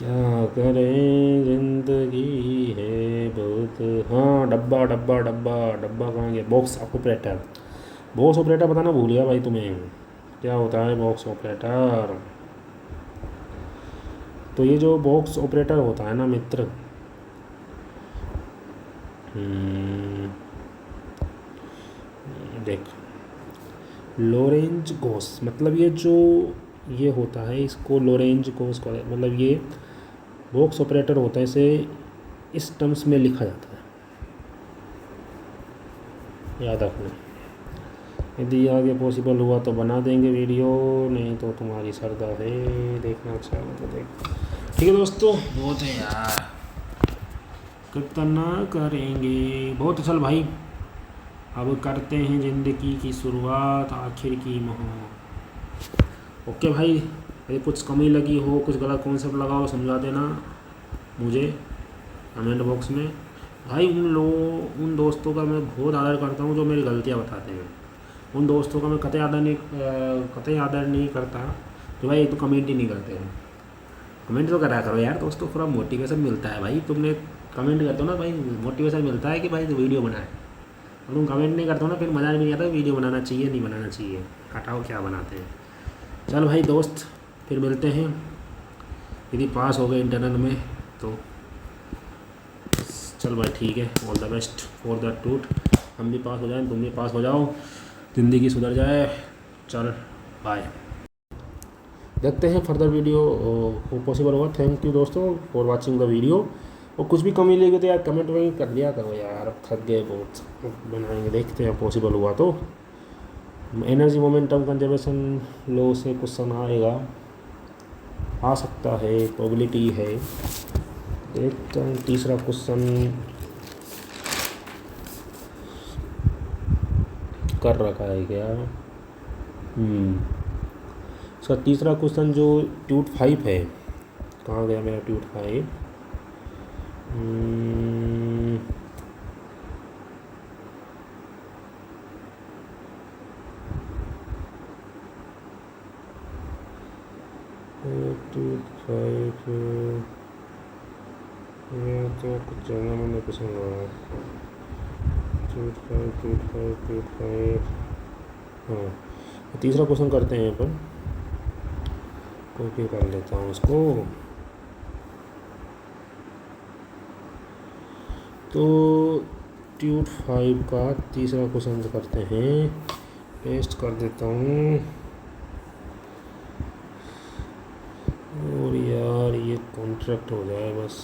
क्या करें जिंदगी है बहुत। हाँ, डब्बा डब्बा डब्बा डब्बा कहाँ गया? Box operator. बॉक्स ऑपरेटर बताना भूल गया भाई तुम्हें, क्या होता है बॉक्स ऑपरेटर। तो ये जो बॉक्स ऑपरेटर होता है ना मित्र, देख, लोरेंज गोस मतलब ये जो ये होता है इसको लोरेंज गोस का मतलब ये बॉक्स ऑपरेटर होता है, इसे इस टर्म्स में लिखा जाता है, याद रखना। यदि आगे पॉसिबल हुआ तो बना देंगे वीडियो, नहीं तो तुम्हारी श्रद्धा है, देखना अच्छा हो तो देख। ठीक है दोस्तों, बहुत है यार, कितना करेंगे बहुत। चल भाई, अब करते हैं ज़िंदगी की शुरुआत आखिर की मोह। ओके भाई, यदि कुछ कमी लगी हो, कुछ गलत कॉन्सेप्ट लगा हो, समझा देना मुझे कमेंट बॉक्स में। भाई उन दोस्तों का मैं बहुत आदर करता हूँ जो मेरी गलतियाँ बताते हैं। उन दोस्तों का मैं कतई आदर नहीं करता तो भाई तो कमेंट ही नहीं करते हैं। कमेंट तो करा करो यार दोस्तों, थोड़ा मोटिवेशन मिलता है भाई। तुमने कमेंट करते हो ना भाई, मोटिवेशन मिलता है कि भाई तो वीडियो बनाए। और तुम कमेंट नहीं करते हो ना, फिर मज़ा नहीं आता वीडियो बनाना चाहिए नहीं बनाना चाहिए, हटाओ क्या बनाते हैं। चल भाई दोस्त, फिर मिलते हैं। यदि पास हो गए इंटरनल में तो चल भाई ठीक है, all the best for the टूट। हम भी पास हो जाएं, तुम भी पास हो जाओ, ज़िंदगी सुधर जाए। चल बाय, देखते हैं फर्दर वीडियो हो पॉसिबल होगा। थैंक यू दोस्तों फॉर वाचिंग द वीडियो। और कुछ भी कमी लगी तो यार कमेंट वमेंट कर दिया करो यार, अब थक गए बहुत। बनाएंगे, देखते हैं पॉसिबल हुआ तो। एनर्जी मोमेंटम कंजर्वेशन लो से क्वेश्चन आएगा, आ सकता है, प्रोबेबिलिटी है। देखते हैं तीसरा क्वेश्चन कर रखा है क्या। इसका तीसरा क्वेश्चन जो ट्यूट 5 है, कहाँ गया मेरा ट्यूट 5। ट्यूट 5 ये तो कुछ ज़्यादा मैंने पसंद आया। ट्यूट 5 हाँ, तीसरा क्वेश्चन करते हैं अपन, कॉपी कर लेता हूँ इसको। तो ट्यूट 5 का तीसरा क्वेश्चन करते हैं, पेस्ट कर देता हूँ। और यार ये कॉन्ट्रैक्ट हो जाए बस,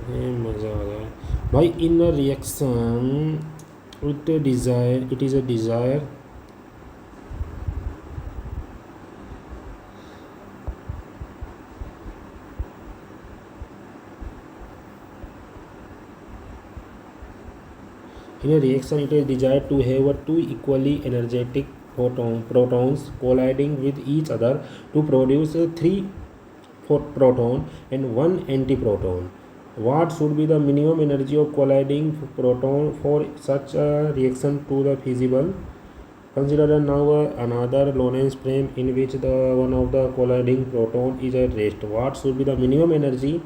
ये मज़ा आ जाए भाई। In a reaction it is a desire in a reaction it is desired to have two equally energetic protons colliding with each other to produce three proton and one antiproton. What should be the minimum energy of colliding proton for such a reaction to the feasible? Consider now another Lorentz frame in which the one of the colliding proton is at rest. What should be the minimum energy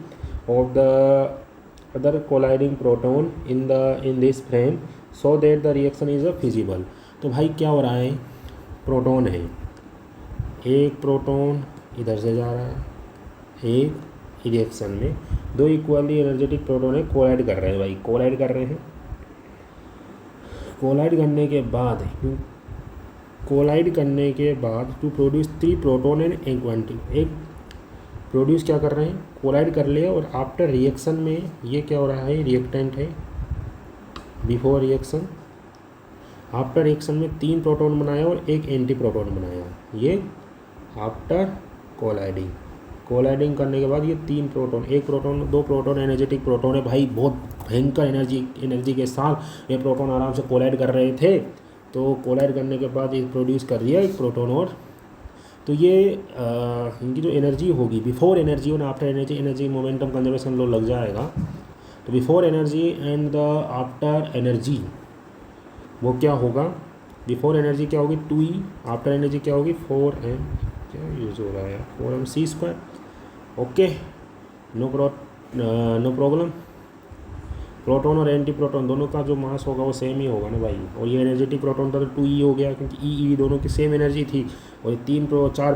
of the other colliding proton in this frame so that the reaction is feasible? तो भाई क्या हो रहा है, proton है, एक proton इधर से जा रहा है, एक रिएक्शन में दो इक्वली एनर्जेटिक प्रोटॉन है, कोलाइड कर रहे हैं भाई, कोलाइड कर रहे हैं। कोलाइड करने के बाद टू प्रोड्यूस 3 प्रोटॉन एंड एक प्रोड्यूस क्या कर रहे हैं, कोलाइड कर लिया। और आफ्टर रिएक्शन में ये क्या हो रहा है, रिएक्टेंट है। बिफोर रिएक्शन, आफ्टर रिएक्शन में 3 प्रोटॉन बनाया और एक एंटी प्रोटॉन बनाया, ये आफ्टर कोलाइडिंग करने के बाद ये 3 प्रोटॉन, एक प्रोटॉन, 2 प्रोटॉन एनर्जेटिक प्रोटॉन है भाई, बहुत भयंकर एनर्जी के साथ ये प्रोटॉन आराम से कोलाइड कर रहे थे। तो कोलाइड करने के बाद ये प्रोड्यूस कर दिया एक प्रोटॉन और। तो ये इनकी जो एनर्जी होगी, बिफोर एनर्जी और after energy momentum conservation law लग जाएगा। तो before energy and the after energy वो क्या होगा, बिफोर एनर्जी क्या होगी 2E, आफ्टर एनर्जी क्या होगी 4m, क्या यूज़ हो रहा है 4mc²। Okay, no problem. Proton और एंटी प्रोटॉन दोनों का जो मास होगा वो सेम ही होगा ना भाई। और ये एनर्जेटिक प्रोटॉन था तो 2e हो गया, क्योंकि ई दोनों की सेम एनर्जी थी। और ये 4